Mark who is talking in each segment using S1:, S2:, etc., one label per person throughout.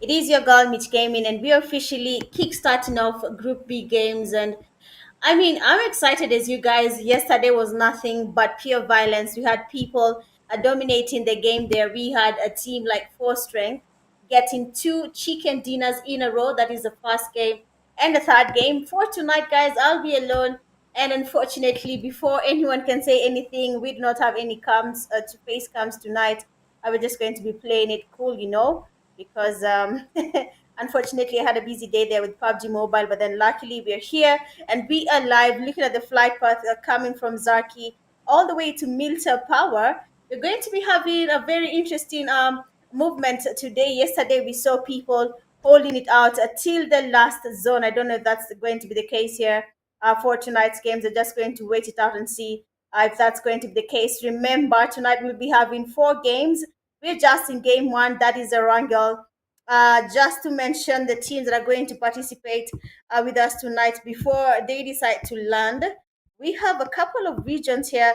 S1: It is your girl Mitch Gaming, and we are officially kickstarting off Group B games. And I mean, I'm excited as you guys. Yesterday was nothing but pure violence. We had people dominating the game there. We had a team like four strength getting two chicken dinners in a row. That is the first game. And the third game. For tonight, guys, I'll be alone. And unfortunately, before anyone can say anything, we do not have any cams to face cams tonight. I was just going to be playing it cool, because unfortunately I had a busy day there with PUBG Mobile, but then luckily we're here and we are live looking at the flight path coming from Zaki all the way to Milta Power. We're going to be having a very interesting movement today. Yesterday we saw people holding it out till the last zone. I don't know if that's going to be the case here for tonight's games. They're just going to wait it out and see if that's going to be the case. Remember, tonight we'll be having four games. We're just in game one, that is a wrangle. Just to mention the teams that are going to participate with us tonight before they decide to land. We have a couple of regions here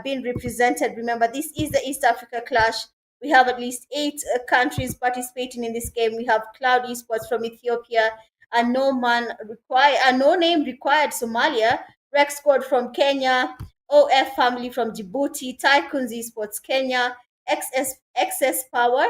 S1: being represented. Remember, this is the East Africa Clash. We have at least eight countries participating in this game. We have Cloud Esports from Ethiopia, a no name required Somalia, Rex Squad from Kenya, OF Family from Djibouti, TYCOONS Esports Kenya, XS Power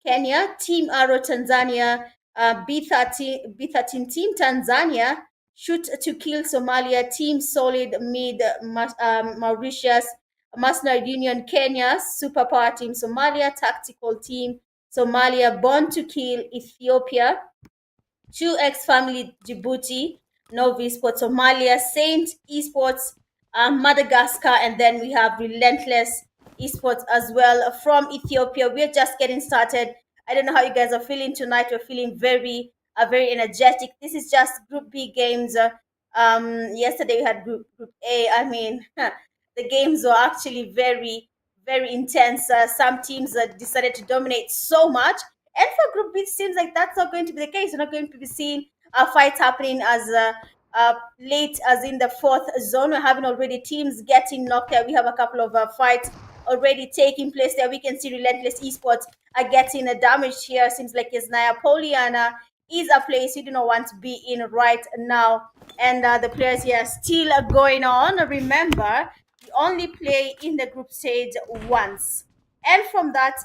S1: Kenya, Team Arrow Tanzania, B13 Team Tanzania, Shoot to Kill Somalia, Team Solid Mid Mauritius, Mercenary Union Kenya, Superpower Team Somalia, Tactical Team Somalia, Born to Kill Ethiopia, 2X Family Djibouti, NOVE Esports Somalia, Saint Esports Madagascar, and then we have Relentless Esports as well from Ethiopia. We're just getting started. I don't know how you guys are feeling tonight. We're feeling very energetic. This is just Group B games. Yesterday we had Group A. I mean, the games were actually very intense. Some teams decided to dominate so much, and for Group B, it seems like that's not going to be the case. We're not going to be seeing fights happening as late as in the fourth zone. We're having already teams getting knocked out. We have a couple of fights already taking place there. We can see Relentless Esports are getting damaged here. Seems like Yesnaya Poliana is a place you do not want to be in right now. And the players here are still going on. Remember, you only play in the group stage once. And from that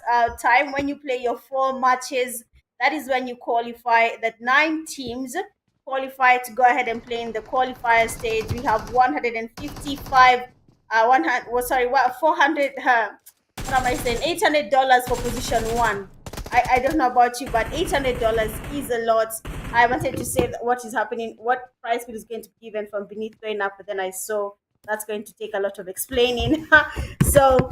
S1: time, when you play your four matches, that is when you qualify. That 9 teams qualify to go ahead and play in the qualifier stage. We have 155, 100. Well, sorry, 400. What am I saying? $800 for position one. I don't know about you, but $800 is a lot. I wanted to say what is happening, what price bill is going to be given from beneath going up, but then I saw that's going to take a lot of explaining. So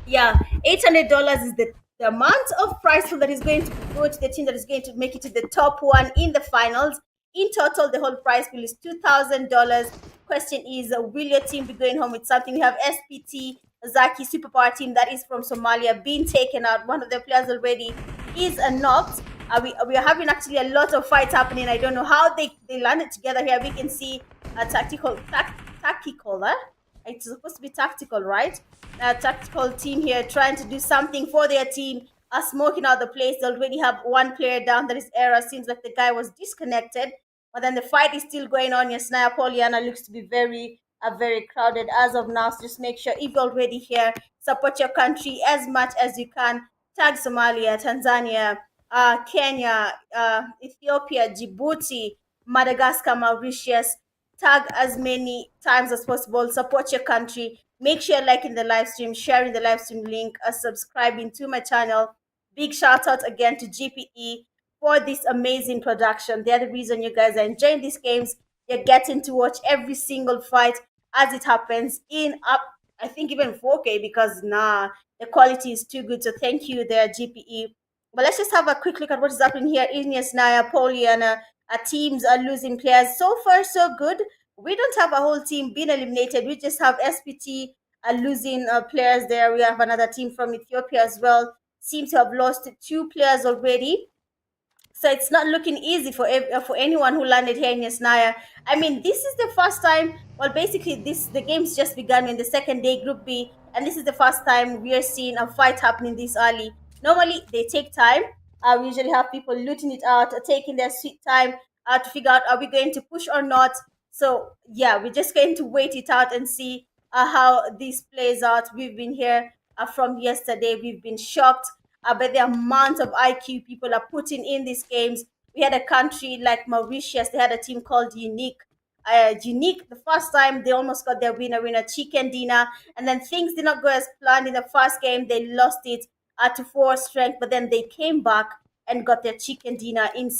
S1: yeah, $800 is the amount of prize pool that is going to go to the team that is going to make it to the top one in the finals. In total, the whole prize pool is $2,000. Question is, will your team be going home with something? We have SPT Zaki Superpower team that is from Somalia being taken out. One of the players already is knocked. We are having actually a lot of fights happening. I don't know how they landed together here. We can see a tactical, it's supposed to be tactical, right? A tactical team here trying to do something for their team, are smoking out the place. They already have one player down. That is error. Seems like the guy was disconnected, but then the fight is still going on. Yesnaya Poliana looks to be very crowded as of now. So just make sure if you're already here, support your country as much as you can. Tag Somalia, Tanzania, Kenya, Ethiopia, Djibouti, Madagascar, Mauritius. Tag as many times as possible. Support your country. Make sure you're liking the live stream, sharing the live stream link, subscribing to my channel. Big shout out again to GPE for this amazing production. They're the reason you guys are enjoying these games. You're getting to watch every single fight as it happens in up, I think even 4K, because the quality is too good. So thank you there, GPE. But let's just have a quick look at what is happening here. Ines Naya, Poliana, teams are losing players. So far, so good. We don't have a whole team being eliminated. We just have SPT losing players there. We have another team from Ethiopia as well. Seems to have lost 2 players already. So it's not looking easy for anyone who landed here in Yesnaya. I mean, this is the first time. Well, basically, the game's just begun in the second day, Group B, and this is the first time we are seeing a fight happening this early. Normally, they take time. We usually have people looting it out, taking their sweet time to figure out are we going to push or not. So yeah, we're just going to wait it out and see how this plays out. We've been here from yesterday. We've been shocked by the amount of IQ people are putting in these games. We had a country like Mauritius. They had a team called Unique. Unique, the first time they almost got their winner chicken dinner, and then things did not go as planned in the first game. They lost it to 4 strength, but then they came back and got their chicken dinner in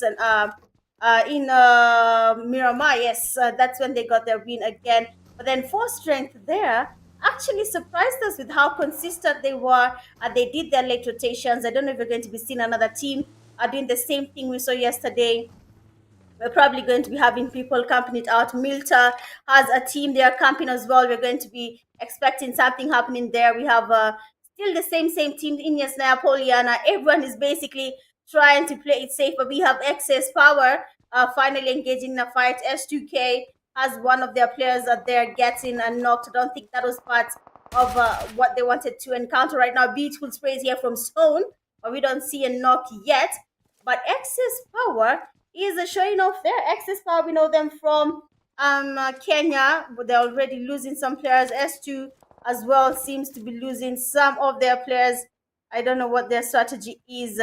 S1: Miramar. Yes, that's when they got their win again. But then 4 strength there actually surprised us with how consistent they were. They did their late rotations. I don't know if we're going to be seeing another team doing the same thing we saw yesterday. We're probably going to be having people camping it out. Milta has a team they are camping as well. We're going to be expecting something happening there. We have still the same team in Yesnaya, Poliana. Everyone is basically trying to play it safe, but we have excess power finally engaging in a fight. S2K has one of their players there getting knocked. I don't think that was part of what they wanted to encounter right now. Beautiful sprays here from Stone, but we don't see a knock yet. But excess power is showing off their excess power. We know them from Kenya, but they're already losing some players. S2 as well seems to be losing some of their players. I don't know what their strategy is,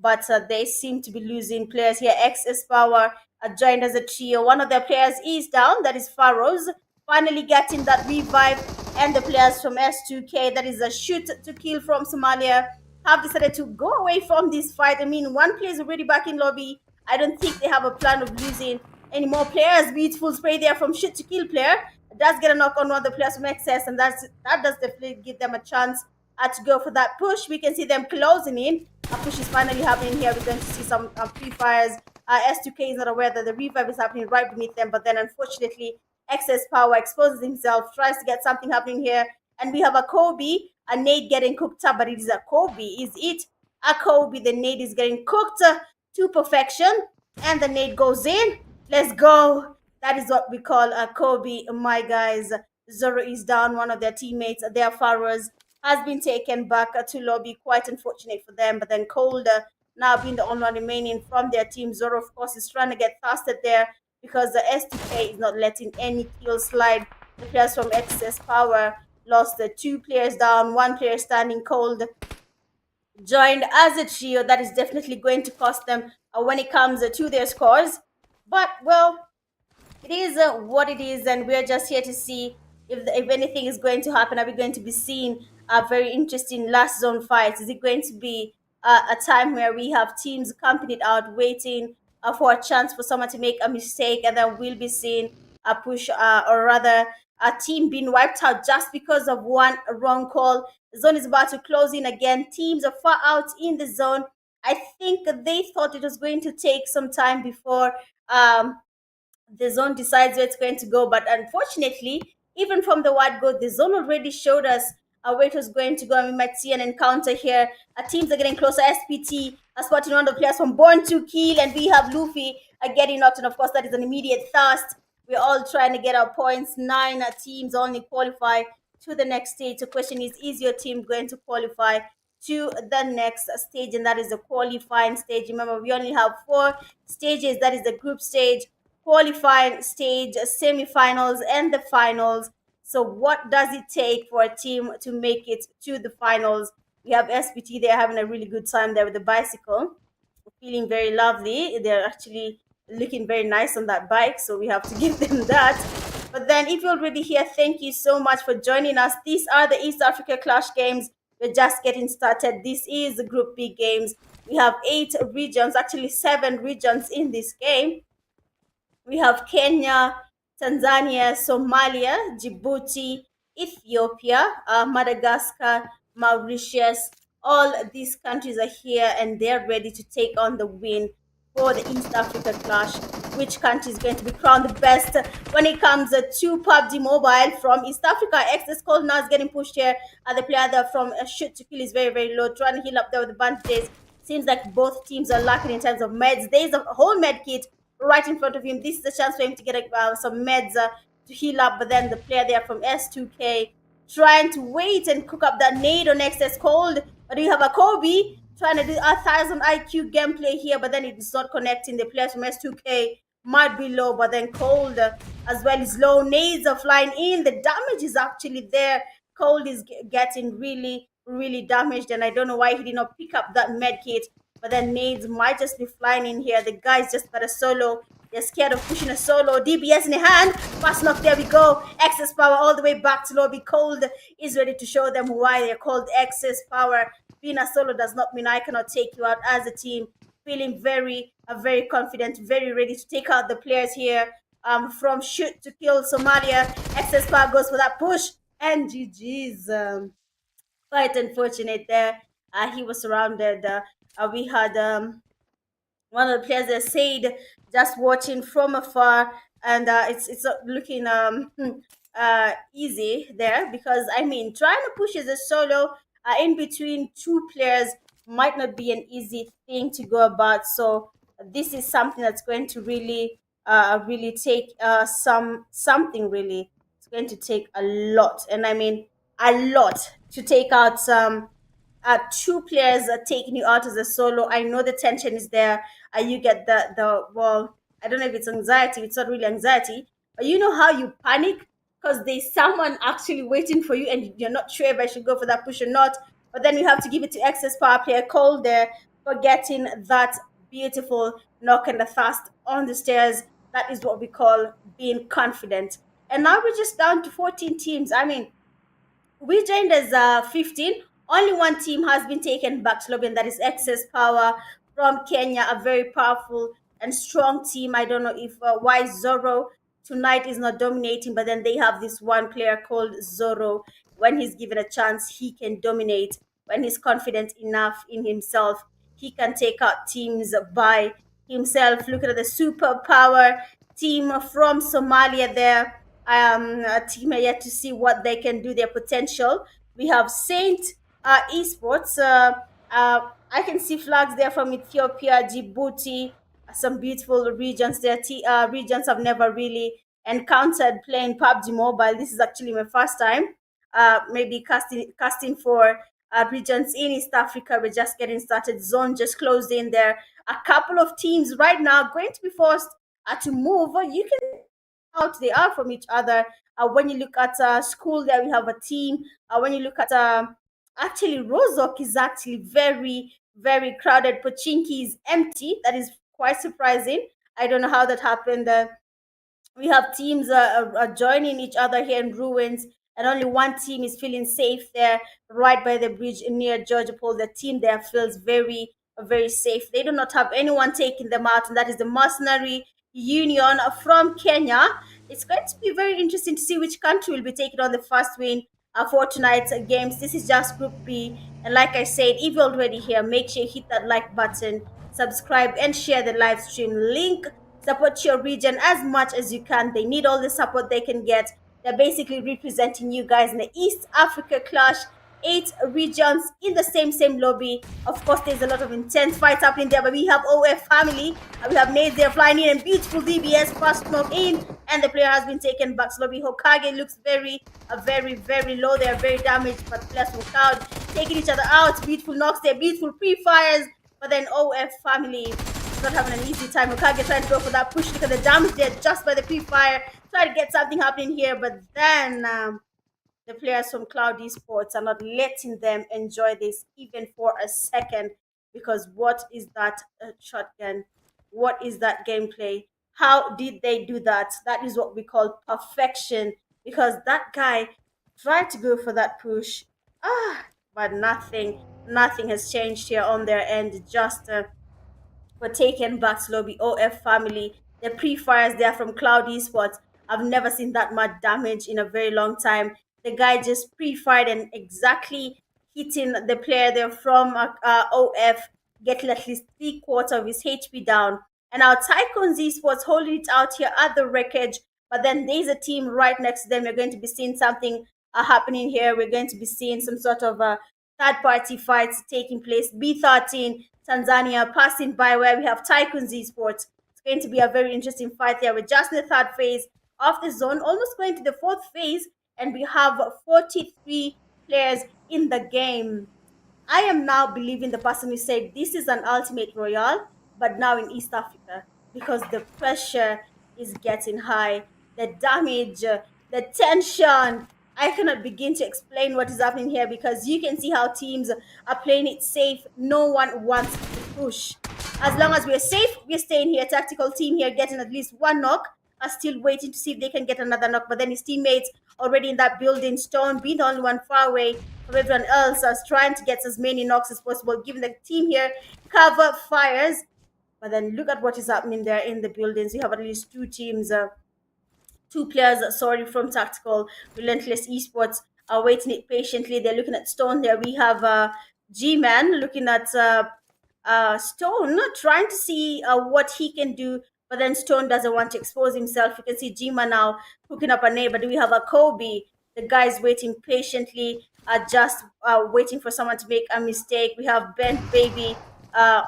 S1: but they seem to be losing players here. Excess power joined as a trio. One of their players is down, that is Pharaohs, finally getting that revive. And the players from S2K, that is a shoot to kill from Somalia, have decided to go away from this fight. I mean, one player is already back in lobby. I don't think they have a plan of losing any more players. Beautiful spray there from shoot to kill player. It does get a knock on one of the players from excess, and that does definitely give them a chance to go for that push. We can see them closing in. A push is finally happening here. We're going to see some free fires. S2K is not aware that the revive is happening right beneath them, but then unfortunately, excess power exposes himself, tries to get something happening here, and we have a Kobe, a nade getting cooked up, but it is a Kobe. Is it a Kobe? The nade is getting cooked to perfection, and the nade goes in. Let's go. That is what we call a Kobe, my guys. Zoro is down. One of their teammates, their Pharaohs, has been taken back to lobby. Quite unfortunate for them. But then Cold, now being the only one remaining from their team. Zoro, of course, is trying to get fasted there because the S2K is not letting any kill slide. The players from excess power lost the 2 players down, 1 player standing. Cold joined as a trio. That is definitely going to cost them when it comes to their scores. But, well, it is what it is, and we're just here to see if anything is going to happen. Are we going to be seeing a very interesting last zone fights? Is it going to be a time where we have teams camping it out, waiting for a chance for someone to make a mistake, and then we'll be seeing a push, or rather, a team being wiped out just because of one wrong call? The zone is about to close in again. Teams are far out in the zone. I think they thought it was going to take some time before the zone decides where it's going to go. But unfortunately, even from the word go, the zone already showed us where it was going to go. And we might see an encounter here. Teams are getting closer. SPT spotting one of the players from Born to Kill, and we have Luffy getting knocked. And of course, that is an immediate thirst. We're all trying to get our points. 9 teams only qualify to the next stage. The question is your team going to qualify to the next stage? And that is the qualifying stage. Remember, we only have 4 stages. That is the group stage, qualifying stage, semifinals, and the finals. So what does it take for a team to make it to the finals? We have SPT. They're having a really good time there with the bicycle, feeling very lovely. They're actually looking very nice on that bike, so we have to give them that. But then if you're already here, thank you so much for joining us. These are the East Africa Clash games. We're just getting started. This is the Group B games. We have 8 regions, actually 7 regions in this game. We have Kenya, Tanzania, Somalia, Djibouti, Ethiopia, Madagascar, Mauritius. All these countries are here and they're ready to take on the win for the East Africa Clash. Which country is going to be crowned the best when it comes to PUBG Mobile from East Africa? Excess Cold now is getting pushed here. The player there from Shoot to Kill is very, very low, trying to heal up there with the bandages. Seems like both teams are lacking in terms of meds. There's a whole med kit right in front of him. This is a chance for him to get some meds to heal up. But then the player there from S2K trying to wait and cook up that nade on Excess Cold. But we have a Kobe trying to do 1,000 IQ gameplay here, but then it's not connecting. The players from S2K might be low, but then Cold as well is low. Nades are flying in. The damage is actually there. Cold is getting really, really damaged, and I don't know why he did not pick up that med kit. But then Nades might just be flying in here. The guys just got a solo. They're scared of pushing a solo. DBS in the hand. Fast enough. There we go. Excess power all the way back to lobby. Cold is ready to show them why they're called excess power. Being a solo does not mean I cannot take you out as a team. Feeling very confident, very ready to take out the players here. From shoot to kill Somalia. Excess power goes for that push. And GG's. Quite unfortunate there. He was surrounded. We had one of the players that said just watching from afar, and it's looking easy there, because I mean trying to push as a solo in between two players might not be an easy thing to go about. So this is something that's going to really take something really. It's going to take a lot, and I mean a lot, to take out some two players are taking you out as a solo. I know the tension is there. You get the well, I don't know if it's anxiety. It's not really anxiety, but you know how you panic because there's someone actually waiting for you, and you're not sure if I should go for that push or not. But then you have to give it to excess power player Cole there for getting that beautiful knock and the fast on the stairs. That is what we call being confident. And now we're just down to 14 teams. I mean, we joined as 15. Only one team has been taken back to lobby, and that is Excess Power from Kenya, a very powerful and strong team. I don't know if why Zoro tonight is not dominating, but then they have this one player called Zoro. When he's given a chance, he can dominate. When he's confident enough in himself, he can take out teams by himself. Look at the superpower team from Somalia there. A team are yet to see what they can do, their potential. We have Saint eSports. I can see flags there from Ethiopia, Djibouti, some beautiful regions there. Regions I've never really encountered playing PUBG Mobile. This is actually my first time. Maybe casting for regions in East Africa. We're just getting started. Zone just closed in there. A couple of teams right now going to be forced to move. You can out they are from each other. When you look at school, there we have a team. When you look at actually Rozok is actually very crowded. Pochinki is empty. That is quite surprising. I don't know how that happened. We have teams joining each other here in ruins, and only one team is feeling safe there right by the bridge near Georgia Pole. The team there feels very safe. They do not have anyone taking them out, and that is the Mercenary Union from Kenya. It's going to be very interesting to see which country will be taking on the first win for tonight's games. This is just Group B, and like I said, if you're already here, make sure you hit that like button, subscribe, and share the live stream link. Support your region as much as you can. They need all the support they can get. They're basically representing you guys in the East Africa Clash. 8 regions in the same lobby. Of course, there's a lot of intense fights happening there, but we have OF family. We have Nate there flying in, and beautiful DBS fast smoke in, and the player has been taken back to lobby. Hokage looks very low. They are very damaged, but players from Cloud taking each other out. Beautiful knocks there, beautiful pre-fires, but then OF family not having an easy time. Hokage trying to go for that push. Look at the damage there just by the pre-fire. Try to get something happening here, but then the players from Cloud Esports are not letting them enjoy this even for a second, because what is that shotgun? What is that gameplay? How did they do that? That is what we call perfection, because that guy tried to go for that push. But nothing has changed here on their end. Just were taken back to lobby. OF family, the pre-fires there from Cloud Esports. I've never seen that much damage in a very long time. The guy just pre-fired and exactly hitting the player there from OF, getting at least 3/4 of his HP down. And now TYCOONS Esports holding it out here at the wreckage. But then there's a team right next to them. We're going to be seeing something happening here. We're going to be seeing some sort of third-party fights taking place. B13 Tanzania passing by, where we have TYCOONS Esports. It's going to be a very interesting fight there. We're just in the third phase of the zone, almost going to the fourth phase, and we have 43 players in the game. I am now believing the person who said this is an ultimate royale, but now in East Africa, because the pressure is getting high, the damage, the tension. I cannot begin to explain what is happening here because you can see how teams are playing it safe. No one wants to push. As long as we're safe, we're staying here. Tactical team here getting at least one knock, are still waiting to see if they can get another knock. But then his teammates already in that building, Stone being the only one far away from everyone else, as trying to get as many knocks as possible, giving the team here cover fires. But then look at what is happening there in the buildings. You have at least two teams, two players, sorry, from Tactical, Relentless Esports, are waiting it patiently. They're looking at Stone there. We have G-Man looking at Stone, trying to see what he can do. But then Stone doesn't want to expose himself. You can see G-Man now hooking up a neighbor. Do we have a Kobe? The guy's waiting patiently, just waiting for someone to make a mistake. We have Bent Baby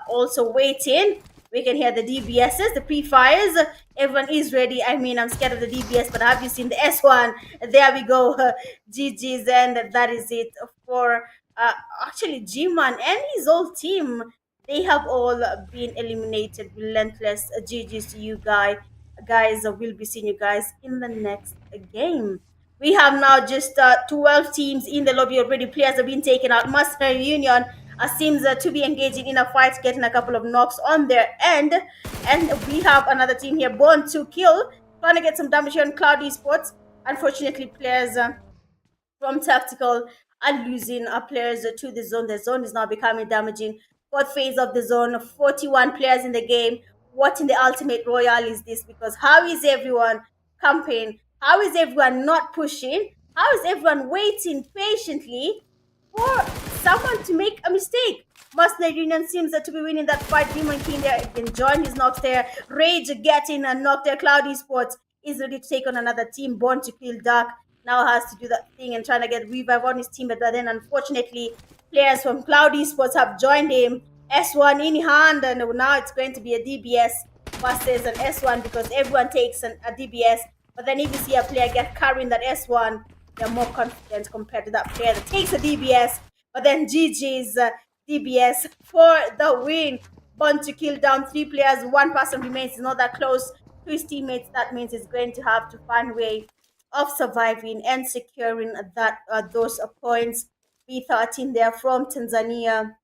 S1: also waiting. We can hear the DBSs, the pre-fires. Everyone is ready. I mean, I'm scared of the DBS, but have you seen the S1? There we go. GG's, and that is it for actually G-Man and his whole team. They have all been eliminated. Relentless. GG's to you guys. We'll be seeing you guys in the next game. We have now just 12 teams in the lobby already. Players have been taken out. Master Union seems to be engaging in a fight, getting a couple of knocks on their end. And we have another team here, Born to Kill, trying to get some damage here on Cloud Esports. Unfortunately, players from Tactical are losing players to the zone. The zone is now becoming damaging. Fourth phase of the zone, 41 players in the game. What in the ultimate royale is this? Because how is everyone camping? How is everyone not pushing? How is everyone waiting patiently for someone to make a mistake? Mustard Union seems to be winning that fight. Demon King there can join his knocks there. Rage getting a knock there. Cloud Esports is ready to take on another team. Born to Kill Dark now has to do that thing and trying to get revive on his team. But then unfortunately, players from Cloud Esports have joined him. S1 in hand, and now it's going to be a DBS versus an S1 because everyone takes a DBS. But then if you see a player get carrying that S1, they're more confident compared to that player that takes a DBS. But then GG's DBS for the win. Born to Kill down 3 players. 1 person remains. It's not that close to his teammates. That means he's going to have to find a way of surviving and securing that those points. B13 there from Tanzania.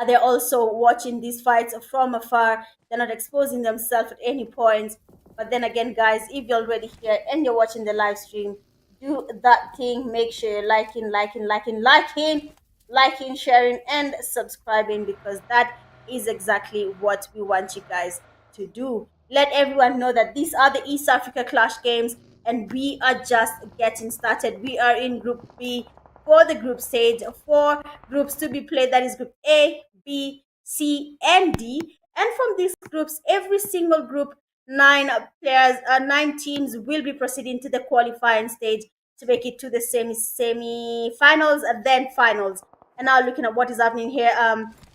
S1: They're also watching these fights from afar. They're not exposing themselves at any point. But then again, guys, if you're already here and you're watching the live stream, do that thing. Make sure you're liking, sharing, and subscribing because that is exactly what we want you guys to do. Let everyone know that these are the East Africa Clash games and we are just getting started. We are in Group B for the group stage, 4 groups to be played. That is Group A, B, C, and D. And from these groups, every single group, 9 players, 9 teams will be proceeding to the qualifying stage to make it to the semi-finals and then finals. And now looking at what is happening here,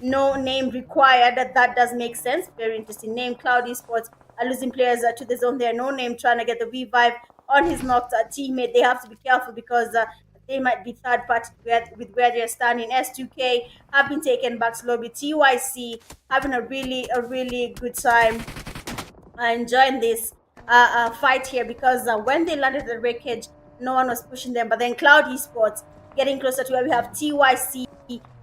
S1: no name required. That does make sense. Very interesting name. Cloud Esports are losing players to the zone there. No name trying to get the revive on his knocked teammate. They have to be careful because they might be third party with where they're standing. S2K have been taken back slowly. TYC having a really good time enjoying this fight here because when they landed the wreckage, no one was pushing them. But then Cloud Esports getting closer to where we have TYC.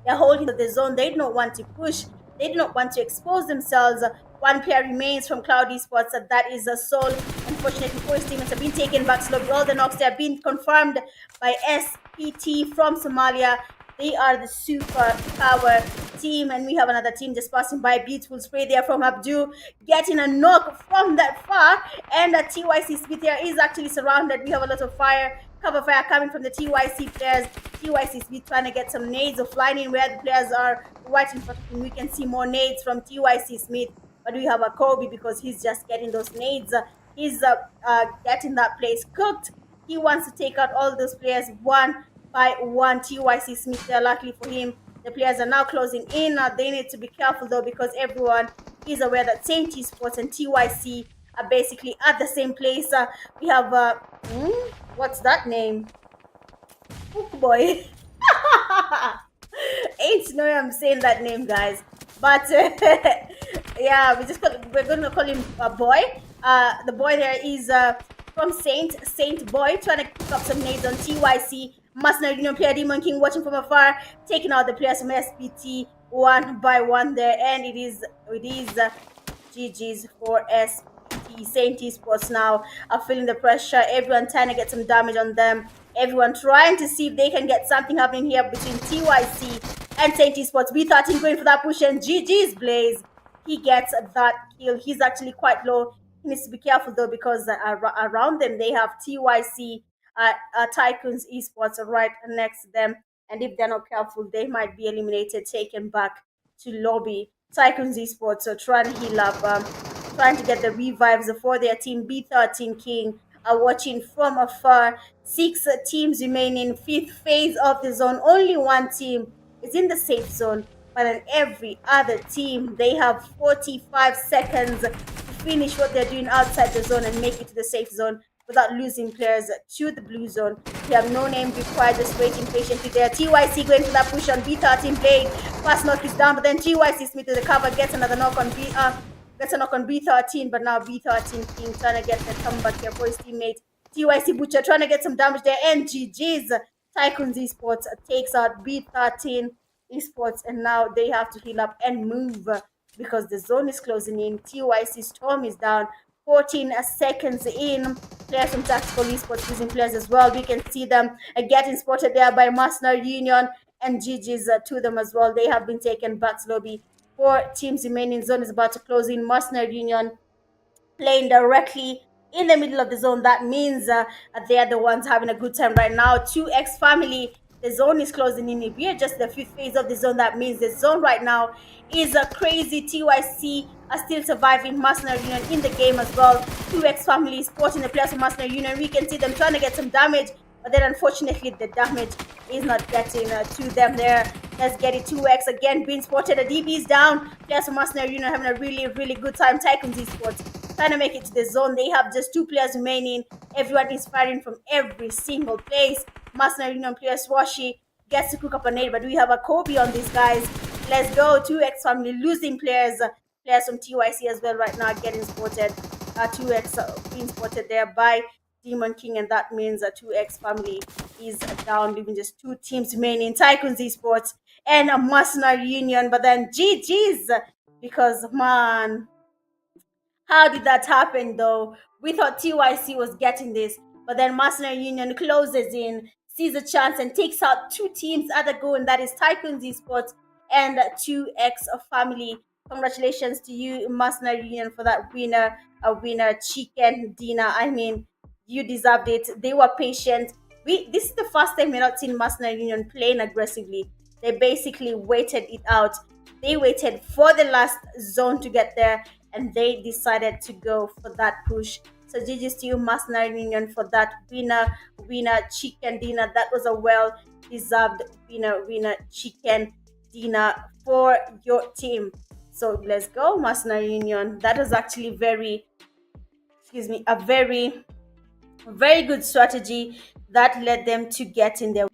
S1: They're holding the zone. They do not want to push. They do not want to expose themselves. 1 player remains from Cloud Esports. That is a Soul. Unfortunately, 4 teammates have been taken back slowly. All the knocks have been confirmed by SPT from Somalia. They are the super power team, and we have another team just passing by. Beautiful spray there from Abdu, getting a knock from that far. And TYC Smith here is actually surrounded. We have a lot of cover fire coming from the TYC players. TYC Smith trying to get some nades of flying in where the players are right in front of him. We can see more nades from TYC Smith, but we have a Kobe because he's just getting those nades. He's getting that place cooked. He wants to take out all those players one by one. TYC Smith there, luckily for him, the players are now closing in. They need to be careful though because everyone is aware that Saint Esports and TYC are basically at the same place. We have what's that name? Book boy. ain't no way I'm saying that name, guys. But yeah, we're gonna call him a boy. The boy there is from Saint Boy, trying to pick up some nades on TYC. Mercenary Union player Demon King watching from afar, taking out the players from SPT one by one there, and it is GG's for SPT. Saint Esports now are feeling the pressure. Everyone trying to get some damage on them. Everyone trying to see if they can get something happening here between TYC and Saint Esports. B13 going for that push, and GG's Blaze. He gets that kill. He's actually quite low. He needs to be careful though, because around them they have TYC, TYCOONS Esports right next to them. And if they're not careful, they might be eliminated, taken back to lobby. TYCOONS Esports are trying to heal up, trying to get the revives for their team. B13 King are watching from afar. Six teams remaining, fifth phase of the zone. Only one team is in the safe zone, but then every other team, they have 45 seconds to finish what they're doing outside the zone and make it to the safe zone without losing players to the blue zone. We have no name required, just waiting patiently there. TYC going for that push on B13 Blade. Fast knock is down, but then TYC Smith to the cover, gets another knock on gets a knock on B13, but now B13 King trying to get the comeback here for his teammate. TYC Butcher trying to get some damage there, and GG's. TYCOONS Esports takes out B13 Esports, and now they have to heal up and move because the zone is closing in. TYC Storm is down. 14 seconds in. Players from Tactical Esports losing players as well. We can see them getting spotted there by Mercenary Union, and GG's to them as well. They have been taken back to lobby. 4 teams remaining. Zone is about to close in. Mercenary Union playing directly in the middle of the zone. That means they're the ones having a good time right now. 2X family, the zone is closing in. If we are just the fifth phase of the zone, that means the zone right now is crazy. TYC are still surviving. Mercenary Union in the game as well. 2X family supporting the players from Mercenary Union. We can see them trying to get some damage, but then unfortunately the damage is not getting to them there. Let's get it. 2X again being spotted. The DB is down. Players from Mercenary Union having a really good time. TYCOONS Esports trying to make it to the zone. They have just 2 players remaining. Everyone is firing from every single place. Mercenary Union player Swashi gets to cook up a nade, but we have a Kobe on these guys. Let's go. 2X family losing players. Players from TYC as well right now getting spotted. 2X being spotted there by Demon King, and that means 2X family is down, leaving just 2 teams remaining. TYCOONS Esports and a Mercenary Union, but then GG's, because man, how did that happen though? We thought TYC was getting this, but then Mercenary Union closes in, sees a chance, and takes out 2 teams at a go, and that is TYCOONS Esports and 2X family. Congratulations to you, Mercenary Union, for that winner. A winner, Chicken Dina. I mean, you deserved it. They were patient. This is the first time we're not seeing Mercenary Union playing aggressively. They basically waited it out. They waited for the last zone to get there, and they decided to go for that push. So GG's to you, Mercenary Union, for that winner, Chicken Dinner. That was a well-deserved winner, Chicken Dinner, for your team. So let's go, Mercenary Union. That was actually a very good strategy that led them to get in there.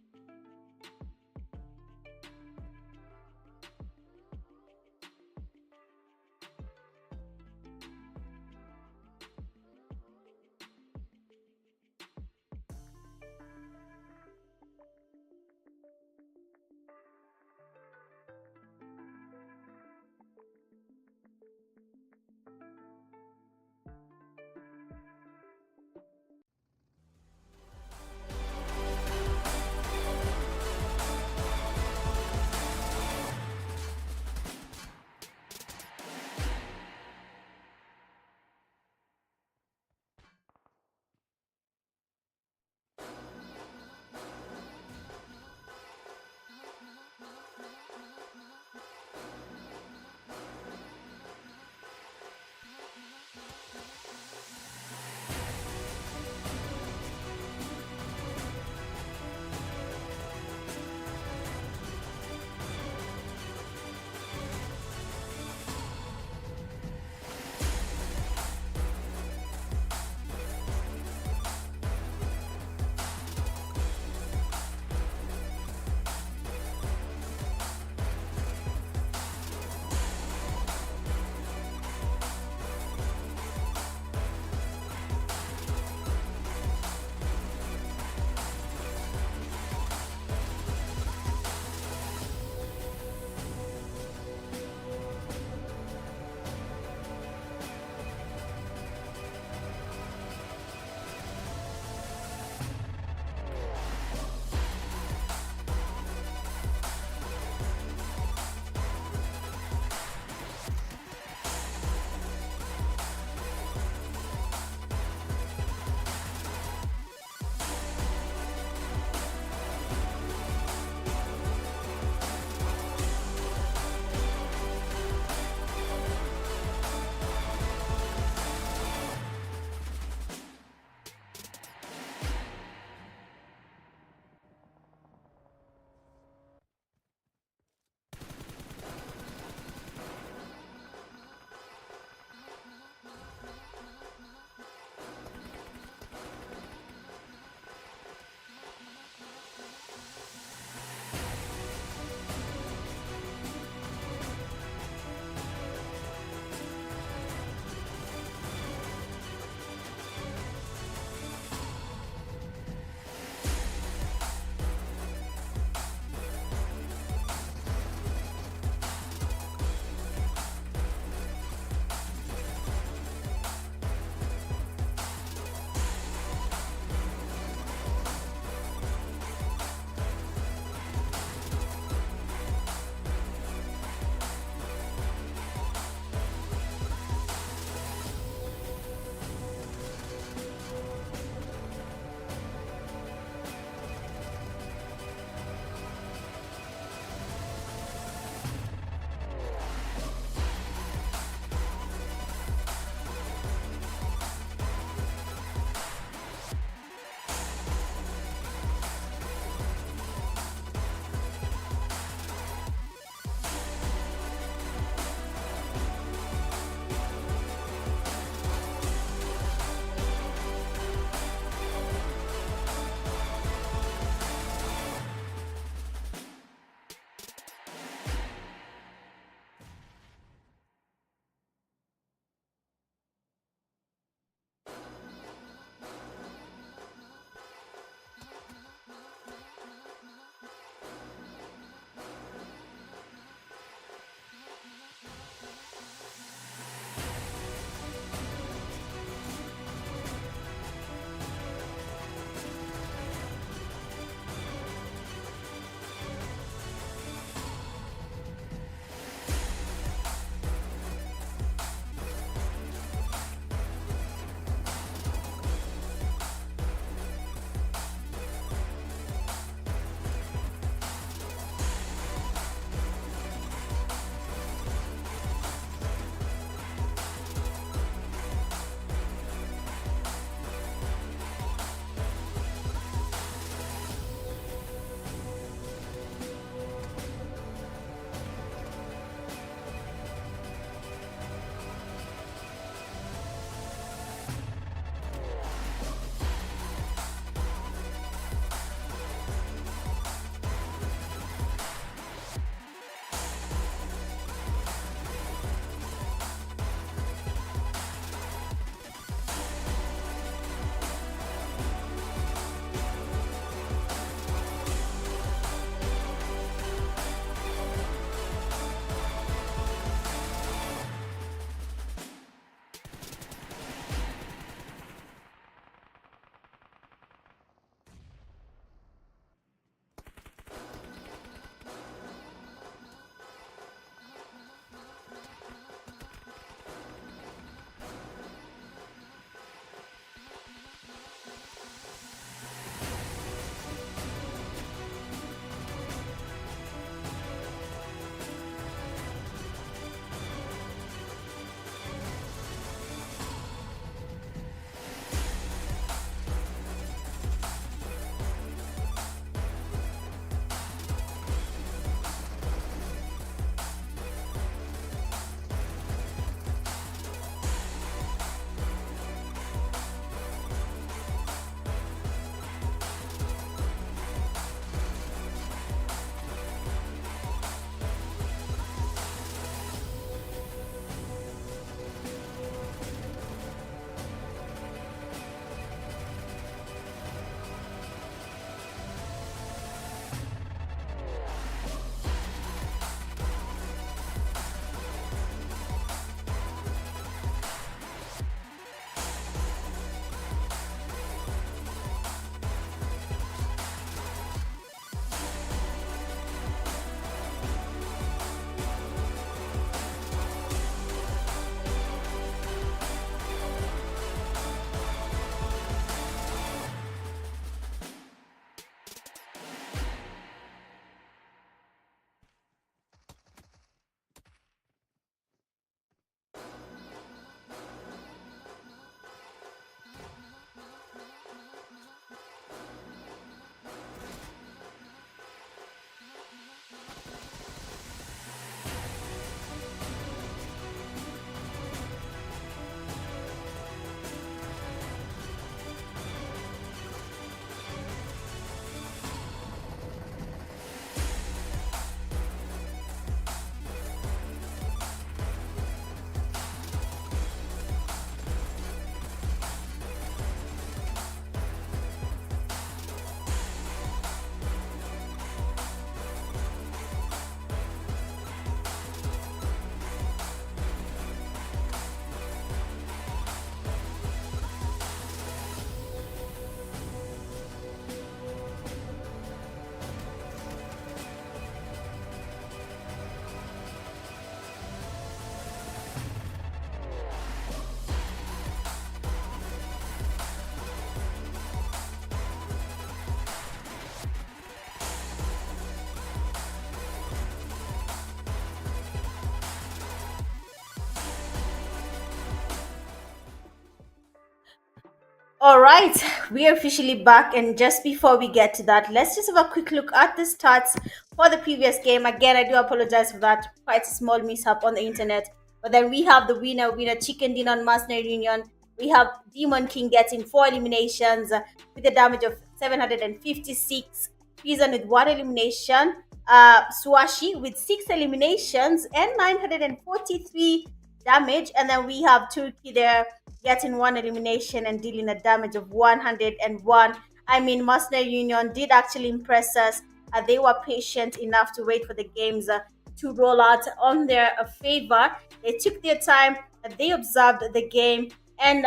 S1: All right, we are officially back, and just before we get to that, let's just have a quick look at the stats for the previous game. Again, I do apologize for that quite a small mishap on the internet. But then we have the winner Chicken Dinner on Mercenary Union. We have Demon King getting 4 eliminations with a damage of 756. Prison with 1 elimination. Swashi with 6 eliminations and 943 damage. And then we have Turkey there getting 1 elimination and dealing a damage of 101. I mean, Mercenary Union did actually impress us. They were patient enough to wait for the games to roll out on their favor. They took their time, they observed the game, and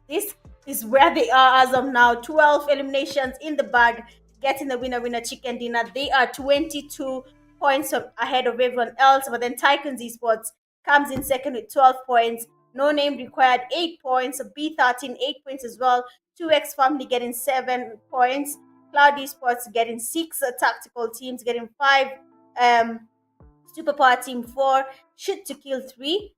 S1: this is where they are as of now. 12 eliminations in the bag, getting the winner chicken dinner. They are 22 points ahead of everyone else, but then TYCOONS Esports comes in second with 12 points. No Name required 8 points. B13, 8 points as well. 2X Family getting 7 points. Cloud Esports getting 6. Tactical Teams getting 5. Superpower Team 4. Shoot to Kill 3.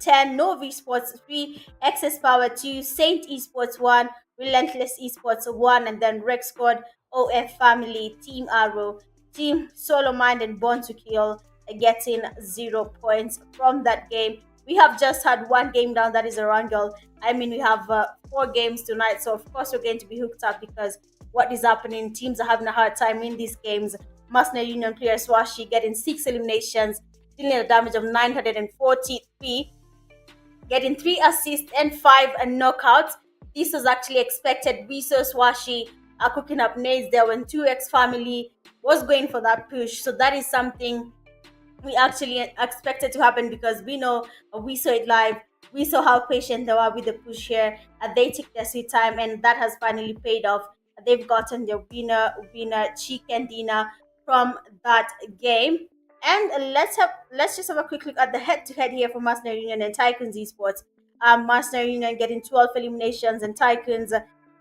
S1: 10. NOVE Esports 3. Excess Power 2. Saint Esports 1. Relentless Esports 1. And then Rex Squad, OF Family, Team Arrow, Team SOLOMID, and Born to Kill getting 0 points from that game. We have just had one game down, that is a Wrangle. I mean, we have 4 games tonight, so of course we're going to be hooked up because what is happening, teams are having a hard time in these games. Mercenary Union player Swashi getting 6 eliminations, dealing a damage of 943, getting 3 assists and 5 knockouts. This was actually expected. We saw Swashi cooking up nades there when 2X Family was going for that push. So that is something we actually expected to happen because we know, we saw it live. We saw how patient they were with the push here. They took their sweet time, and that has finally paid off. They've gotten their winner chicken dinner from that game. And let's just have a quick look at the head-to-head here for Mercenary Union and TYCOONS Esports. Mercenary Union getting 12 eliminations and TYCOONS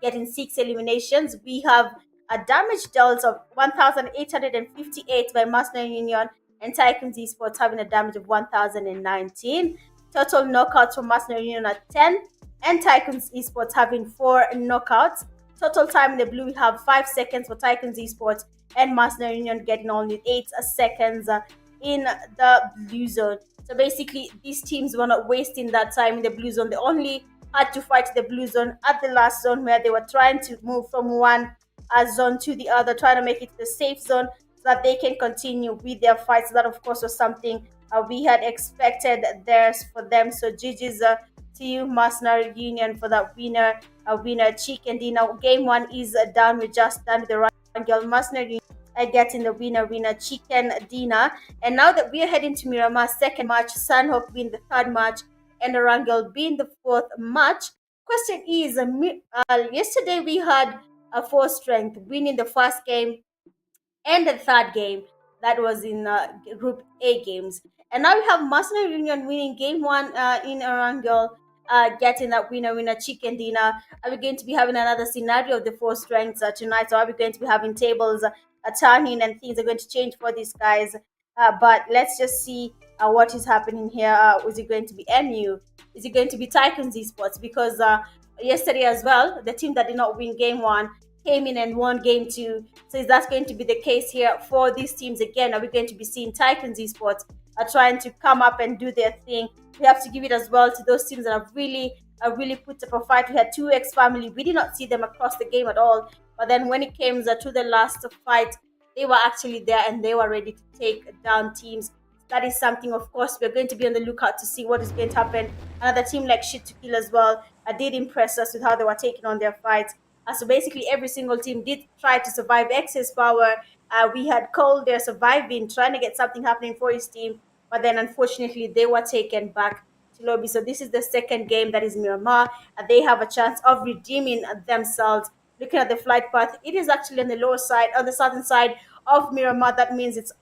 S1: getting 6 eliminations. We have a damage dealt of 1,858 by Mercenary Union, and TYCOONS Esports having a damage of 1,019. Total knockouts for Mercenary Union at 10, and TYCOONS Esports having 4 knockouts. Total time in the blue, we have 5 seconds for TYCOONS Esports, and Mercenary Union getting only 8 seconds in the blue zone. So basically, these teams were not wasting that time in the blue zone. They only had to fight the blue zone at the last zone where they were trying to move from one zone to the other, trying to make it the safe zone so that they can continue with their fights. That, of course, was something we had expected theirs for them. So GG's to you, Mercenary Union, for that winner chicken dinner. Game 1 is done. We're just done with the Wrangle. Mercenary getting the winner chicken dinner. And now that we are heading to Miramar's second match, Sunhawk being the third match, and the Wrangle being the fourth match. Question is, yesterday we had a 4 strength winning the first game and the third game. That was in Group A games. And now we have Mercenary Union winning game 1 in Wrangle, getting that winner chicken dinner. Are we going to be having another scenario of the 4 strengths tonight? So are we going to be having tables turning and things are going to change for these guys? But let's just see what is happening here. Is it going to be MU? Is it going to be TYCOONS Esports? Because yesterday as well, the team that did not win game 1 came in and won game 2. So is that going to be the case here for these teams again? Are we going to be seeing TYCOONS Esports trying to come up and do their thing? We have to give it as well to those teams that have really put up a fight. We had 2X Family. We did not see them across the game at all. But then when it came to the last fight, they were actually there and they were ready to take down teams. That is something, of course, we're going to be on the lookout to see what is going to happen. Another team like Shit to Kill as well did impress us with how they were taking on their fights. So basically, every single team did try to survive. Excess Power, we had Cole there surviving, trying to get something happening for his team. But then, unfortunately, they were taken back to lobby. So this is the second game, that is Miramar. They have a chance of redeeming themselves. Looking at the flight path, it is actually on the lower side, on the southern side of Miramar. That means it's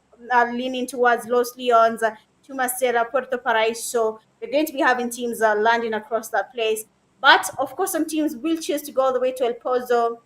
S1: leaning towards Los Leones, Chumacera, Puerto Paraíso. We're going to be having teams landing across that place. But, of course, some teams will choose to go all the way to El Pozo,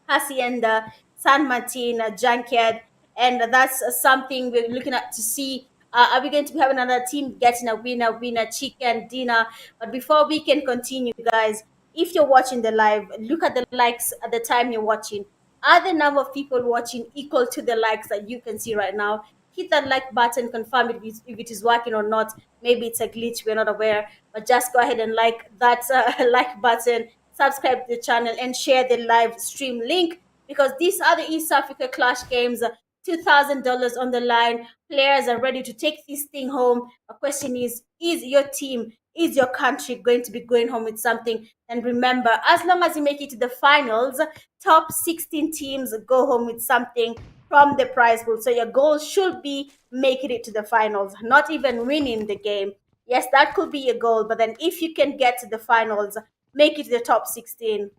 S1: Hacienda, San Martin, Junkyard. And that's something we're looking at to see. Are we going to be having another team getting a winner chicken dinner? But before we can continue, guys, If you're watching the live, look at the likes at the time you're watching. Are the number of people watching equal to the likes that you can see right now? Hit that like button, confirm if it is working or not. Maybe it's a glitch, we're not aware, but just go ahead and like that like button, subscribe to the channel, and share the live stream link, because these are the East Africa Clash games. $2,000 on the line. Players are ready to take this thing home. A question is your team, is your country going to be going home with something? And remember, as long as you make it to the finals, top 16 teams go home with something from the prize pool. So your goal should be making it to the finals, not even winning the game. Yes, that could be your goal, but then if you can get to the finals, make it to the top 16,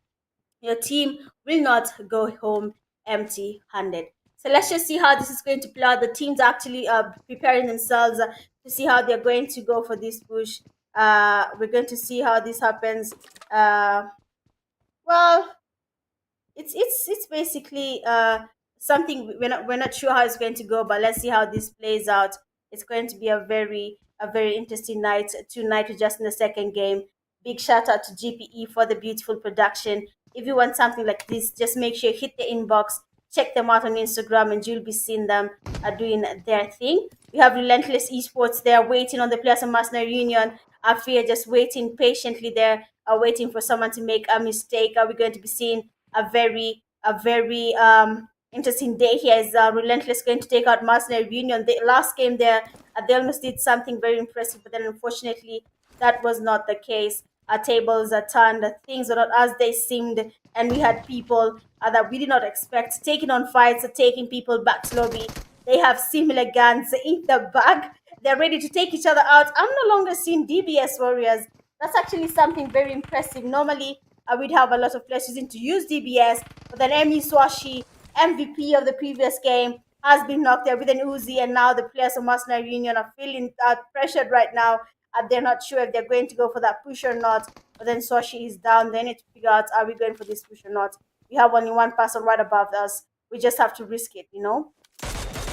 S1: your team will not go home empty-handed. So let's just see how this is going to play out. The teams are actually preparing themselves to see how they're going to go for this push. We're going to see how this happens. Well, it's basically something we're not sure how it's going to go, but let's see how this plays out. It's going to be a very interesting night tonight, just in the second game. Big shout out to GPE for the beautiful production. If you want something like this, just make sure you hit the inbox, check them out on Instagram, and you'll be seeing them doing their thing. We have Relentless Esports there waiting on the players of Mercenary Union. Afia just waiting patiently there, waiting for someone to make a mistake. Are we going to be seeing a very interesting day here? Is Relentless going to take out Mercenary Union? The last game there, they almost did something very impressive, but then unfortunately that was not the case. Our tables are turned, things are not as they seemed, and we had people that we did not expect taking on fights, taking people back to lobby. They have similar guns in the bag. They're ready to take each other out. I'm no longer seeing DBS warriors. That's actually something very impressive. Normally, we'd have a lot of players using to use DBS, but then Emi Swashi, MVP of the previous game, has been knocked out with an Uzi, and now the players of Mercenary Union are feeling pressured right now. They're not sure if they're going to go for that push or not. But then Swashi is down. They need to figure out, are we going for this push or not? We have only one person right above us. We just have to risk it.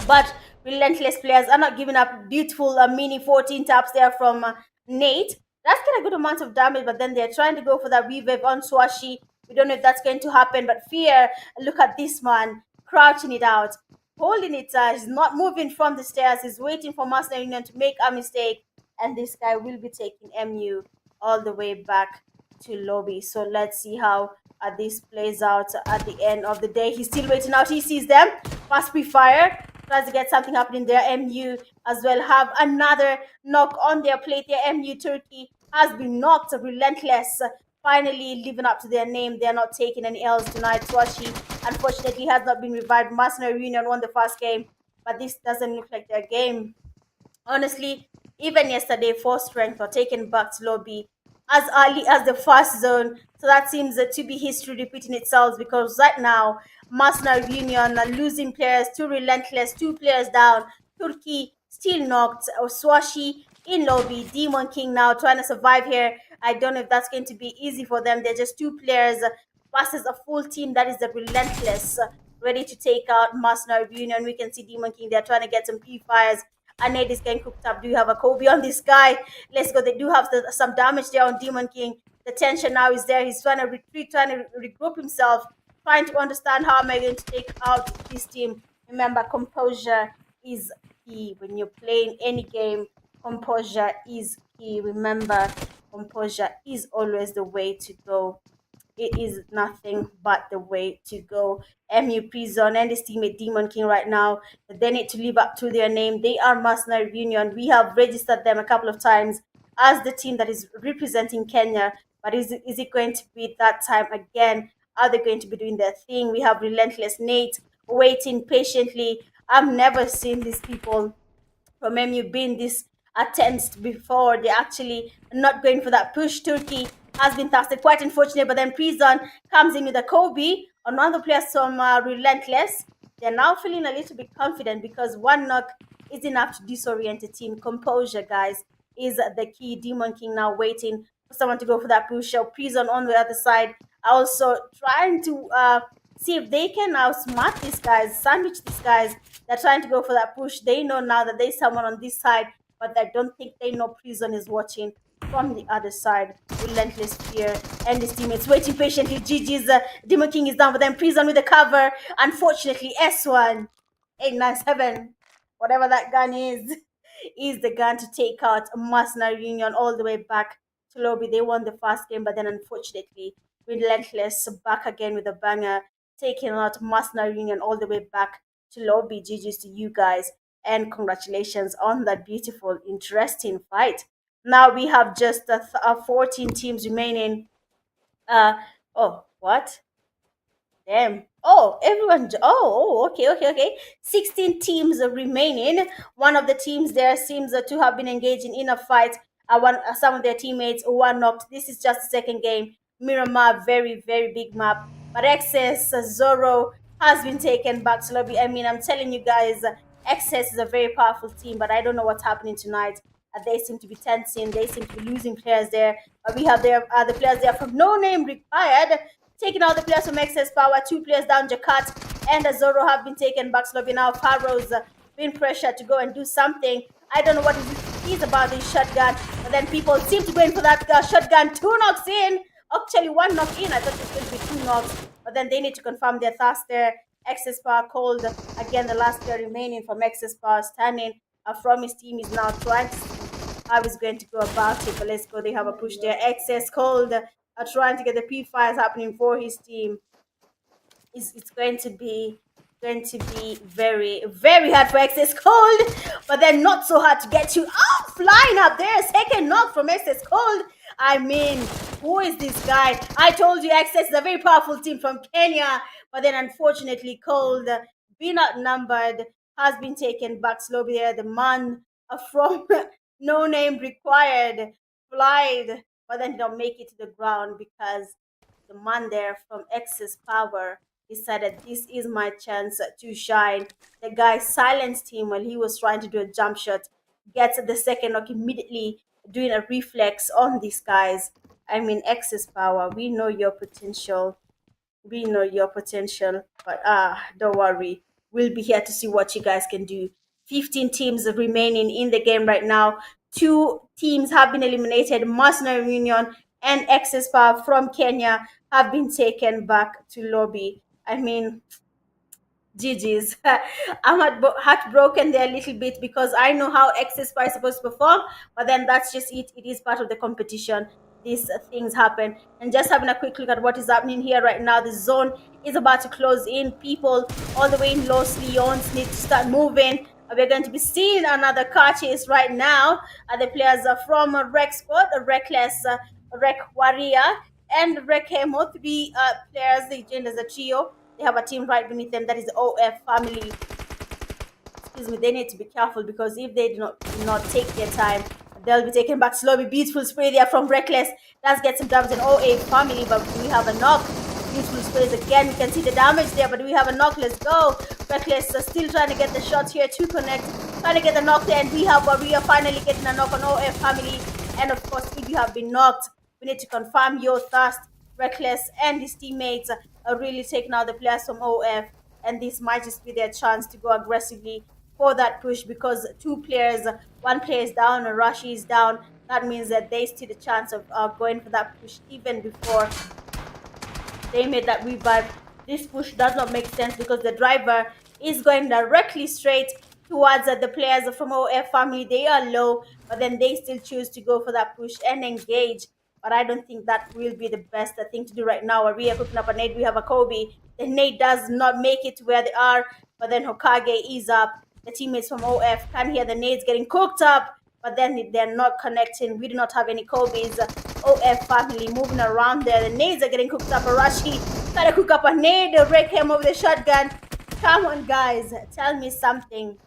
S1: But Relentless players are not giving up. Beautiful mini 14 taps there from Nate. That's kind of good amount of damage, but then they're trying to go for that revive on Swashi. We don't know if that's going to happen, but Fear, look at this man, crouching it out, holding it. He's not moving from the stairs. He's waiting for Master Union to make a mistake, and this guy will be taking MU all the way back to lobby. So let's see how this plays out at the end of the day. He's still waiting out. He sees them. Fast pre-fire. Tries to get something happening there. MU as well have another knock on their plate. Their MU Turkey has been knocked. Relentless finally living up to their name. They're not taking any L's tonight. Swashi unfortunately has not been revived. Mercenary Union won the first game, but this doesn't look like their game. Honestly, even yesterday, 4 strength were taken back to lobby as early as the first zone. So that seems to be history repeating itself, because right now, Mercenary Union are losing players to Relentless, 2 players down. Turkey still knocked. Swashi in lobby. Demon King now trying to survive here. I don't know if that's going to be easy for them. They're just 2 players versus a full team that is the Relentless, ready to take out Mercenary Union. We can see Demon King. They're trying to get some P-fires. Nate is getting cooked up. Do you have a Kobe on this guy? Let's go. They do have some damage there on Demon King. The tension now is there. He's trying to retreat, trying to regroup himself, trying to understand how am I going to take out this team. Remember, composure is key. When you're playing any game, composure is key. Remember, composure is always the way to go. It is nothing but the way to go. MU Prison and his teammate Demon King right now, they need to live up to their name. They are Mercenary Union. We have registered them a couple of times as the team that is representing Kenya. But is it going to be that time again? Are they going to be doing their thing? We have Relentless Nate waiting patiently. I've never seen these people from MU being this attempts before. They're actually not going for that push. Turkey has been tested, quite unfortunate, but then Prison comes in with a Kobe on one of the players from Relentless. They're now feeling a little bit confident, because one knock is enough to disorient a team. Composure, guys, is the key. Demon King now waiting for someone to go for that push. Prison on the other side, also trying to see if they can outsmart these guys, sandwich these guys. They're trying to go for that push. They know now that there's someone on this side, but I don't think they know Prison is watching. from the other side, Relentless Fear and his teammates waiting patiently. GG's Demon King is down, but then Prison with the cover. Unfortunately, S1 897, whatever that gun is the gun to take out Mercenary Union all the way back to lobby. They won the first game, but then unfortunately, Relentless back again with a banger, taking out Mercenary Union all the way back to lobby. GG's to you guys, and congratulations on that beautiful, interesting fight. Now we have just 14 teams remaining. Uh oh, what? Damn. Oh, everyone. Okay. 16 teams are remaining. One of the teams there seems to have been engaging in a fight. Some of their teammates were knocked. This is just the second game. Miramar, very, very big map. But Excess Zoro has been taken back to lobby. I mean, I'm telling you guys, Excess is a very powerful team, but I don't know what's happening tonight. They seem to be tensing. They seem to be losing players there. We have the players there from No Name Required taking out the players from Excess Power. 2 players down, Jakat and Zoro have been taken back slowly. Now Pharaoh's been pressured to go and do something. I don't know what it is about this shotgun, but then people seem to go in for that shotgun. 2 knocks in. Actually, 1 knock in. I thought it was going to be 2 knocks, but then they need to confirm their thirst there. Excess Power called again. The last player remaining from Excess Power standing from his team is now trying to see how he's going to go about it. But let's go. They have a push there. Excess called are trying to get the P5s happening for his team. It's going to be very, very hard for Excess Cold, but then not so hard to get you. Oh, flying up there. Second knock from Excess Cold. I mean, who is this guy? I told you Excess is a very powerful team from Kenya, but then unfortunately Cold, being outnumbered, has been taken back slowly there. The man from No Name Required flied, but then don't make it to the ground because the man there from Excess Power decided this is my chance to shine. The guy silenced him while he was trying to do a jump shot, gets the second knock immediately, doing a reflex on these guys. I mean, Excess Power, we know your potential. We know your potential, but don't worry. We'll be here to see what you guys can do. 15 teams remaining in the game right now. 2 teams have been eliminated. Mercenary Union and Excess Power from Kenya have been taken back to lobby. I mean, GG's. I'm heartbroken there a little bit because I know how Excess Power is supposed to perform, but then that's just it. It is part of the competition. These things happen. And just having a quick look at what is happening here right now, the zone is about to close in. People all the way in Los Leons need to start moving. We're going to be seeing another car chase right now. The players are from Rec Squad, Reckless, Rec Warrior, and Rec Hemo. 3 players, they joined as a trio. They have a team right beneath them that is the OF family. Excuse me, they need to be careful because if they do not take their time, they'll be taken back slowly. Beautiful spray there from Reckless. That gets some damage in OA family, but we have a knock. Beautiful sprays again. You can see the damage there, but we have a knock. Let's go. Reckless still trying to get the shot here to connect. Trying to get the knock there, and we have Warrior finally getting a knock on OF family. And of course, if you have been knocked, we need to confirm your thirst. Reckless and his teammates are really taking out the players from OF, and this might just be their chance to go aggressively for that push because 2 players, 1 player is down, and Rashi is down. That means that they still the chance of going for that push even before they made that revive. This push does not make sense because the driver is going directly straight towards the players from OF family. They are low, but then they still choose to go for that push and engage. But I don't think that will be the best thing to do right now. We are cooking up a nade. We have a Kobe. The nade does not make it to where they are, but then Hokage is up. The teammates from OF can hear the nades getting cooked up, but then they're not connecting. We do not have any Kobe's. OF family moving around there. The nades are getting cooked up. Arashi try to cook up a nade. Rake him over the shotgun. Come on, guys. Tell me something.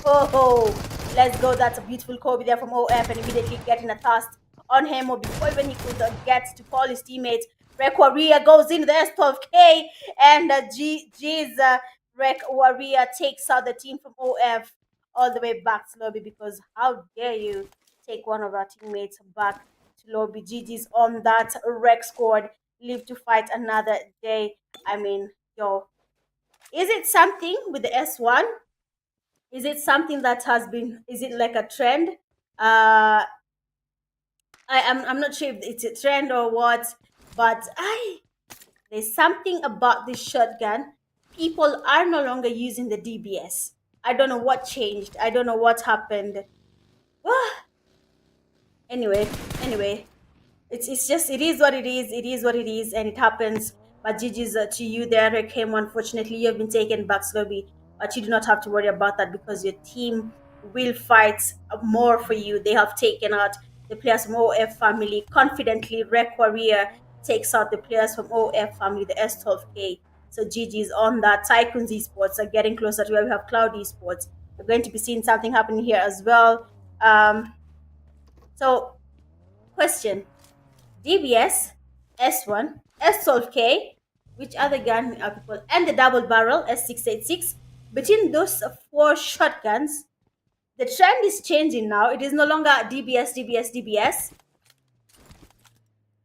S1: Oh, let's go. That's a beautiful Kobe there from OF, and immediately getting a thrust on him before even he could get to call his teammates. Rek Warrior goes into the S12K, and G's Rek Warrior takes out the team from OF all the way back to lobby because how dare you take one of our teammates back to lobby. GG's on that. Rek squad live to fight another day. I mean, yo, is it something with the S1? Is it something that has been, is it like a trend? I'm not sure if it's a trend or what, but there's something about this shotgun. People are no longer using the DBS. I don't know what changed. I don't know what happened. anyway, anyway, it's just it is what it is. It is what it is, and it happens. But GG's to you there, Rakim. Unfortunately, you have been taken back slowly, but you do not have to worry about that because your team will fight more for you. They have taken out the players from OF family confidently. Warrior takes out the players from OF family, the S12K. So GG's on that. TYCOONS eSports are getting closer to where we have Cloud eSports. We're going to be seeing something happening here as well. So, question: DBS, S1, S12K, which other gun are people, and the double barrel S686. Between those four shotguns, the trend is changing now. It is no longer DBS, DBS, DBS.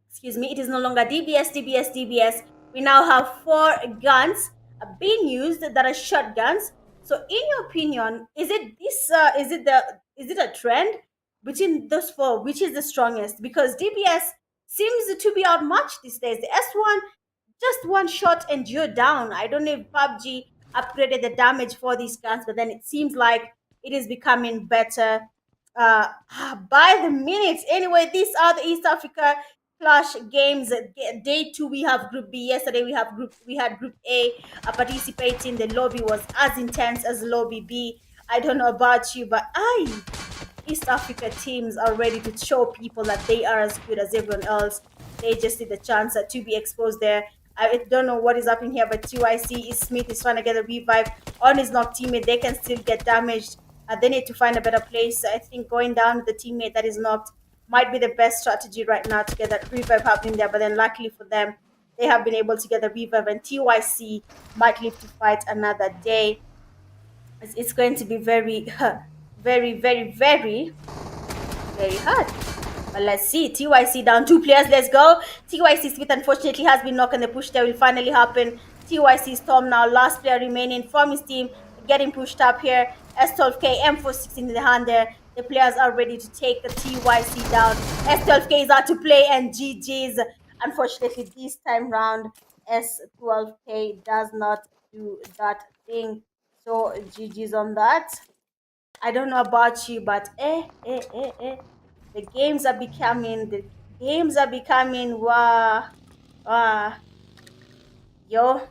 S1: Excuse me, it is no longer DBS, DBS, DBS. We now have four guns being used that are shotguns. So, in your opinion, is it this? Is it a trend between those four? Which is the strongest? Because DBS seems to be outmatched these days. The S1, just one shot and you're down. I don't know if PUBG upgraded the damage for these guns, but then it seems like it is becoming better uh, by the minute. Anyway, these are the East Africa Clash games. Day two, we have Group B. Yesterday, we had Group A participating. The lobby was as intense as Lobby B. I don't know about you, but East Africa teams are ready to show people that they are as good as everyone else. They just need the chance to be exposed there. I don't know what is happening here, but TYC Smith is trying to get a revive on his knocked teammate. They can still get damaged. They need to find a better place. I think going down with the teammate that is knocked might be the best strategy right now to get that revive happening there. But then, luckily for them, they have been able to get the revive, and TYC might live to fight another day. It's going to be very, very, very, very hard. But let's see. TYC down two players. Let's go. TYC Smith unfortunately has been knocked, and the push there will finally happen. TYC Storm now, last player remaining from his team, getting pushed up here. S12K, M416 in the hand there. The players are ready to take the TYC down. S12K is out to play, and GG's. Unfortunately, this time round, S12K does not do that thing. So GG's on that. I don't know about you, but the games are becoming yo,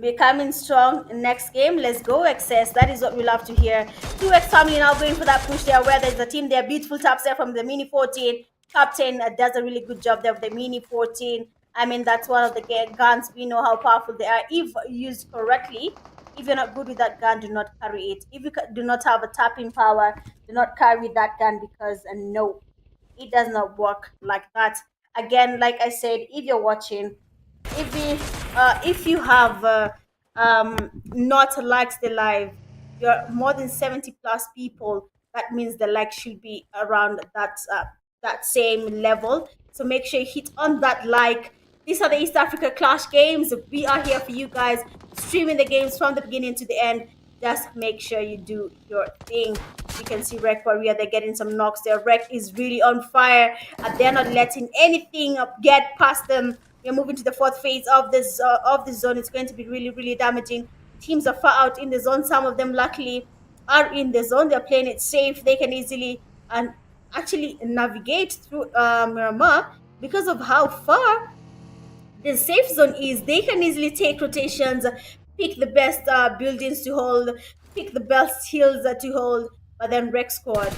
S1: becoming strong. Next game, let's go XS. That is what we love to hear. 2X family now going for that push there, where there's a team there. Beautiful taps there from the Mini 14. Captain does a really good job there with the Mini 14. I mean, that's one of the guns. We know how powerful they are if used correctly. If you're not good with that gun, do not carry it. If you do not have a tapping power, do not carry that gun, because no, it does not work like that. Again, like I said, if you're watching, if you have not liked the live, you're more than 70 plus people, that means the like should be around that same level. So make sure you hit on that like. These are the East Africa Clash games. We are here for you guys, streaming the games from the beginning to the end. Just make sure you do your thing. You can see Rec Warrior, they're getting some knocks there. Rec is really on fire. They're not letting anything get past them. We're moving to the fourth phase of this zone. It's going to be really, really damaging. Teams are far out in the zone. Some of them, luckily, are in the zone. They're playing it safe. They can easily and actually navigate through Miramar because of how far the safe zone is. They can easily take rotations, pick the best buildings to hold, pick the best hills to hold. But then Rec Squad,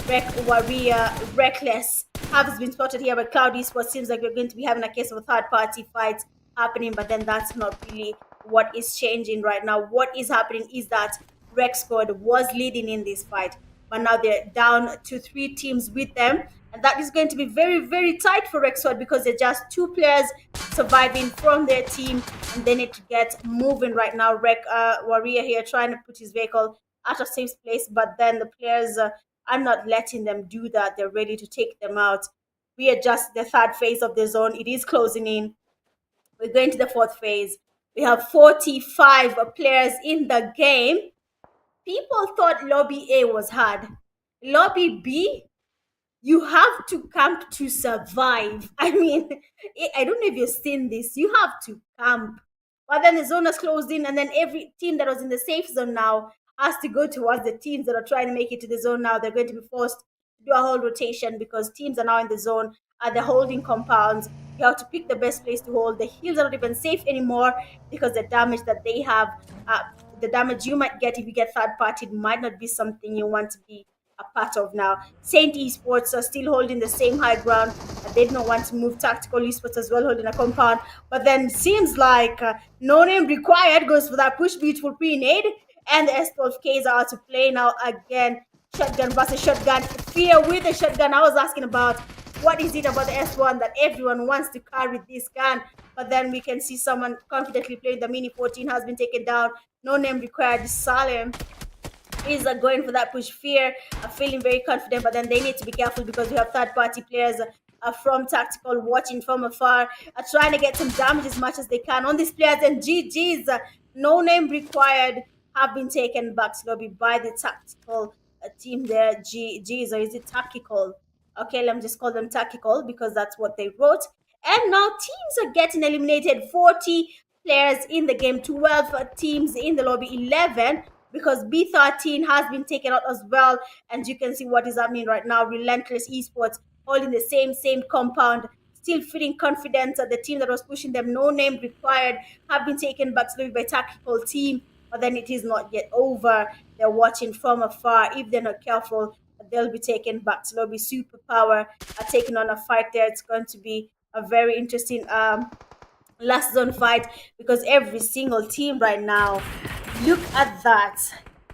S1: Rec Warrior, Reckless have been spotted here by Cloud Esports. Seems like we're going to be having a case of a third party fight happening, but then that's not really what is changing right now. What is happening is that Rec Squad was leading in this fight, but now they're down to 3 teams with them. And that is going to be very, very tight for Rexford because they're just 2 players surviving from their team, and they need to get moving right now. Warrior here trying to put his vehicle out of safe place, but then the players are not letting them do that. They're ready to take them out. We are just the third phase of the zone. It is closing in. We're going to the fourth phase. We have 45 players in the game. People thought Lobby A was hard. Lobby B, You have to camp to survive. I mean, I don't know if you've seen this. You have to camp. But then the zone has closed in, and then every team that was in the safe zone now has to go towards the teams that are trying to make it to the zone now. They're going to be forced to do a whole rotation because teams are now in the zone at the holding compounds. You have to pick the best place to hold. The hills are not even safe anymore because the damage that they have, the damage you might get if you get third party, might not be something you want to be a part of now. Saint Esports are still holding the same high ground. They don't want to move. Tactical Esports as well, holding a compound. But then seems like no name required goes for that push. Beautiful pre-nade. And the S12Ks are out to play now again. Shotgun versus shotgun. Fear with the shotgun. I was asking about what is it about the S1 that everyone wants to carry this gun. But then we can see someone confidently playing the Mini 14 has been taken down. No name required. Salem is going for that push. Fear feeling very confident, but then they need to be careful because we have third party players from Tactical watching from afar, trying to get some damage as much as they can on these players. And GG's no name required have been taken back to lobby by the Tactical team there. GG's, or is it Tactical? Okay, let me just call them Tactical because that's what they wrote. And now teams are getting eliminated. 40 players in the game, 12 teams in the lobby, 11 because B13 has been taken out as well. And you can see what is happening right now. Relentless Esports holding the same compound, still feeling confident. The team that was pushing them, no name required, have been taken back slowly by Tactical team. But then it is not yet over. They're watching from afar. If they're not careful, they'll be taken back to lobby. Superpower are taking on a fight there. It's going to be a very interesting last zone fight because every single team right now, look at that.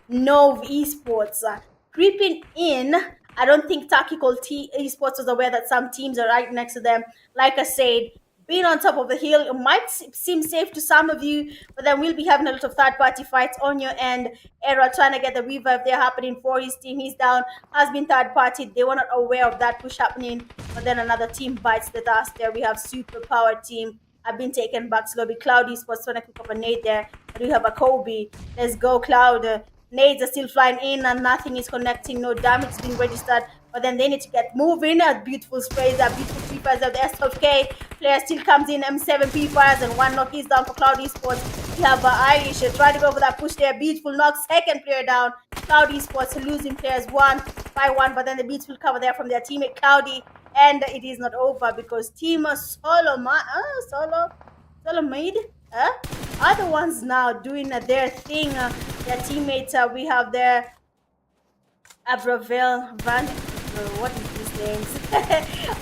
S1: NOVE esports creeping in. I don't think Tactical esports was aware that some teams are right next to them. Like I said, being on top of the hill, it might seem safe to some of you, but then we'll be having a lot of third party fights on your end. Era trying to get the revive there happening for his team. He's down, has been third party. They were not aware of that push happening, but then another team bites the dust there. We have Superpower team have been taken back slowly. Cloud Esports trying to pick up a nade there. But we have a Kobe. Let's go, Cloud. Nades are still flying in and nothing is connecting. No damage being registered. But then they need to get moving. Beautiful sprays, beautiful free fires of the S12K. Player still comes in. M7 P fires and one knock is down for Cloud Esports. We have Irish trying to go for that push there. Beautiful knock. Second player down. Cloud Esports losing players 1-1. But then the beautiful cover there from their teammate Cloudy. And it is not over because team SOLOMID are the ones now doing their thing. Their teammates, we have their Abravel Van. What is these names?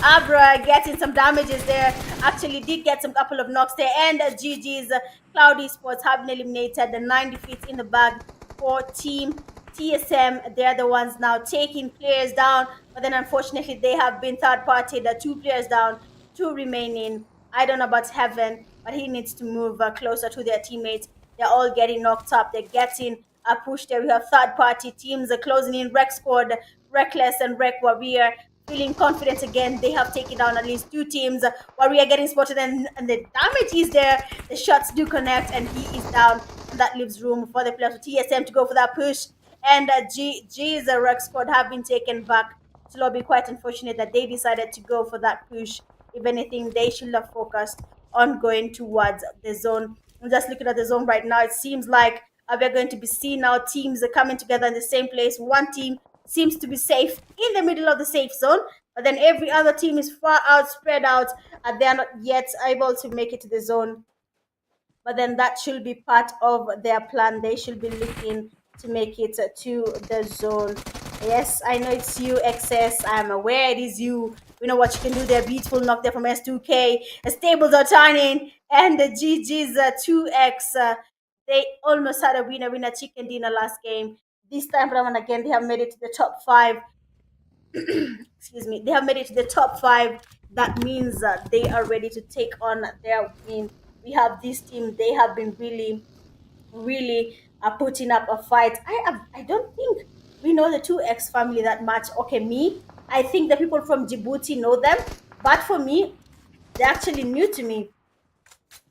S1: Abra getting some damages there. Actually, did get some couple of knocks there. And GG's Cloud Esports have been eliminated. The 9 defeats in the bag for team TSM. They're the ones now taking players down. But then unfortunately, they have been third party. The 2 players down, 2 remaining. I don't know about Heaven, but he needs to move closer to their teammates. They're all getting knocked up. They're getting a push there. We have third party teams closing in. Rec Squad, Reckless, and Rec Warrior feeling confident again. They have taken down at least 2 teams. Warrior getting spotted and the damage is there. The shots do connect and he is down. And that leaves room for the players of TSM to go for that push. And G's Rec Squad have been taken back. So it'll be quite unfortunate that they decided to go for that push. If anything, they should have focused on going towards the zone. I'm just looking at the zone right now. It seems like we're going to be seeing now teams coming together in the same place. One team seems to be safe in the middle of the safe zone, but then every other team is far out, spread out, and they're not yet able to make it to the zone. But then that should be part of their plan. They should be looking to make it to the zone. Yes, I know it's you, XS. I'm aware it is you. We know what you can do there. Beautiful knock there from S2K. The stables are turning. And the GG's 2X. They almost had a winner chicken dinner last game. This time around again, they have made it to the top 5. Excuse me. They have made it to the top 5. That means they are ready to take on their win. We have this team. They have been really putting up a fight. I don't think we know the 2X family that much. Okay, me, I think the people from Djibouti know them, but for me, they're actually new to me.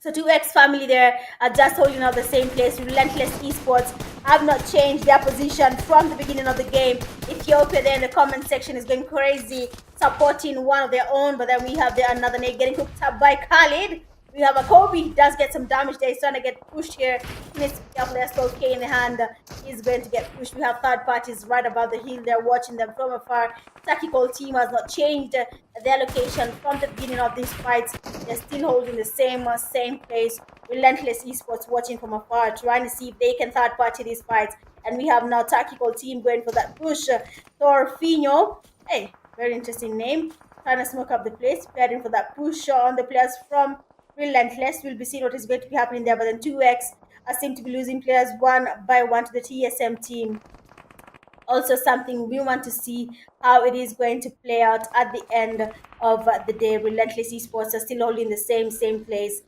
S1: So 2X family there are just holding out the same place. Relentless Esports have not changed their position from the beginning of the game. Ethiopia there in the comment section is going crazy, supporting one of their own, but then we have there another nade getting hooked up by Khalid. We have a Kobe, he does get some damage there. He's trying to get pushed here. He needs to be careful. There's still K in the hand. He's going to get pushed. We have third parties right above the hill. They're watching them from afar. Tactical team has not changed their location from the beginning of this fight. They're still holding the same place. Relentless esports watching from afar, trying to see if they can third party this fight. And we have now tactical team going for that push. Torfinho, hey, very interesting name. Trying to smoke up the place, preparing for that push on the players from Relentless. We'll be seeing what is going to be happening there. But then 2x seem to be losing players one by one to the TSM team. Also something we want to see how it is going to play out at the end of the day. Relentless esports are still holding the same place.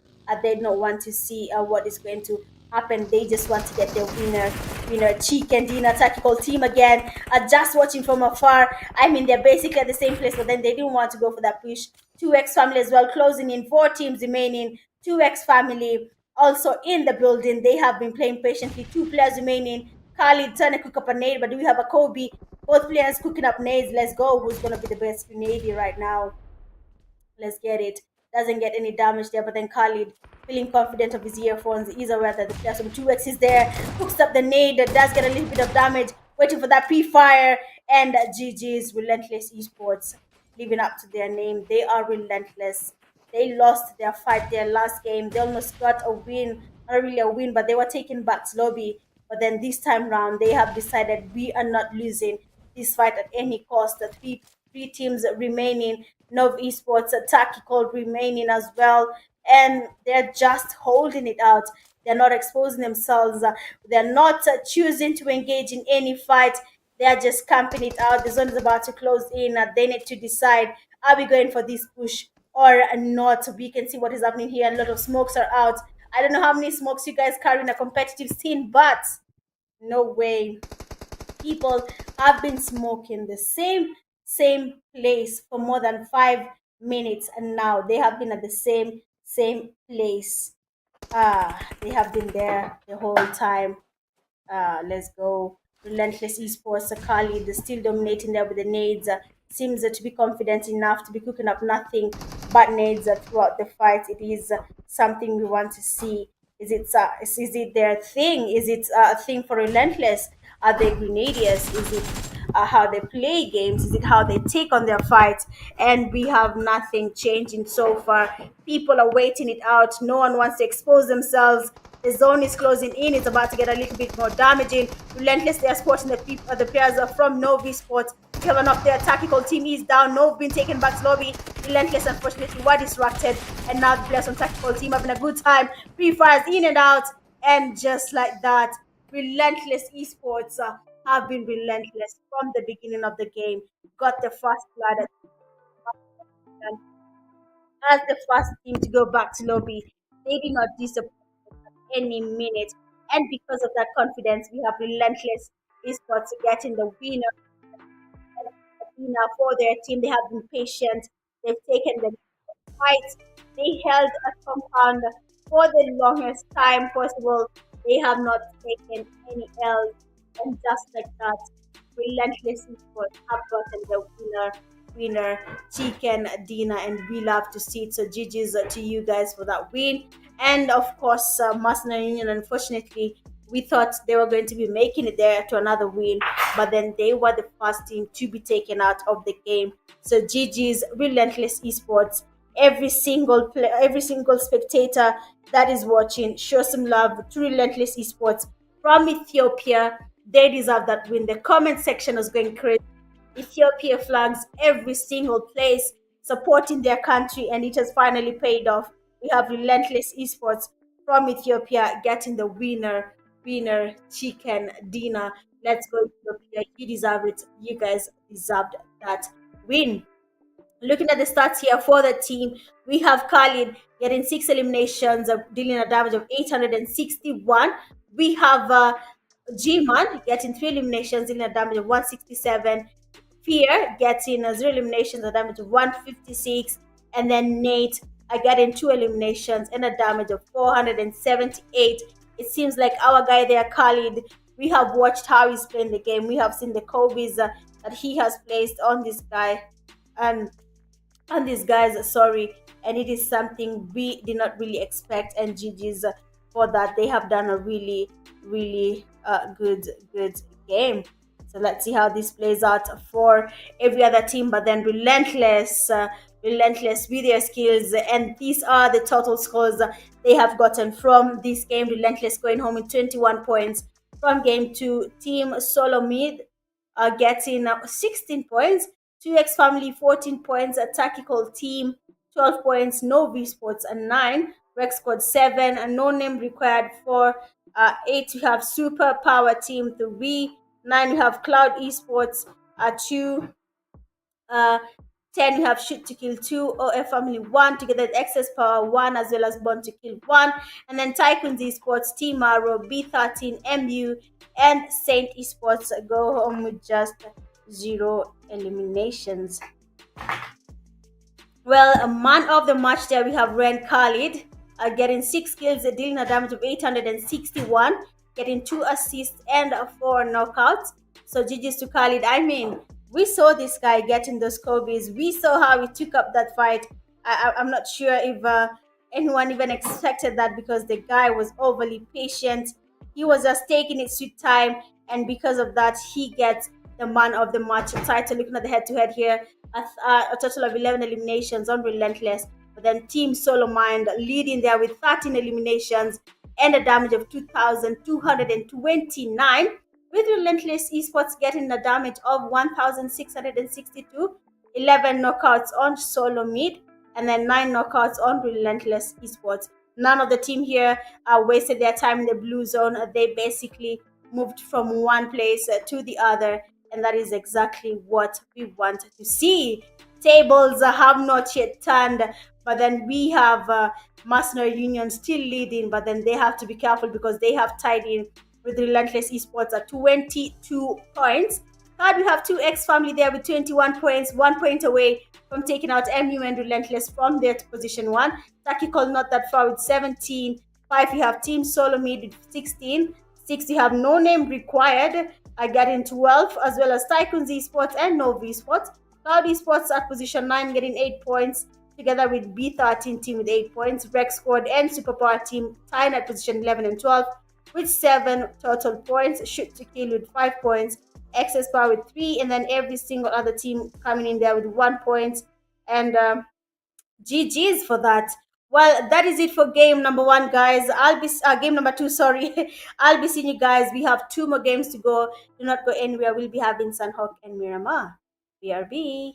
S1: They don't want to see what is going to happen. They just want to get their winner Cheek and Dina tactical team again, just watching from afar. I mean, they're basically at the same place, but then they didn't want to go for that push. 2x family as well, closing in, 4 teams remaining. 2x family also in the building. They have been playing patiently. 2 players remaining. Khalid trying to cook up a nade, but do we have a Kobe? Both players cooking up nades. Let's go. Who's going to be the best grenadier right now? Let's get it. Doesn't get any damage there, but then Khalid, feeling confident of his earphones, is aware that the player from 2x is there. Hooks up the nade, does get a little bit of damage. Waiting for that pre-fire, and GG's Relentless Esports, living up to their name. They are relentless. They lost their fight, their last game. They almost got a win, not really a win, but they were taken back to lobby. But then this time round, they have decided we are not losing this fight at any cost. The three teams remaining, NOVE eSports, TACICAL remaining as well, and they're just holding it out. They're not exposing themselves. They're not choosing to engage in any fight. They're just camping it out. The zone is about to close in. They need to decide, are we going for this push or not? We can see what is happening here. A lot of smokes are out. I don't know how many smokes you guys carry in a competitive scene, but no way. People have been smoking the same place for more than 5 minutes, and now they have been at the same place. They have been there the whole time. Let's go. Relentless esports, Sakali, they're still dominating there with the nades. Seems to be confident enough to be cooking up nothing but nades throughout the fight. It is something we want to see. Is it their thing? Is it a thing for Relentless? Are they grenadiers? Is it how they play games? Is it how they take on their fights? And we have nothing changing so far. People are waiting it out. No one wants to expose themselves. The zone is closing in. It's about to get a little bit more damaging. Relentless, they are supporting the players are from NOVE eSports. We have an up there. Tactical team is down. NOVE been taken back to lobby. Relentless, unfortunately, were distracted. And now the players from Tactical team having a good time. Pre-fires in and out. And just like that, Relentless eSports have been relentless from the beginning of the game. Got the first blood as the first team to go back to lobby. They did not disappoint any minute. And because of that confidence, we have Relentless Esports getting the winner for their team. They have been patient. They've taken the fight. They held a compound for the longest time possible. They have not taken any L's. And just like that, Relentless Esports have gotten the winner, Chicken, Dina, and we love to see it. So GG's to you guys for that win. And of course, Mercenary Union, unfortunately, we thought they were going to be making it there to another win, but then they were the first team to be taken out of the game. So GG's Relentless Esports. Every single spectator that is watching, show some love to Relentless Esports from Ethiopia. They deserve that win. The comment section is going crazy. Ethiopia flags every single place, supporting their country, and it has finally paid off. We have Relentless Esports from Ethiopia getting the winner, Chicken Dina. Let's go, Ethiopia. You deserve it. You guys deserved that win. Looking at the stats here for the team, we have Khalid getting 6 eliminations, dealing a damage of 861. We have G-Man getting 3 eliminations, dealing a damage of 167. Fear getting 0 eliminations, a damage of 156. And then Nate getting 2 eliminations and a damage of 478. It seems like our guy there, Khalid, We have watched how he's playing the game. We have seen the Kobe's that he has placed on this guy, and on these guys, sorry, and it is something we did not really expect. And GG's for that. They have done a really, really good game. So let's see how this plays out for every other team. But then relentless with their skills, and these are the total scores they have gotten from this game. Relentless going home with 21 points from game 2. Team SOLOMID getting 16 points. 2x Family 14 points. A Tactical Team 12 points. NOVE eSports and 9. Rec Squad 7. And No Name Required for 8. We have Super Power Team 3. 9. We have Cloud Esports 2. Uh, 10, we have Shoot to Kill 2, OF Family 1, together with Excess Power 1, as well as Born to Kill 1. And then TYCOONS Esports, Team Arrow, B13, MU, and Saint Esports go home with just 0 eliminations. Well, a man of the match there, we have Ren Khalid getting 6 kills, dealing a damage of 861, getting 2 assists and 4 knockouts. So GG's to Khalid. I mean, we saw this guy getting those Kobe's. We saw how he took up that fight. I'm not sure if anyone even expected that, because the guy was overly patient. He was just taking his sweet time, and because of that, he gets the man of the match title. Looking at the head-to-head here, a total of 11 eliminations on Relentless. But then Team SoloMind leading there with 13 eliminations and a damage of 2,229. With Relentless Esports getting a damage of 1,662, 11 knockouts on SoloMid, and then 9 knockouts on Relentless Esports. None of the team here wasted their time in the blue zone. They basically moved from one place to the other, and that is exactly what we want to see. Tables have not yet turned, but then we have Mercenary Union still leading, but then they have to be careful because they have tied in with Relentless Esports at 22 points. Third, we have 2x Family there with 21 points, 1 point away from taking out MU and Relentless from their position 1. Tactical not that far with 17. 5, we have Team SoloMid with 16. 6, we have No Name Required getting 12, as well as TYCOONS Esports and NOVE Esports. Cloud Esports at position 9 getting 8 points, together with B13 team with 8 points. Rec Squad and Superpower team tying at position 11 and 12 with 7 total points. Shoot to Kill with 5 points. Excess Power with 3, and then every single other team coming in there with 1 point. And GG's for that. Well, that is it for game number 1, guys. I'll be game number 2. Sorry, I'll be seeing you guys. We have 2 more games to go. Do not go anywhere. We'll be having Sunhawk and Miramar. BRB.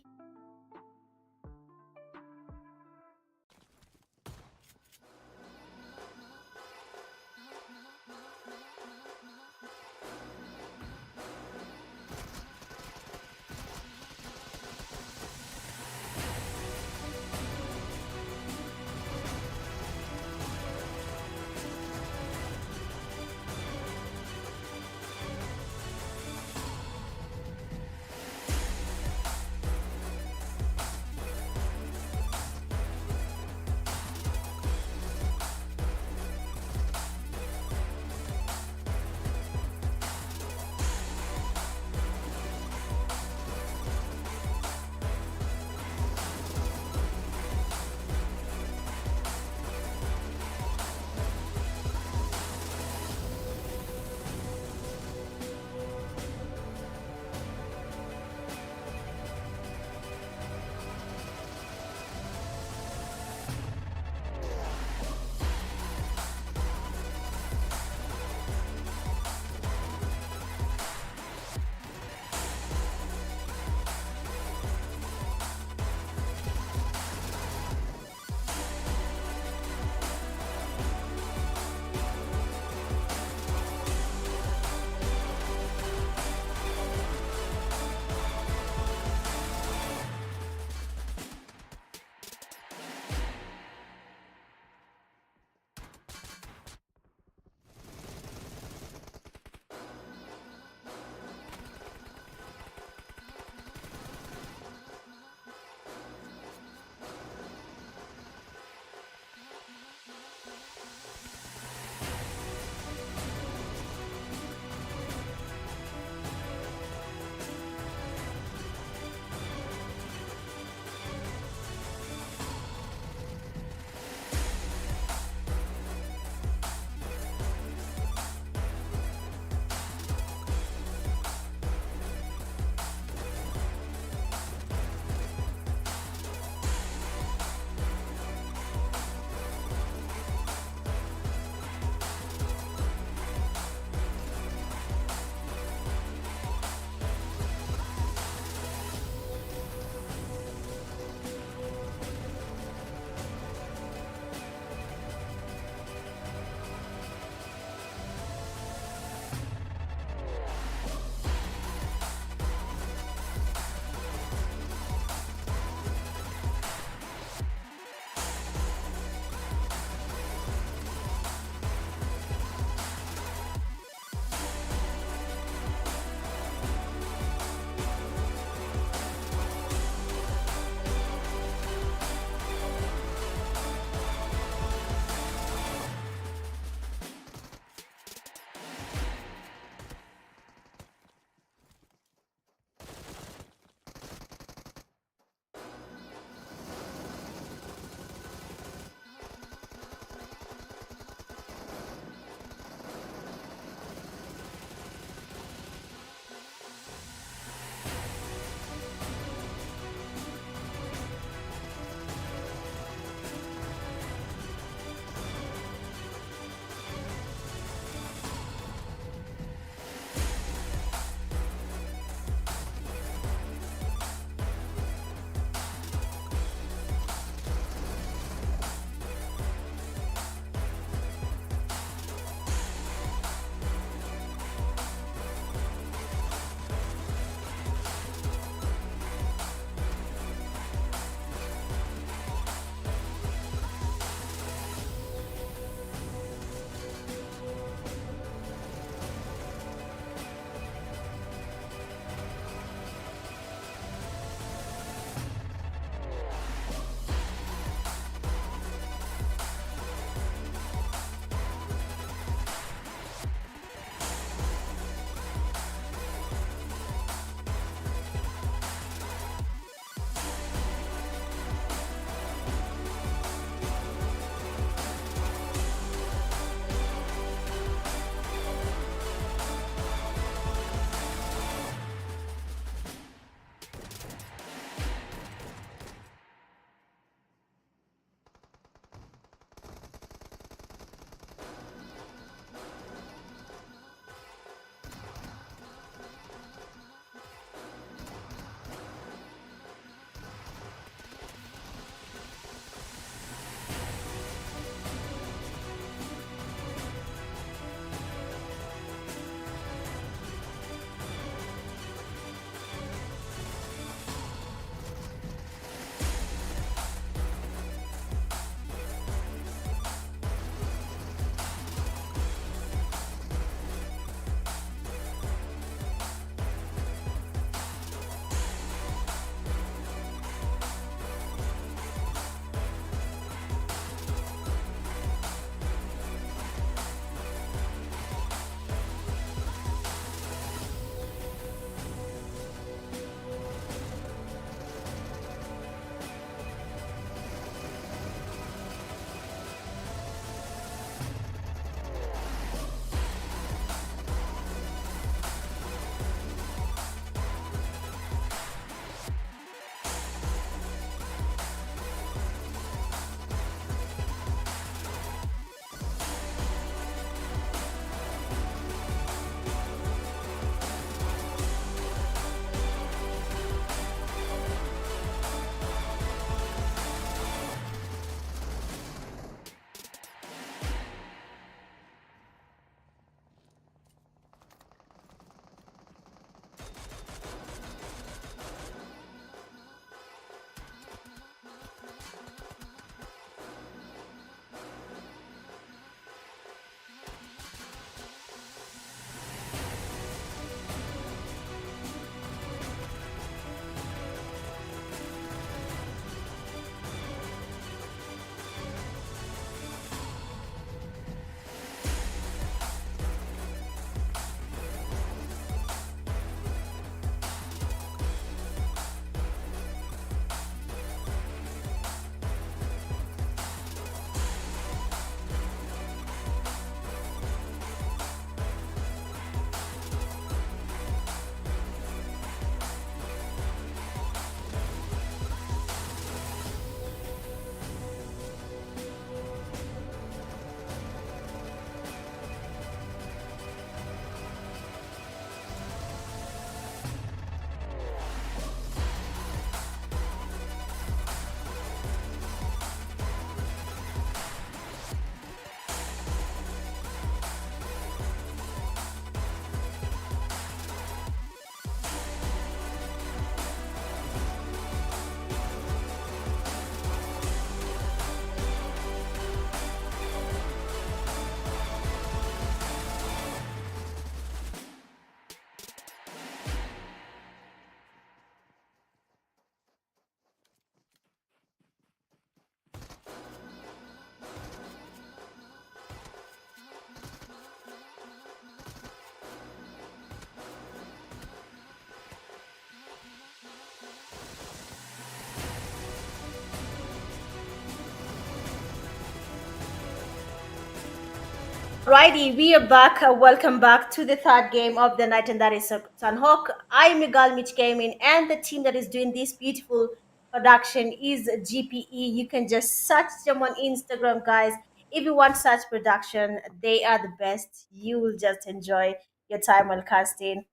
S1: Righty, we are back. Welcome back to the third game of the night, and that is Sunhawk. I'm Miguel Mitch Gaming, and the team that is doing this beautiful production is GPE. You can just search them on Instagram, guys. If you want such production, they are the best. You will just enjoy your time while casting.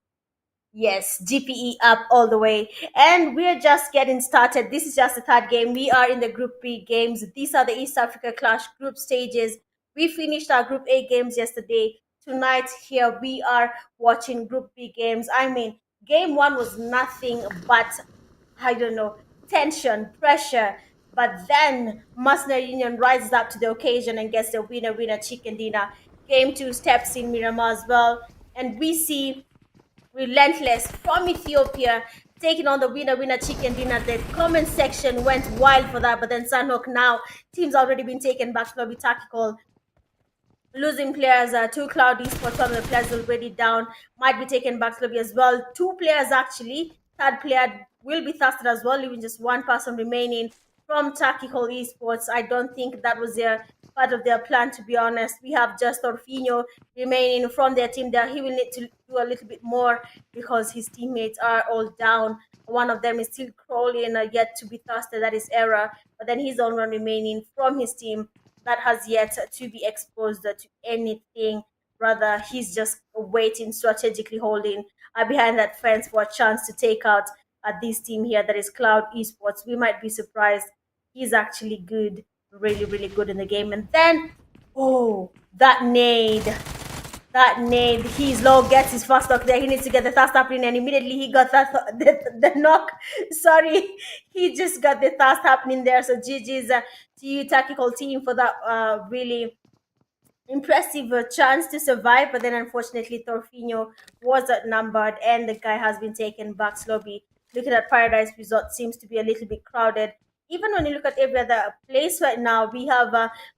S1: Yes, GPE up all the way. And we're just getting started. This is just the third game. We are in the Group B games. These are the East Africa Clash group stages. We finished our Group A games yesterday. Tonight, here we are watching Group B games. I mean, game one was nothing but, I don't know, tension, pressure. But then Mercenary Union rises up to the occasion and gets the winner, chicken dinner. Game two steps in Miramar as well. And we see Relentless from Ethiopia taking on the winner chicken dinner. The comment section went wild for that, but then Sanhok now team's already been taken back to lobby tactical. Losing players, two Cloud eSports, one of the players already down, might be taken back to lobby as well. Two players actually. Third player will be thirsted as well, leaving just one person remaining from Tactical eSports. I don't think that was their part of their plan, to be honest. We have just Orfinho remaining from their team there. He will need to do a little bit more because his teammates are all down. One of them is still crawling, yet to be thirsted. That is Era. But then he's the only one remaining from his team that has yet to be exposed to anything. Rather, he's just waiting, strategically holding behind that fence for a chance to take out this team here that is Cloud Esports. We might be surprised. He's actually good, really, really good in the game. And then, oh, that nade. That nade, he's low, gets his first knock there. He needs to get the thirst happening, and immediately he got that the knock. Sorry, he just got the thirst happening there. So GG's to you, tactical team, for that really impressive chance to survive. But then unfortunately, Torfinho was outnumbered, and the guy has been taken back slowly. Looking at Paradise Resort, seems to be a little bit crowded. Even when you look at every other place right now, we have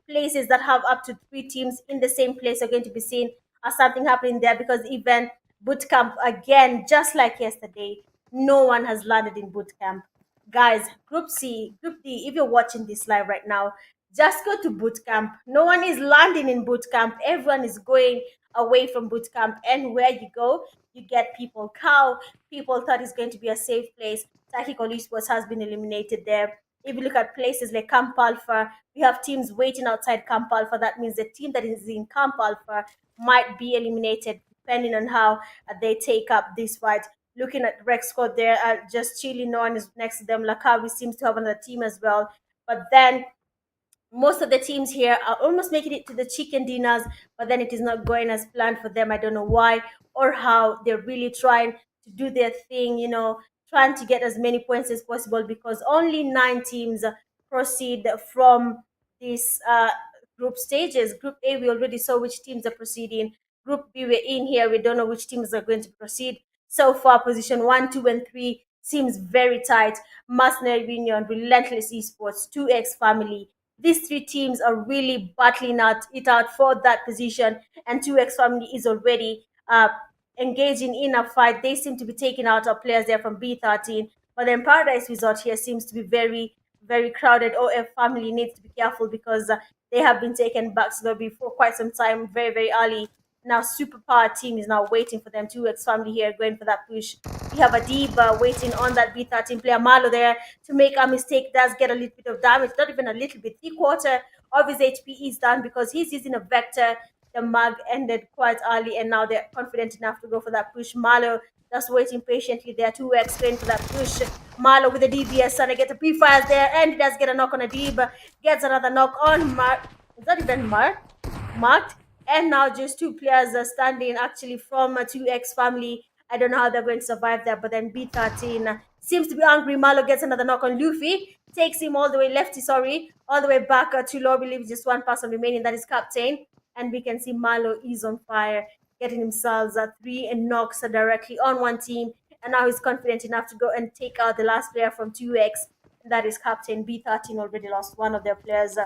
S1: places that have up to 3 teams in the same place are going to be seen as something happening there, because even boot camp again, just like yesterday, no one has landed in boot camp. Guys, Group C, Group D, if you're watching this live right now, just go to boot camp. No one is landing in boot camp. Everyone is going away from boot camp. And where you go, you get people cow. People thought it's going to be a safe place. Tactical esports has been eliminated there. If you look at places like Camp Alpha, we have teams waiting outside Camp Alpha. That means the team that is in Camp Alpha might be eliminated depending on how they take up this fight. Looking at Rex squad there, just chilling. No one is next to them. Lakawi seems to have another team as well. But then most of the teams here are almost making it to the chicken dinners, but then it is not going as planned for them. I don't know why or how. They're really trying to do their thing, trying to get as many points as possible, because only 9 teams proceed from these group stages. Group A, we already saw which teams are proceeding. Group B, we're in here. We don't know which teams are going to proceed. So far, position 1, 2, and 3 seems very tight. Mercenary Union, Relentless Esports, 2X Family, these 3 teams are really battling it out for that position, and 2X Family is already engaging in a fight. They seem to be taking out our players there from B13, but then Paradise Resort here seems to be very, very crowded. OF Family needs to be careful because they have been taken back to lobby for quite some time, very, very early. Now Superpower team is now waiting for them. 2X Family here going for that push. We have a Diva waiting on that B13 player. Malo there to make a mistake, does get a little bit of damage, not even a little bit. 3/4 of his HP is done because he's using a vector. The mag ended quite early, and now they're confident enough to go for that push. Malo just waiting patiently there. 2X going for that push. Malo with the DBS, and I get the pre-fires there, and he does get a knock on a Diva. Gets another knock on Mark. Is that even marked? And now just 2 players are standing actually from a 2X Family. I don't know how they're going to survive that, but then B13 seems to be angry. Malo gets another knock on Luffy, takes him all the way all the way back to lobby. Leaves just 1 person remaining, that is Captain. And we can see Malo is on fire, getting himself 3 and knocks directly on 1 team. And now he's confident enough to go and take out the last player from 2X. And that is Captain. B13 already lost one of their players.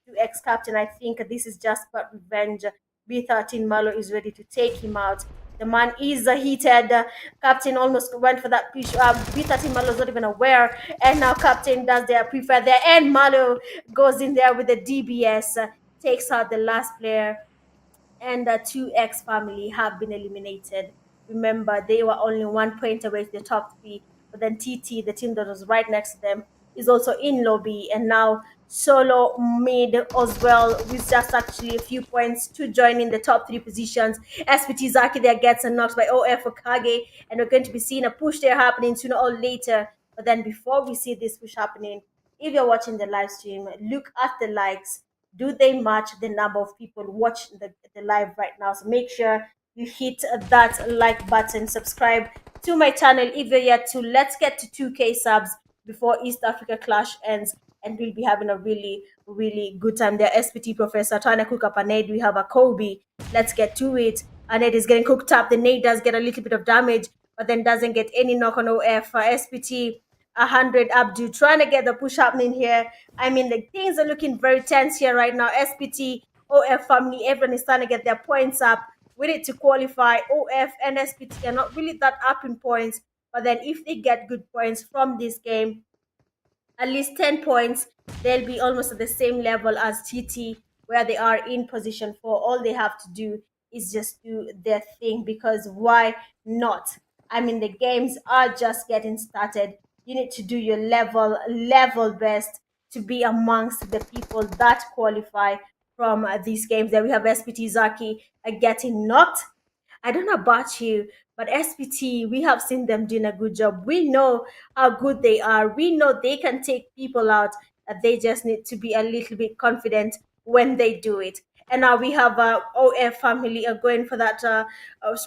S1: 2X Captain, I think this is just about revenge. B13 Malo is ready to take him out. The man is heated. Captain almost went for that push. B13 Malo is not even aware. And now Captain does their prefer there. And Malo goes in there with the DBS. Takes out the last player. and the 2X family have been eliminated. Remember, they were only 1 point away to the top three, but then TT, the team that was right next to them, is also in lobby, and now Solo mid as well with just actually a few points to join in the top three positions. SPT Zaki there gets knocked by OF Okage, and we're going to be seeing a push there happening sooner or later. But then before we see this push happening, if you're watching the live stream, look at the likes. Do they match the number of people watching the live right now? So make sure you hit that like button, subscribe to my channel if you're yet to. Let's get to 2K subs before East Africa Clash ends, and we'll be having a really, really good time there. SPT Professor trying to cook up a nade. We have a Kobe. Let's get to it. A nade is getting cooked up. The nade does get a little bit of damage, but then doesn't get any knock on OF. SPT 100 Abdu trying to get the push happening here. I mean, the things are looking very tense here right now. SPT, OF family, everyone is trying to get their points up. We need to qualify. OF and SPT are not really that up in points, but then if they get good points from this game, at least 10 points, they'll be almost at the same level as TT, where they are in position 4. All they have to do is just do their thing, because why not? I mean, the games are just getting started. You need to do your level best to be amongst the people that qualify from these games. There we have SPT Zaki getting knocked. I don't know about you, but SPT, we have seen them doing a good job. We know how good they are. We know they can take people out. They just need to be a little bit confident when they do it. And now we have OF family going for that.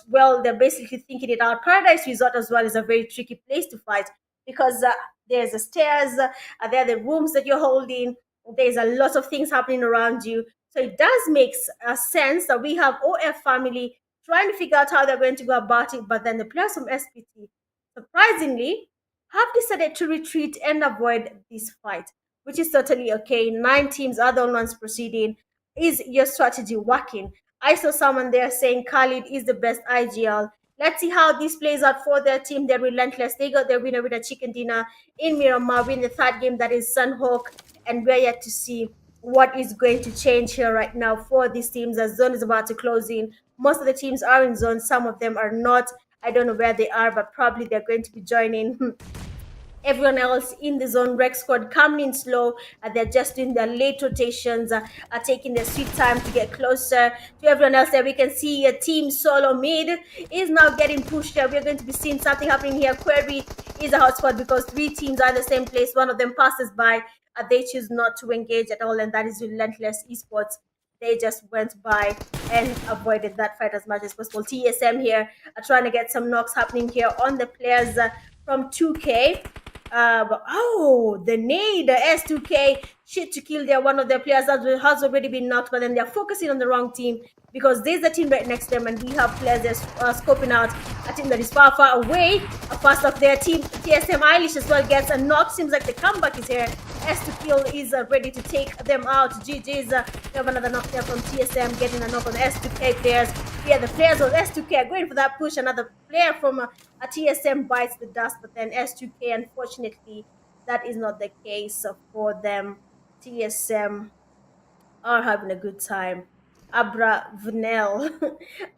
S1: Well, they're basically thinking it out. Paradise Resort as well is a very tricky place to fight, because there's the stairs, there are the rooms that you're holding. There's a lot of things happening around you. So it does make sense that we have OF family trying to figure out how they're going to go about it. But then the players from SPT, surprisingly, have decided to retreat and avoid this fight, which is totally okay. 9 teams are the only ones proceeding. Is your strategy working? I saw someone there saying Khalid is the best IGL. Let's see how this plays out for their team. They're relentless. They got their winner with a chicken dinner in Miramar, win the third game, that is Sunhawk. And we're yet to see what is going to change here right now for these teams as zone is about to close in. Most of the teams are in zone, some of them are not. I don't know where they are, but probably they're going to be joining everyone else in the zone. Rec squad coming in slow. They're just doing their late rotations, are taking their sweet time to get closer to everyone else. There we can see a team SOLOMID is now getting pushed here. We're going to be seeing something happening here. Query is a hotspot because 3 teams are in the same place. One of them passes by. They choose not to engage at all, and that is Relentless Esports. They just went by and avoided that fight as much as possible. TSM here are trying to get some knocks happening here on the players from 2K. The nade, the S2K, shit to kill there. One of their players has already been knocked, but then they're focusing on the wrong team, because there's a team right next to them, and we have players that's scoping out a team that is far, far away. First off, their team, TSM Eilish as well gets a knock. Seems like the comeback is here. S2Kill is ready to take them out. GG's. We have another knock there from TSM, getting a knock on the S2K players. Yeah, the players of S2K are going for that push. Another player from a TSM bites the dust, but then S2K, unfortunately, that is not the case for them. TSM are having a good time. Abra Vnel.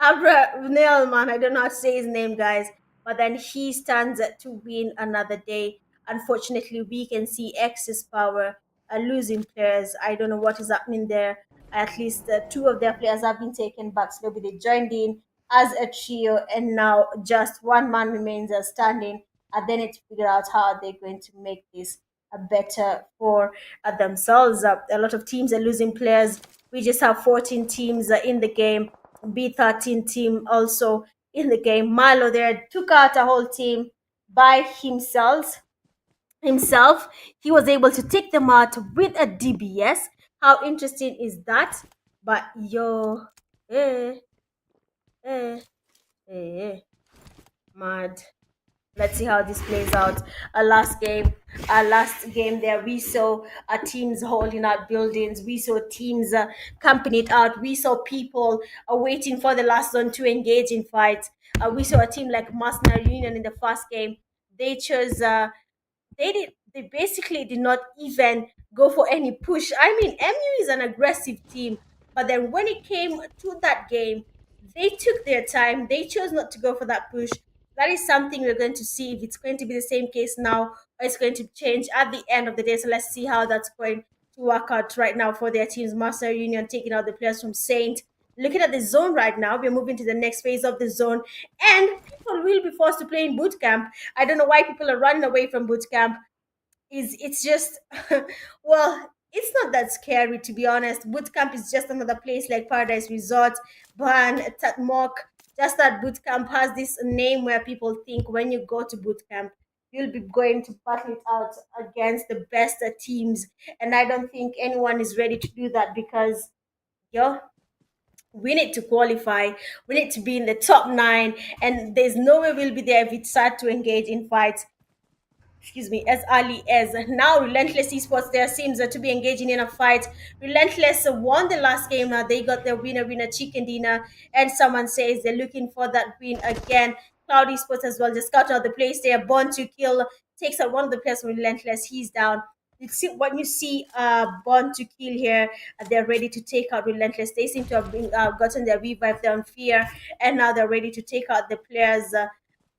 S1: Abra Vnel, man, I don't know how to say his name, guys. But then he stands to win another day. Unfortunately, we can see X's power losing players. I don't know what is happening there. At least 2 of their players have been taken back. So maybe they joined in as a trio, and now just 1 man remains standing. And then it's figure out how they're going to make this better for themselves. A lot of teams are losing players. We just have 14 teams in the game. B13 team also in the game. Milo there took out a whole team by himself. He was able to take them out with a DBS. How interesting is that? But eh, eh, eh, mad. Let's see how this plays out. Last game there, we saw teams holding out buildings. We saw teams camping it out. We saw people waiting for the last zone to engage in fights. We saw a team like Mercenary Union in the first game. They chose they basically did not even go for any push. I mean, MU is an aggressive team, But then when it came to that game, they took their time. They chose not to go for that push. That is something we're going to see if it's going to be the same case now or it's going to change at the end of the day. So let's see how that's going to work out right now for their teams. Master Union taking out the players from Saint. Looking at the zone right now, we're moving to the next phase of the zone, and people will be forced to play in boot camp. I don't know why people are running away from boot camp. It's just well, it's not that scary, to be honest. Boot camp is just another place like Paradise Resort, Ban, Tatmok. Just that boot camp has this name where people think when you go to boot camp you'll be going to battle it out against the best teams, and I don't think anyone is ready to do that because yo, we need to qualify. We need to be in the top 9, and there's no way we'll be there if we start to engage in fights, excuse me, as early as now. Relentless esports there seems to be engaging in a fight. Relentless won the last game. They got their winner chicken dinner, and someone says they're looking for that win again. Cloud esports as well just got out the place there. Born to kill takes out one of the players from Relentless. He's down. You see when you see Born to kill here, they're ready to take out Relentless. They seem to have gotten their revive down fear, and now they're ready to take out the players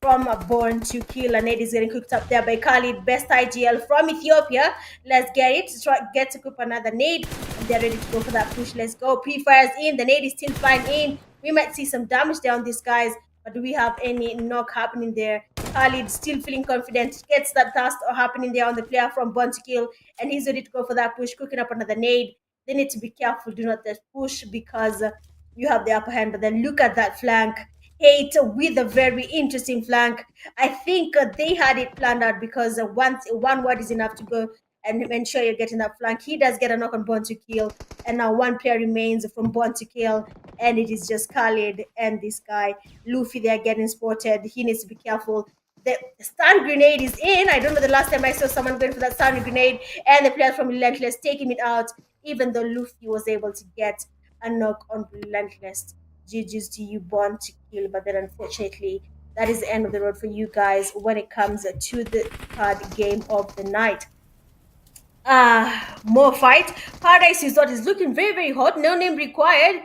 S1: from a Born to kill. A nade is getting cooked up there by Khalid. Best IGL from Ethiopia. Let's get it. Try get to cook another nade. And they're ready to go for that push. Let's go. Pre-fires in. The nade is still flying in. We might see some damage there on these guys, but do we have any knock happening there? Khalid still feeling confident. Gets that task happening there on the player from Born to kill, and he's ready to go for that push. Cooking up another nade. They need to be careful. Do not just push because you have the upper hand. But then look at that flank. Hate with a very interesting flank. I think they had it planned out because one word is enough to go and ensure you're getting that flank. He does get a knock on Born to kill, and now one player remains from Born to kill, and it is just Khalid and this guy Luffy. They are getting spotted. He needs to be careful. The stun grenade is in. I don't know the last time I saw someone going for that stun grenade, and the player from Relentless taking it out, even though Luffy was able to get a knock on Relentless. GG's to you, Born to kill. But then unfortunately, that is the end of the road for you guys when it comes to the third game of the night. More fight. Paradise Resort is looking very, very hot. No name required.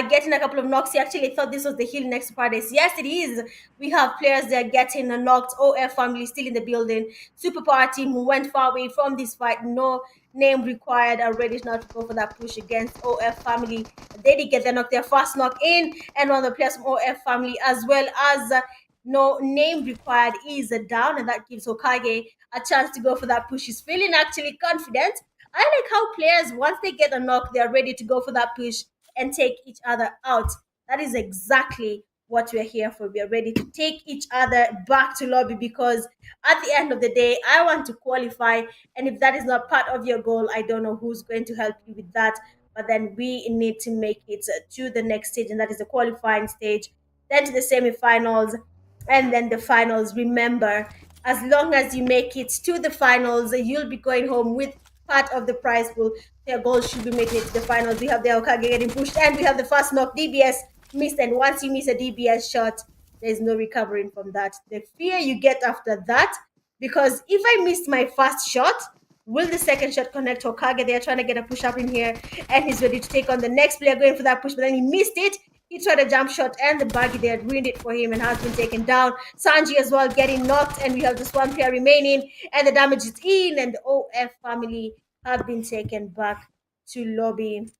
S1: Getting a couple of knocks. He actually thought this was the hill next to Paradise. Yes, it is. We have players that are getting knocked. OF family still in the building. Superpower team who went far away from this fight. No name required. Are ready now to go for that push against OF family. They did get their knock. Their first knock in, and one of the players from OF family as well as. No name required is down, and that gives Hokage a chance to go for that push. He's feeling actually confident. I like how players, once they get a knock, they're ready to go for that push and take each other out. That is exactly what we're here for. We are ready to take each other back to lobby because at the end of the day, I want to qualify. And if that is not part of your goal, I don't know who's going to help you with that. But then we need to make it to the next stage, and that is the qualifying stage, then to the semifinals, and then the finals. Remember, as long as you make it to the finals, you'll be going home with part of the prize pool. Their goal should be making it to the finals. We have the Okage getting pushed, and we have the first knock. DBS missed, and once you miss a DBS shot, there's no recovering from that. The fear you get after that, because if I missed my first shot, will the second shot connect? Hokage, they're trying to get a push up in here, and he's ready to take on the next player going for that push, but then he missed it. He tried a jump shot, and the baggy there ruined it for him and has been taken down. Sanji as well getting knocked, and we have just one player remaining, and the damage is in, and the OF family have been taken back to lobby.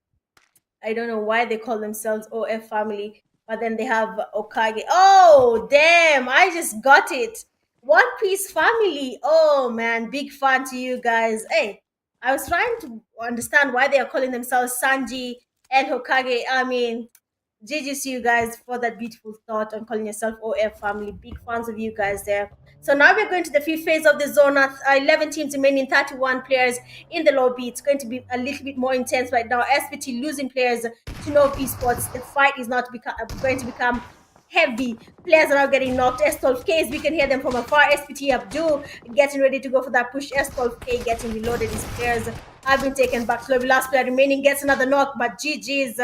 S1: I don't know why they call themselves OF family, but then they have Okage. Oh, damn, I just got it. One Piece family. Oh, man, big fan to you guys. Hey, I was trying to understand why they are calling themselves Sanji and Hokage. I mean, GG's to you guys for that beautiful thought on calling yourself OF family. Big fans of you guys there. So now we're going to the fifth phase of the zone. 11 teams remaining, 31 players in the lobby. It's going to be a little bit more intense right now. SPT losing players to NOVE eSports. The fight is not going to become heavy. Players are now getting knocked. S12Ks, we can hear them from afar. SPT Abdul getting ready to go for that push. S12K getting reloaded. His players have been taken back. So the last player remaining gets another knock, but GG's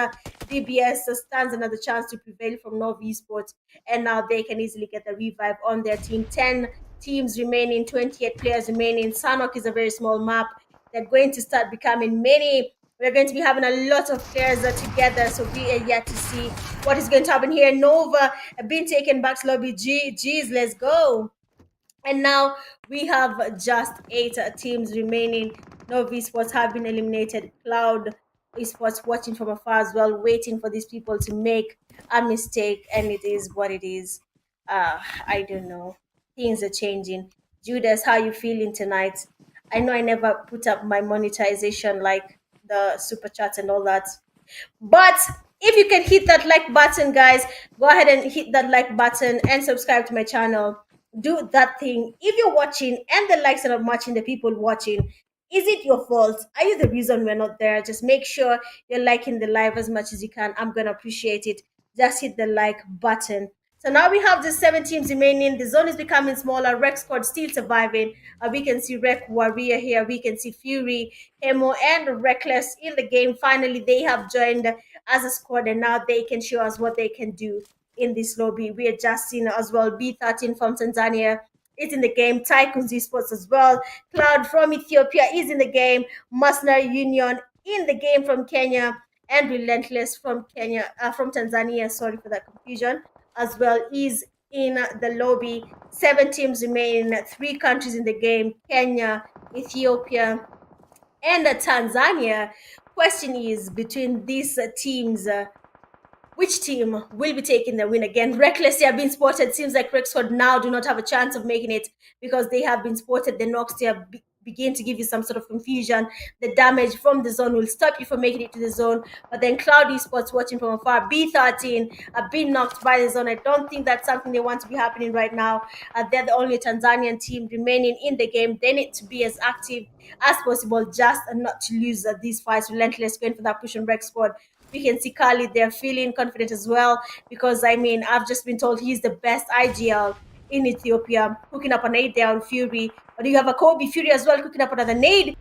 S1: DBS stands another chance to prevail from NOVE eSports, and now they can easily get the revive on their team. 10 teams remaining, 28 players remaining. Sanok is a very small map. They're going to start becoming many We're going to be having a lot of players together, so be yet to see what is going to happen here. Nova being taken back to lobby. G's, let's go. And now we have just eight teams remaining. Nove esports have been eliminated. Cloud esports watching from afar as well, waiting for these people to make a mistake, and it is what it is. I don't know. Things are changing. Judas, how you feeling tonight? I know I never put up my monetization like the super chats and all that, but if you can hit that like button, guys, go ahead and hit that like button and subscribe to my channel. Do that thing. If you're watching and the likes are not matching the people watching, is it your fault? Are you the reason we're not there? Just make sure you're liking the live as much as you can. I'm gonna appreciate it. Just hit the like button. So now we have the 7 teams remaining. The zone is becoming smaller. Rec squad still surviving. We can see Rec Warrior here. We can see Fury, Emo, and Reckless in the game. Finally, they have joined as a squad, and now they can show us what they can do in this lobby. We are just seeing as well B13 from Tanzania is in the game. TYCOONS eSports as well. Cloud from Ethiopia is in the game. Mercenary Union in the game from Kenya. And Relentless from Kenya, from Tanzania. Sorry for that confusion. As well is in the lobby. 7 teams remain. 3 countries in the game: Kenya, Ethiopia, and Tanzania. Question is, between these teams, which team will be taking the win again? Reckless, they have been spotted. Seems like Rexford now do not have a chance of making it because they have been spotted. The knocks there begin to give you some sort of confusion. The damage from the zone will stop you from making it to the zone. But then Cloudy Spots watching from afar, B13 have been knocked by the zone. I don't think that's something they want to be happening right now. They're the only Tanzanian team remaining in the game. They need to be as active as possible, just not to lose these fights. Relentless going for that push on Rexford. We can see Kali, they're feeling confident as well because I mean, I've just been told he's the best IGL in Ethiopia, cooking up an nade there on Fury. But you have a Kobe Fury as well, cooking up another nade.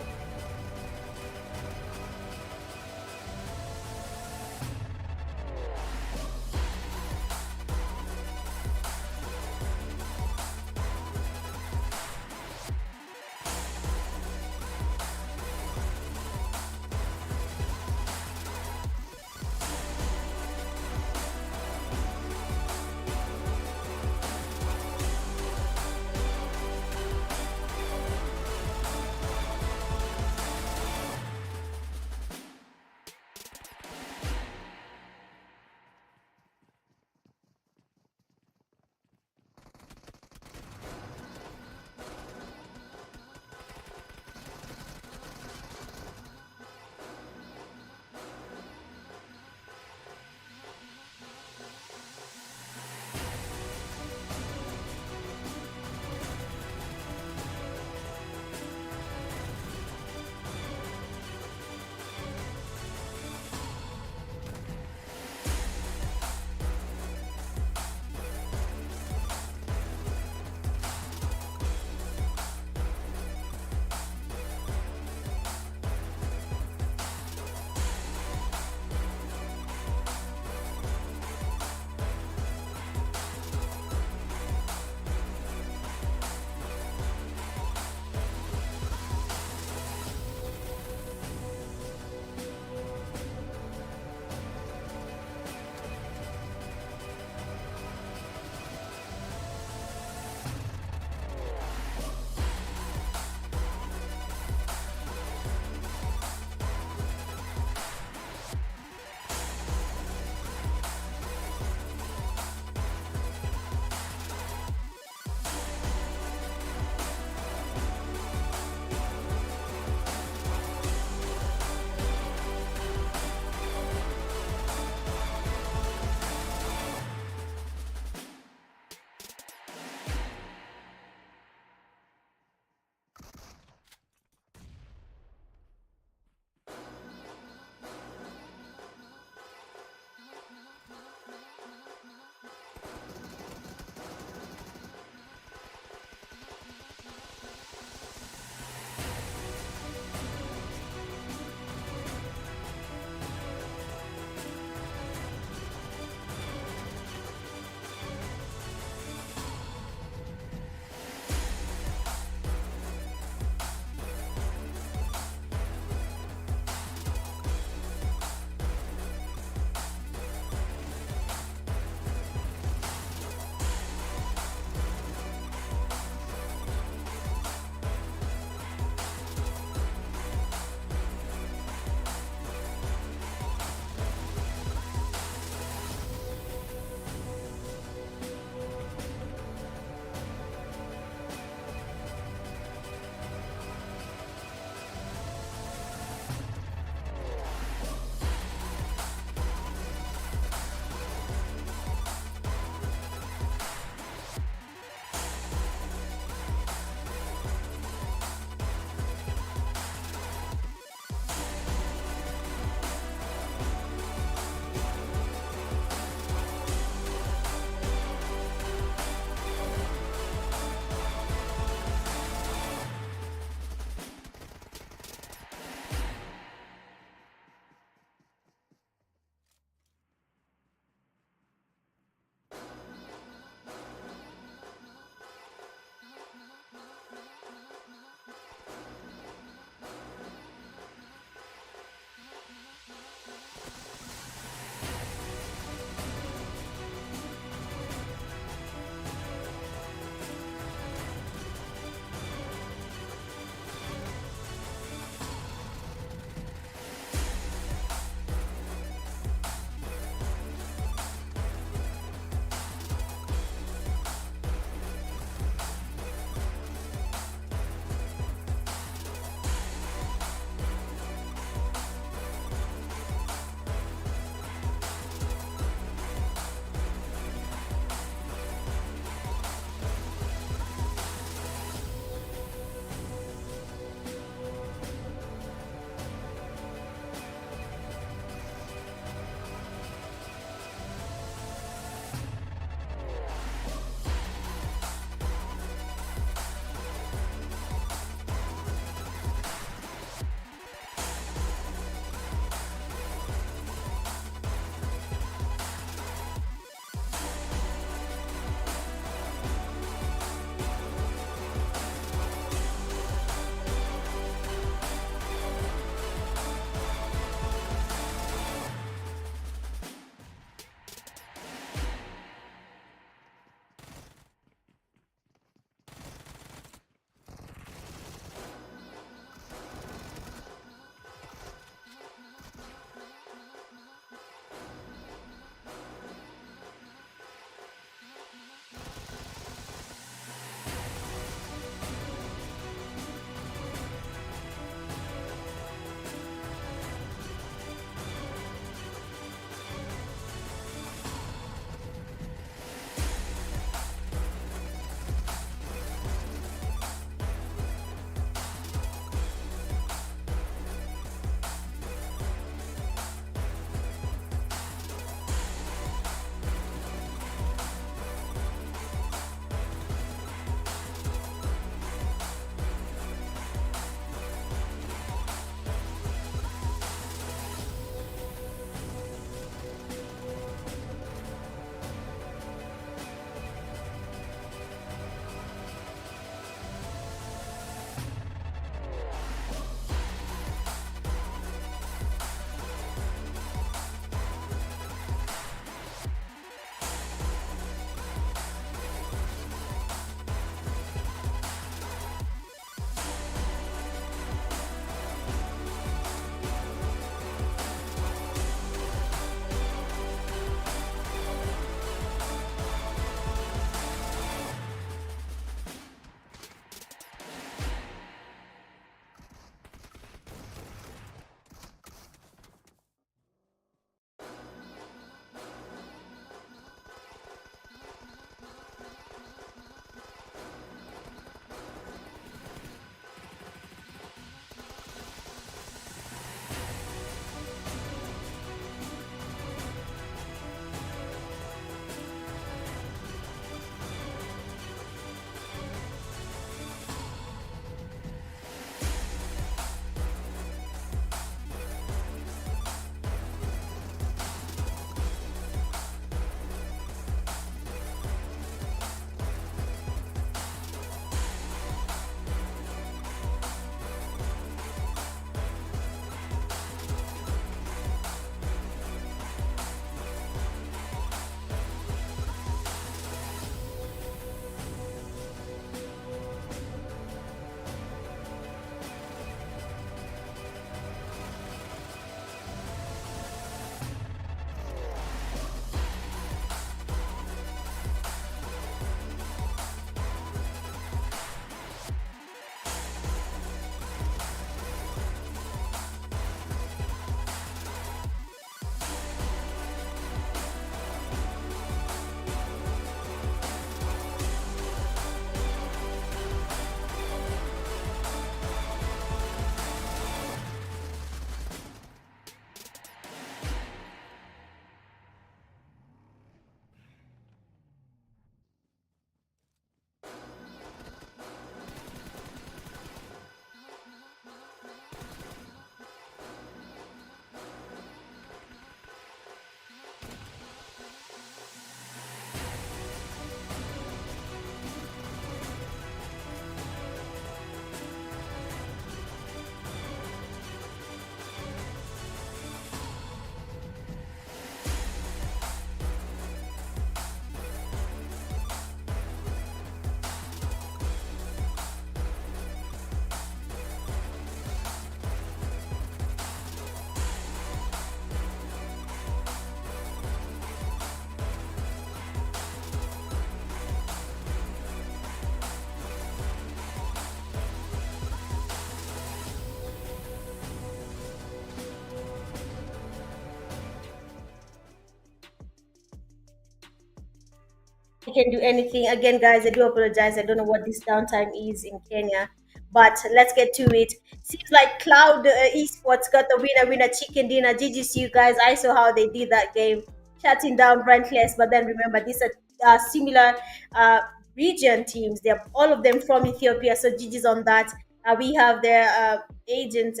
S1: can do anything. Again, guys, I do apologize. I don't know what this downtime is in Kenya, but let's get to it. Seems like Cloud Esports got the winner chicken dinner. GG's you guys. I saw how they did that game, shutting down Relentless. But then remember, these are similar uh, region teams. They're all of them from Ethiopia. So GG's on that. We have their agents,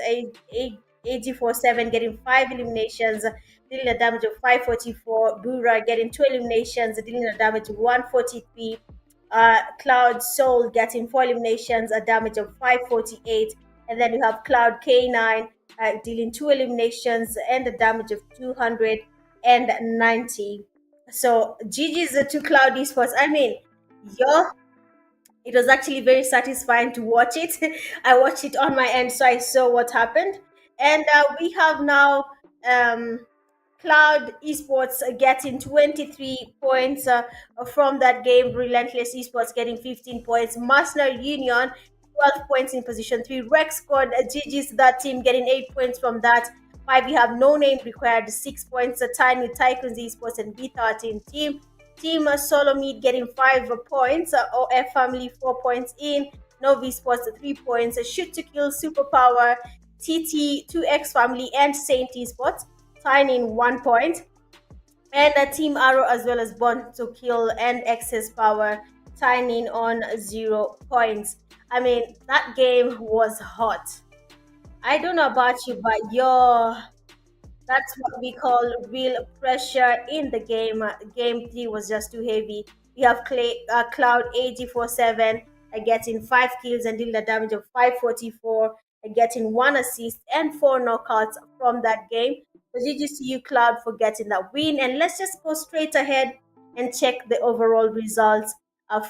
S1: AG47 getting 5 eliminations, dealing a damage of 544. Bura getting 2 eliminations, dealing a damage of 143. Cloud Soul getting 4 eliminations, a damage of 548. And then you have Cloud K9 dealing 2 eliminations and a damage of 290. So GG's to Cloud Esports. I mean, yo, it was actually very satisfying to watch it. I watched it on my end, so I saw what happened. And we have now um, Cloud Esports getting 23 points from that game. Relentless Esports getting 15 points. Mercenary Union 12 points in position 3. Rex scored GG's that team getting 8 points from that. 5, we have No Name Required 6 points. Tying with TYCOONS Esports and B13 team. Team SOLOMID getting 5 points. OF Family 4 points in. NOVE Sports 3 points. Shoot to Kill Superpower, TT 2X Family, and Saint Esports tying in 1 point. And Team Arrow as well as Born to Kill and Excess Power tying in on 0 points. I mean, that game was hot. I don't know about you, but that's what we call real pressure in the game. Game 3 was just too heavy. We have Cloud AG47 getting 5 kills and dealing a damage of 544, getting 1 assist and 4 knockouts from that game. So GG's to you, Cloud, for getting that win. And let's just go straight ahead and check the overall results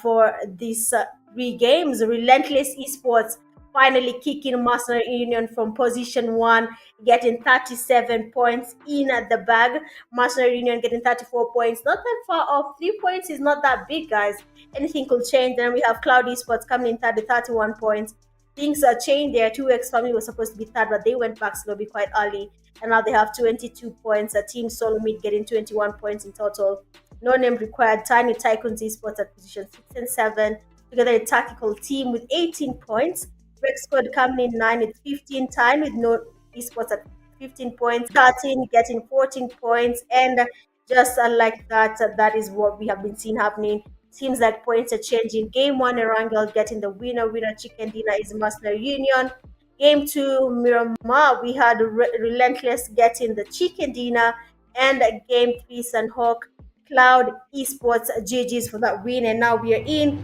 S1: for these 3 games. Relentless Esports finally kicking Mercenary Union from position 1, getting 37 points in at the bag. Mercenary Union getting 34 points. Not that far off. 3 points is not that big, guys. Anything could change. Then we have Cloud Esports coming in third with 31 points. Things are changed there. 2X Family was supposed to be third, but they went back slowly quite early. And now they have 22 points. Team Solomid getting 21 points in total. No Name Required. Tiny TYCOONS Esports at position 6 and 7. Together a tactical team with 18 points. Rex squad coming in 9 with 15. Time with no esports at 15 points. 13 getting 14 points. And just like that, that is what we have been seeing happening. Seems like points are changing. Game 1, Erangel getting the winner. Winner chicken dinner is Mercenary Union. Game 2, Miramar, we had Relentless getting the chicken dinner. And game 3, Sunhawk Cloud Esports GG's for that win. And now we are in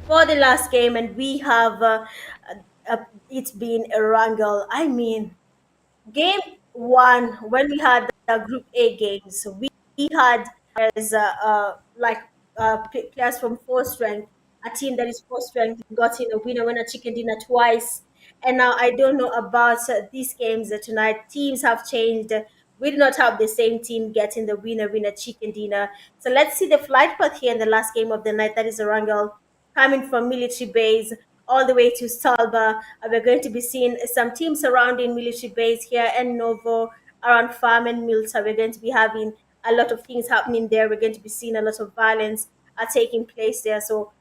S1: for the last game, and we have it's been a wrangle. I mean, game 1, when we had the Group A games, we had as like players from 4 strength, a team that is 4 strength got in a winner chicken dinner twice. And now I don't know about these games tonight. Teams have changed. We do not have the same team getting the winner chicken dinner. So let's see the flight path here in the last game of the night. That is a wrangle coming from military base all the way to Salva. We're going to be seeing some teams surrounding military base here and Novo around Farm and Milta. We're going to be having a lot of things happening there. We're going to be seeing a lot of violence taking place there. So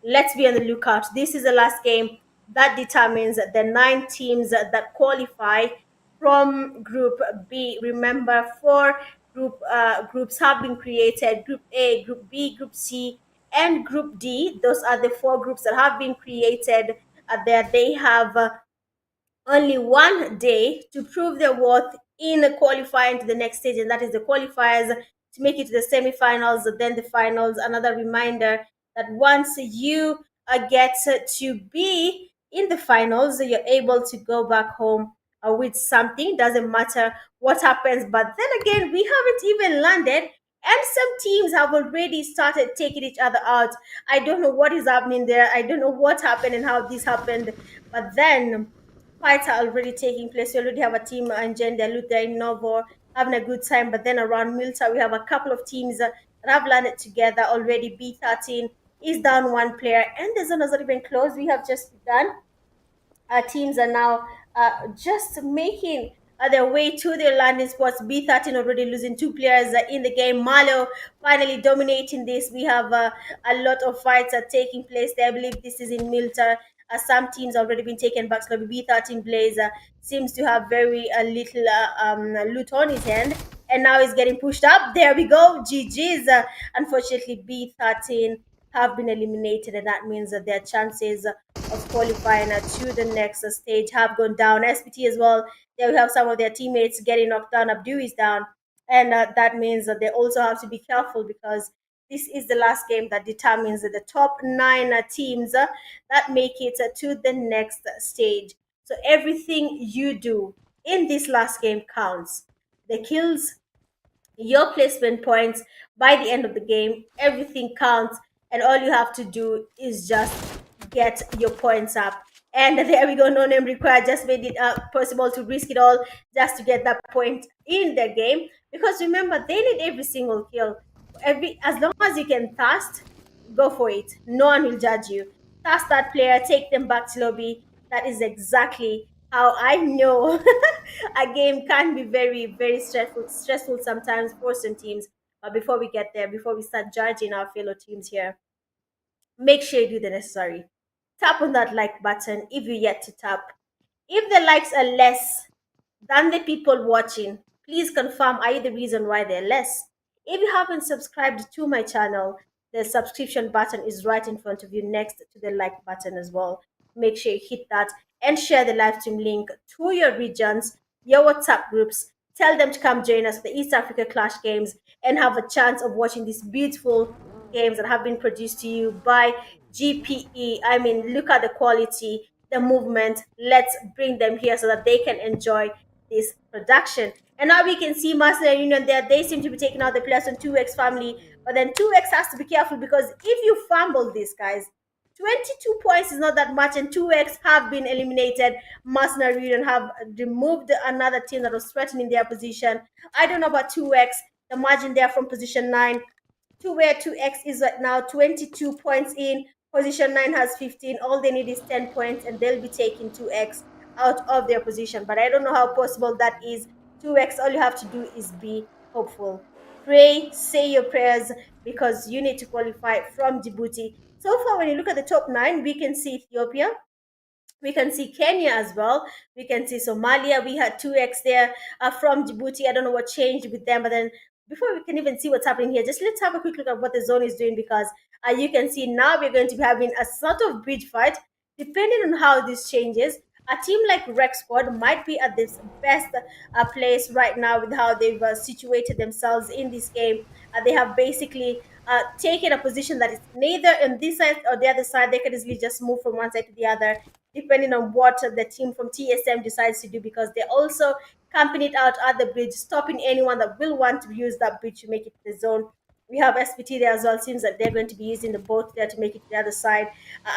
S1: let's be on the lookout. This is the last game that determines the 9 teams that qualify from Group B. Remember, 4 groups have been created: Group A, Group B, Group C, and Group D. Those are the 4 groups that have been created. There they have only 1 day to prove their worth in qualifying to the next stage, and that is the qualifiers, to make it to the semifinals, then the finals. Another reminder that once you get to be in the finals, you're able to go back home with something. Doesn't matter what happens. But then again, we haven't even landed, and some teams have already started taking each other out. I don't know what is happening there. I don't know what happened and how this happened. But then fights are already taking place. We already have a team in Gender, Luther in Novo having a good time. But then around Milta, we have a couple of teams that have landed together already. B13 is down 1 player, and the zone is not even closed. We have just begun. Our teams are now just making their way to their landing spots. B13 already losing two players in the game. Malo finally dominating this. We have a lot of fights are taking place there. I believe this is in Milter. Some teams already been taken back. So B13 Blazer seems to have very little loot on his hand, and now he's getting pushed up. There we go. GG's. Unfortunately, B13 have been eliminated, and that means that their chances of qualifying to the next stage have gone down. SPT as well. There we have some of their teammates getting knocked down. Abdu is down, and that means that they also have to be careful because this is the last game that determines the top nine teams that make it to the next stage. So everything you do in this last game counts. The kills, your placement points by the end of the game, everything counts, and all you have to do is just get your points up. And there we go. No name required. Just made it possible to risk it all just to get that point in the game. Because remember, they need every single kill. Every As long as you can fast, go for it. No one will judge you. Task that player, take them back to lobby. That is exactly how I know a game can be very, very stressful sometimes for some teams. But before we get there, before we start judging our fellow teams here, make sure you do the necessary. Tap on that like button if you yet to tap. If the likes are less than the people watching, please confirm, are you the reason why they're less? If you haven't subscribed to my channel, the subscription button is right in front of you next to the like button as well. Make sure you hit that and share the live stream link to your regions, your WhatsApp groups. Tell them to come join us for the East Africa Clash Games and have a chance of watching these beautiful games that have been produced to you by GPE. I mean, look at the quality, the movement. Let's bring them here so that they can enjoy this production. And now we can see Mercenary Union there. They seem to be taking out the players from 2X family. But then 2X has to be careful because if you fumble this, guys, 22 points is not that much, and 2X have been eliminated. Mercenary Union have removed another team that was threatening their position. I don't know about 2X. The margin there from position 9 to where 2X is right now, 22 points in. Position 9 has 15. All they need is 10 points, and they'll be taking 2X out of their position. But I don't know how possible that is. 2X, all you have to do is be hopeful. Pray, say your prayers, because you need to qualify from Djibouti. So far, when you look at the top 9, we can see Ethiopia, we can see Kenya as well. We can see Somalia. We had 2X there from Djibouti. I don't know what changed with them. But then before we can even see what's happening here, just let's have a quick look at what the zone is doing, because you can see now we're going to be having a sort of bridge fight. Depending on how this changes, a team like Rexford might be at this best place right now with how they've situated themselves in this game. They have basically taken a position that is neither on this side or the other side. They can easily just move from one side to the other depending on what the team from TSM decides to do, because they're also camping it out at the bridge, stopping anyone that will want to use that bridge to make it to the zone. We have SPT there as well. Seems that they're going to be using the boat there to make it to the other side.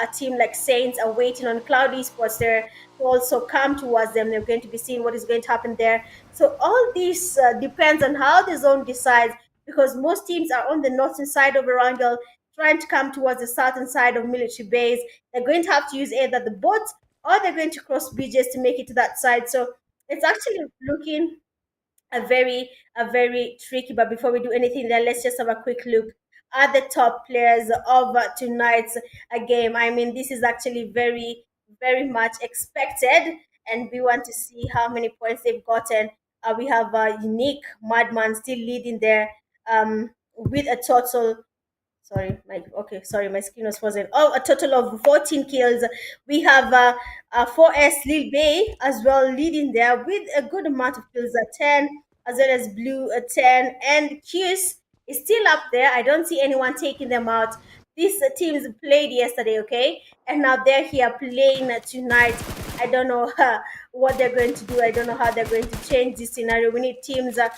S1: A team like Saints are waiting on Cloud Esports there to also come towards them. They're going to be seeing what is going to happen there. So all this depends on how the zone decides, because most teams are on the northern side of Erangel, trying to come towards the southern side of Military Base. They're going to have to use either the boats or they're going to cross bridges to make it to that side. So it's actually looking a very tricky. But before we do anything there, let's just have a quick look at the top players of tonight's game. I mean, this is actually very, very much expected, and we want to see how many points they've gotten. We have a unique Madman still leading there with a total, sorry, my screen was frozen. Oh, a total of 14 kills. We have 4S Lil Bay as well leading there with a good amount of kills at 10, as well as Blue at 10, and Q's is still up there. I don't see anyone taking them out. These teams played yesterday, okay, and now they're here playing tonight. I don't know what they're going to do. I don't know how they're going to change this scenario. We need teams are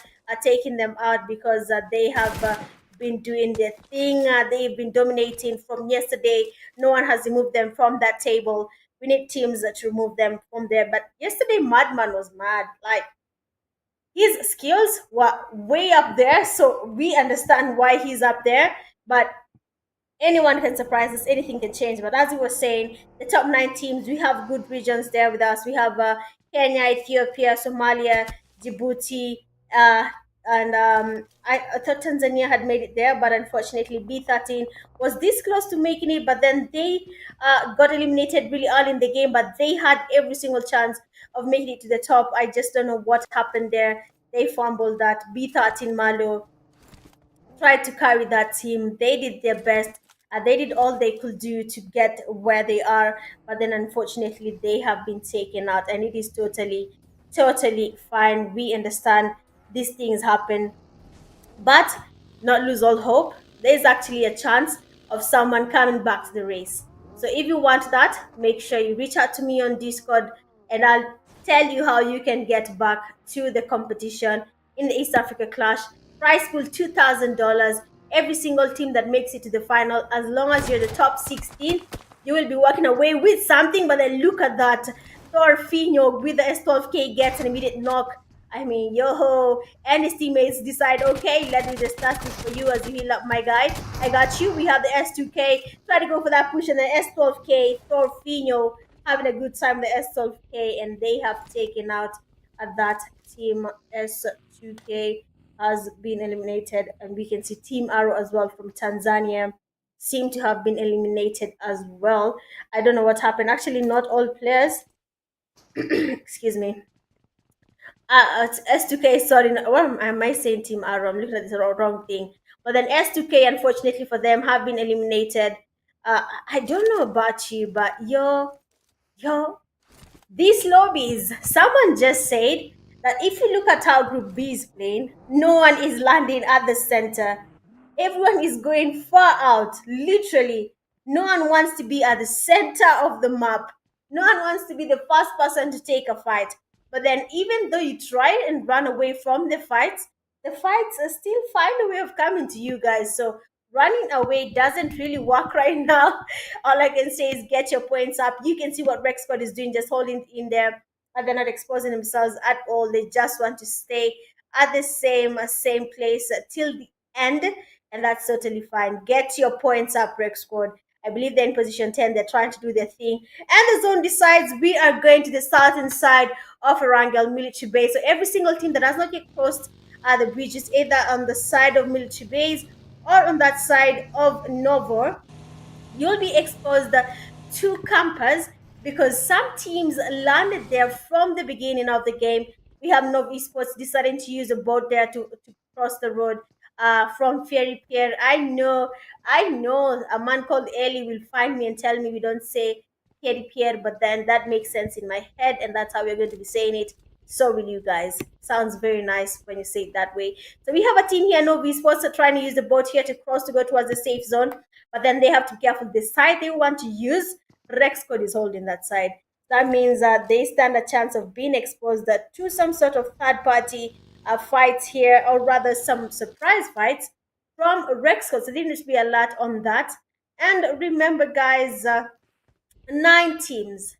S1: taking them out, because they have been doing their thing. They've been dominating from yesterday. No one has removed them from that table. We need teams to remove them from there. But yesterday, Madman was mad. Like, his skills were way up there, so we understand why he's up there. But anyone can surprise us, anything can change. But as we were saying, the top nine teams, we have good regions there with us. We have Kenya, Ethiopia, Somalia, Djibouti, uh, and I thought Tanzania had made it there, but unfortunately, B13 was this close to making it, but then they got eliminated really early in the game, but they had every single chance of making it to the top. I just don't know what happened there. They fumbled that. B13 Malo tried to carry that team. They did their best. They did all they could do to get where they are, but then unfortunately they have been taken out, and it is totally fine. We understand these things happen, but not lose all hope. There's actually a chance of someone coming back to the race. So if you want that, make sure you reach out to me on Discord, and I'll tell you how you can get back to the competition in the East Africa Clash. Prize pool $2,000. Every single team that makes it to the final, as long as you're the top 16, you will be walking away with something. But then look at that. Thorfinho with the S12K gets an immediate knock. I mean, yo, and his teammates decide, okay, let me just task this for you as you heal up, my guy. I got you. We have the S2K. Try to go for that push, and the S12K, Thorfinho having a good time with the S12K, and they have taken out that team. S2K has been eliminated, and we can see Team Arrow as well from Tanzania seem to have been eliminated as well. I don't know what happened. Actually, not all players, excuse me, S2K, sorry, what am I saying, Team Arrow? I'm looking at the wrong thing. But then S2K, unfortunately for them, have been eliminated. I don't know about you, but yo, these lobbies, someone just said that if you look at how Group B is playing, no one is landing at the center. Everyone is going far out, literally. No one wants to be at the center of the map. No one wants to be the first person to take a fight. But then, even though you try and run away from the fights are still find a way of coming to you guys. So running away doesn't really work right now. All I can say is get your points up. You can see what Rexford is doing, just holding in there, and they're not exposing themselves at all. They just want to stay at the same place till the end, and that's totally fine. Get your points up, Rex Squad. I believe they're in position 10. They're trying to do their thing. And the zone decides we are going to the southern side of Erangel military base. So every single team that has not yet crossed the bridges, either on the side of military base or on that side of NOVE, you'll be exposed to campers, because some teams landed there from the beginning of the game. We have NOVE eSports deciding to use a boat there to cross the road from Ferry Pier. I know a man called Ellie will find me and tell me we don't say Ferry Pier, but then that makes sense in my head, and that's how we're going to be saying it. So will you guys. Sounds very nice when you say it that way. So we have a team here, NOVE eSports, are trying to use the boat here to cross to go towards the safe zone, but then they have to be careful. The side they want to use, Rex Code is holding that side. That means that they stand a chance of being exposed to some sort of third party fights here, or rather some surprise fights from Rex Code. So they need to be alert on that. And remember, guys, 9 teams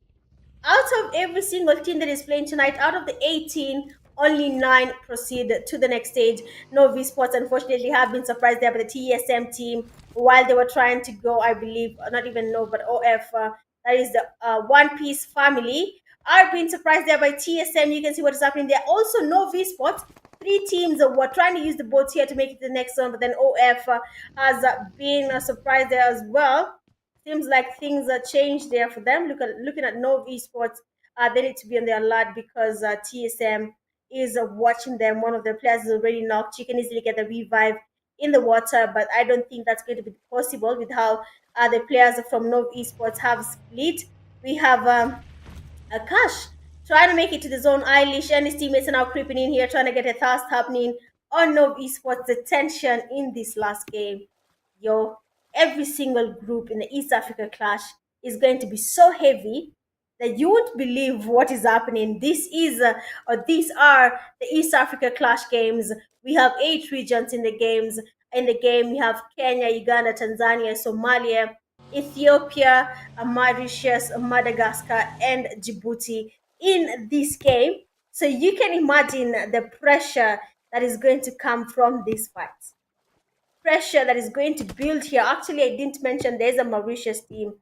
S1: out of every single team that is playing tonight, out of the 18, only 9 proceed to the next stage. NOVE Sports, unfortunately, have been surprised there by the TSM team while they were trying to go, I believe, not even NOVE, but OF, that is the One Piece family, are being surprised there by TSM. You can see what is happening there. Also, NOVE Sports, 3 teams were trying to use the boats here to make it to the next one, but then OF has been surprised there as well. Seems like things are changed there for them. Looking at NOVE eSports, they need to be on their alert, because TSM is watching them. One of their players is already knocked. You can easily get the revive in the water, but I don't think that's going to be possible with how the players from NOVE eSports have split. We have a Cash trying to make it to the zone. Eilish and his teammates are now creeping in here, trying to get a task happening on NOVE eSports. The tension in this last game, yo, every single group in the East Africa Clash is going to be so heavy that you won't believe what is happening. These are the East Africa Clash games. We have 8 regions in the games. In the game, we have Kenya, Uganda, Tanzania, Somalia, Ethiopia, Mauritius, Madagascar, and Djibouti in this game. So you can imagine the pressure that is going to come from these fights. pressure that is going to build here. Actually, I didn't mention there's a Mauritius team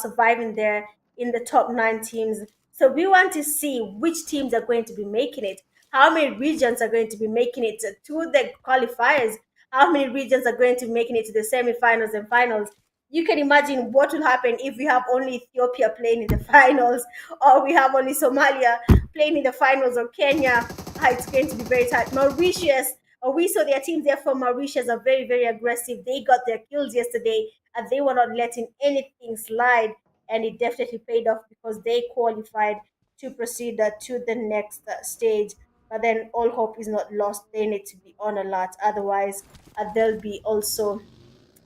S1: surviving there in the top 9 teams. So we want to see which teams are going to be making it, how many regions are going to be making it to the qualifiers, how many regions are going to be making it to the semi-finals and finals. You can imagine what will happen if we have only Ethiopia playing in the finals, or we have only Somalia playing in the finals, or Kenya. It's going to be very tight. Mauritius, we saw their teams there from Mauritius are very, very aggressive. They got their kills yesterday, and they were not letting anything slide. And it definitely paid off because they qualified to proceed to the next stage. But then all hope is not lost. They need to be on alert. Otherwise, they'll be also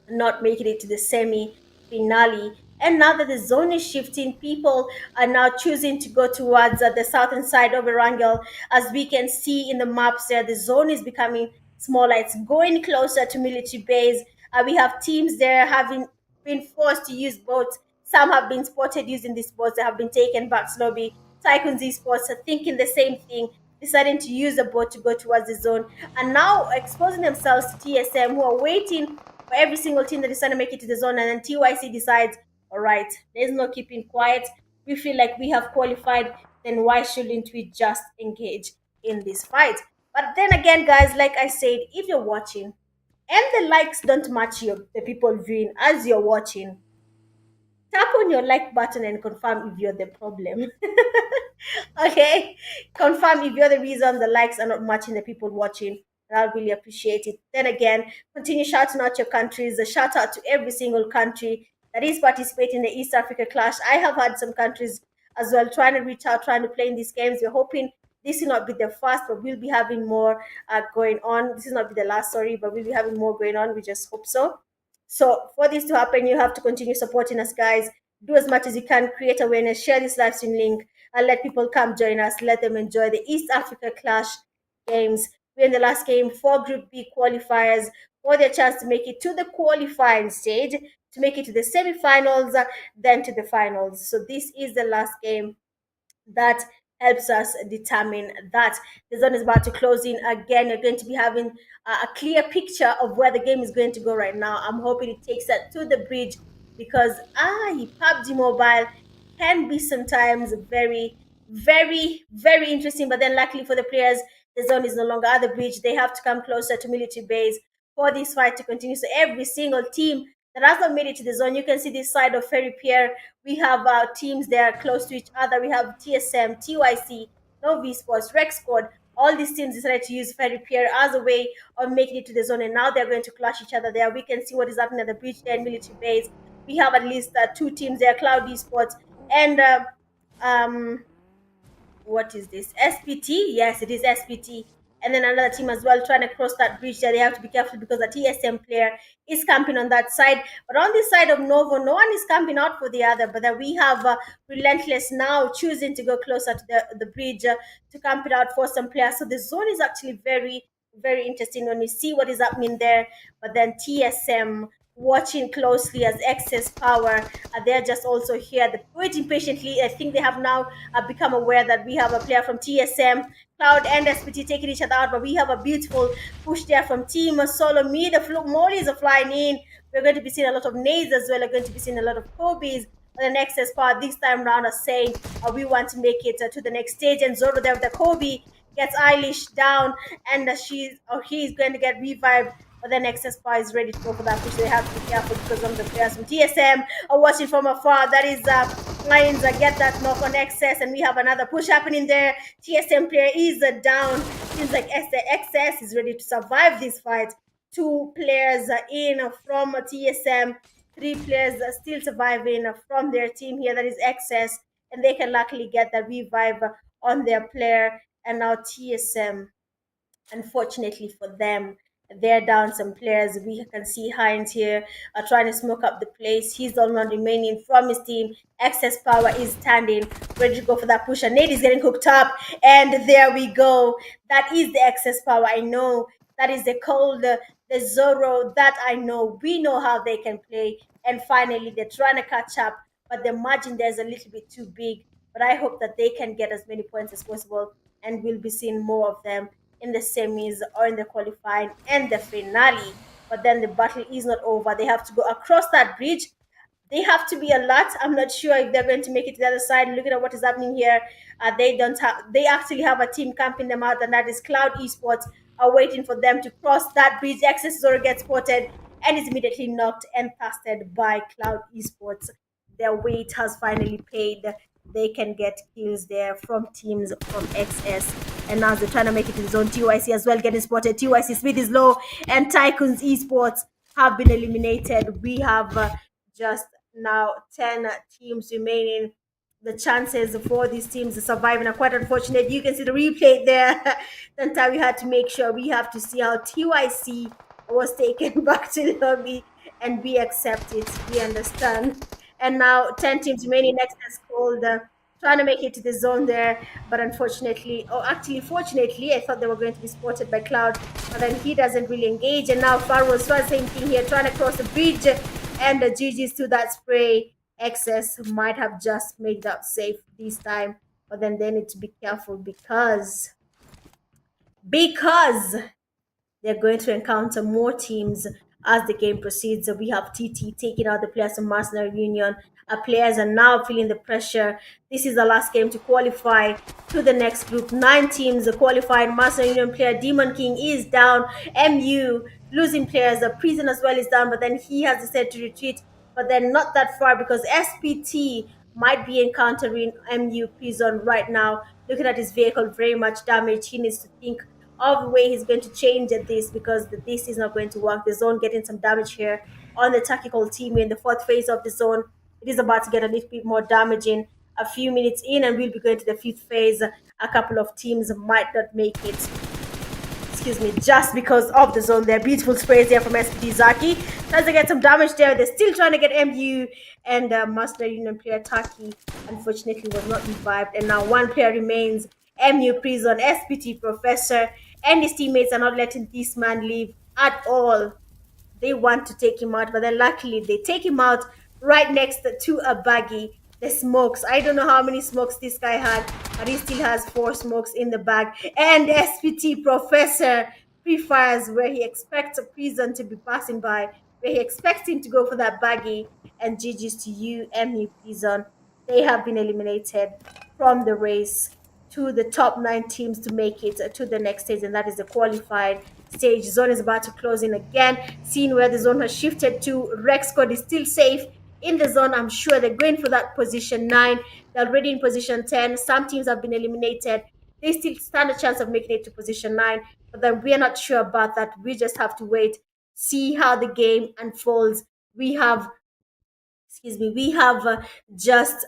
S1: not making it to the semi finale. And now that the zone is shifting, people are now choosing to go towards the southern side of Erangel. As we can see in the maps there, the zone is becoming smaller. It's going closer to military base. We have teams there having been forced to use boats. Some have been spotted using these boats that have been taken back slowly. TYCOONS eSports are thinking the same thing, deciding to use a boat to go towards the zone, and now exposing themselves to TSM, who are waiting for every single team that is trying to make it to the zone. And then TYC decides, all right, there's no keeping quiet. We feel like we have qualified, then why shouldn't we just engage in this fight? But then again, guys, like I said, if you're watching and the likes don't match the people viewing as you're watching, tap on your like button and confirm if you're the problem. Okay, confirm if you're the reason the likes are not matching the people watching, and I'll really appreciate it. Then again, continue shouting out your countries. A shout out to every single country that is participating in the East Africa Clash. I have had some countries as well trying to reach out, trying to play in these games. We're hoping this will not be the first, but we'll be having more going on. This will not be the last, sorry, but we'll be having more going on. We just hope so. So for this to happen, you have to continue supporting us, guys. Do as much as you can, create awareness, share this live stream link, and let people come join us. Let them enjoy the East Africa Clash games. We're in the last game for Group B qualifiers for their chance to make it to the qualifying stage, to make it to the semi-finals, then to the finals. So this is the last game that helps us determine that the zone is about to close in again. You're going to be having a clear picture of where the game is going to go right now. I'm hoping it takes us to the bridge, because PUBG Mobile can be sometimes very, very, very interesting. But then luckily for the players, the zone is no longer at the bridge. They have to come closer to military base for this fight to continue. So every single team that has not made it to the zone, you can see this side of Ferry Pier. We have teams there close to each other. We have TSM, TYC, NOVE Sports, REQUIERD. All these teams decided to use Ferry Pier as a way of making it to the zone, and now they're going to clash each other there. We can see what is happening at the bridge there in military base. We have at least 2 teams there, Cloud Esports and what is this? SPT? Yes, it is SPT. And then another team as well trying to cross that bridge there. They have to be careful because the TSM player is camping on that side. But on this side of Novo, no one is camping out for the other. But then we have Relentless now choosing to go closer to the bridge to camp it out for some players. So the zone is actually very, very interesting when we see what is happening there. But then TSM watching closely as excess power. They're just also here, waiting patiently. I think they have now become aware that we have a player from TSM, Cloud and SPT taking each other out, but we have a beautiful push there from Team SOLOMID. The mollies are flying in. We're going to be seeing a lot of nades as well. We're going to be seeing a lot of Kobe's. The next part this time round are saying we want to make it to the next stage. And Zoro there with the Kobe gets Eilish down, and he's going to get revived. But then Excess Spy is ready to go for that push. They have to be careful because some of the players from TSM are watching from afar. That is Lions get that knock on Excess, and we have another push happening there. TSM player is down. Seems like Excess is ready to survive this fight. 2 players in from TSM. 3 players are still surviving from their team here. That is Excess, and they can luckily get the revive on their player. And now TSM, unfortunately for them, they're down some players. We can see Hines here trying to smoke up the place. He's the only one remaining from his team. Excess Power is standing, ready to go for that push. And Nate is getting hooked up. And there we go. That is the Excess Power. I know. That is the Cold, the Zoro. That I know. We know how they can play. And finally, they're trying to catch up. But the margin there is a little bit too big. But I hope that they can get as many points as possible. And we'll be seeing more of them in the semis or in the qualifying and the finale. but then the battle is not over. They have to go across that bridge. They have to be alert. I'm not sure if they're going to make it to the other side. Looking at what is happening here, they don't have. They actually have a team camping them out, and that is Cloud Esports are waiting for them to cross that bridge. Access Zoro gets spotted and is immediately knocked and casted by Cloud Esports. Their weight has finally paid. They can get kills there from teams from XS. And now they're trying to make it to the zone. TYC as well getting spotted. TYC speed is low, and TYCOONS Esports have been eliminated. We have just now 10 teams remaining. The chances for these teams to survive are quite unfortunate. You can see the replay there. Then we had to make sure we have to see how TYC was taken back to the lobby and we accept it. We understand. And now 10 teams remaining. Next is called trying to make it to the zone there, but unfortunately, or actually fortunately, I thought they were going to be spotted by Cloud, but then he doesn't really engage. And now Farrell's same thing here, trying to cross the bridge, and the GG's to that spray. Excess might have just made that safe this time, but then they need to be careful because they're going to encounter more teams as the game proceeds. So we have TT taking out the players from Mercenary Union. Our players are now feeling the pressure. This is the last game to qualify to the next group. 9 teams are qualified. Mercenary Union player Demon King is down. MU losing players. The Prison as well is down, but then he has decided to retreat. But then not that far because SPT might be encountering MU Prison right now. Looking at his vehicle, very much damaged. He needs to think of the way he's going to change at this because this is not going to work. The zone getting some damage here on the tactical team in the 4th phase of the zone. It is about to get a little bit more damaging. A few minutes in, and we'll be going to the 5th phase. A couple of teams might not make it. Excuse me, just because of the zone there. Beautiful sprays there from SPD Zaki. Tries to get some damage there. They're still trying to get MU, and Master Union player Taki unfortunately was not revived. And now 1 player remains. MU Prison, SPT Professor, and his teammates are not letting this man leave at all. They want to take him out, but then luckily they take him out right next to a baggie. The smokes. I don't know how many smokes this guy had, but he still has 4 smokes in the bag. And SPT Professor pre-fires where he expects a prison to be passing by, where he expects him to go for that baggie. And GG's to you, MU Prison. They have been eliminated from the race to the top 9 teams to make it to the next stage, and that is the qualified stage. Zone is about to close in again. Seeing where the zone has shifted to, REQUIERD is still safe in the zone. I'm sure they're going for that position 9. They're already in position 10. Some teams have been eliminated. They still stand a chance of making it to position 9, but then we are not sure about that. We just have to wait, see how the game unfolds. We have just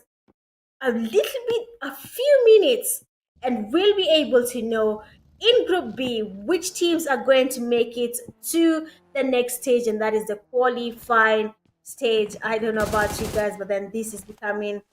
S1: a little bit, a few minutes, and we'll be able to know in Group B which teams are going to make it to the next stage, and that is the qualifying stage. I don't know about you guys, but then this is becoming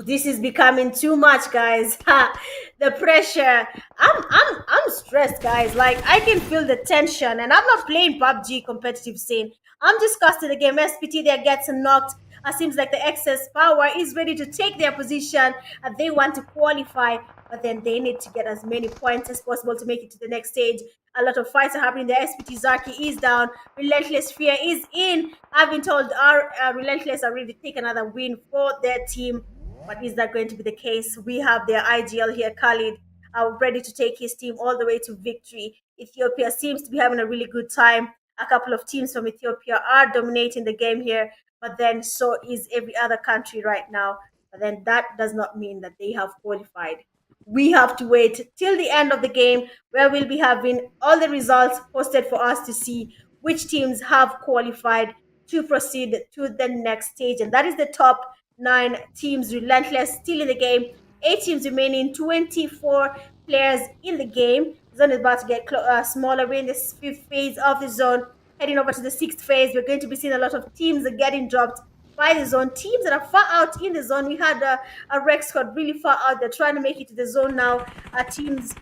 S1: this is becoming too much, guys. The pressure. I'm stressed, guys. Like I can feel the tension, and I'm not playing PUBG competitive scene. I'm discussing the game. SPT there gets knocked. It seems like the excess power is ready to take their position, and they want to qualify, but then they need to get as many points as possible to make it to the next stage. A lot of fights are happening. The SPT Zaki is down. Relentless Fear is in. I've been told our Relentless are ready to take another win for their team. But is that going to be the case? We have their IGL here, Khalid, ready to take his team all the way to victory. Ethiopia seems to be having a really good time. A couple of teams from Ethiopia are dominating the game here, but then so is every other country right now. But then that does not mean that they have qualified. We have to wait till the end of the game where we'll be having all the results posted for us to see which teams have qualified to proceed to the next stage. And that is the top 9 teams. Relentless still in the game. 8 teams remaining, 24 players in the game. The zone is about to get smaller. We're in the 5th phase of the zone. Heading over to the 6th phase, we're going to be seeing a lot of teams getting dropped by the zone. Teams that are far out in the zone. We had a REQUIERD really far out. They're trying to make it to the zone now. Our teams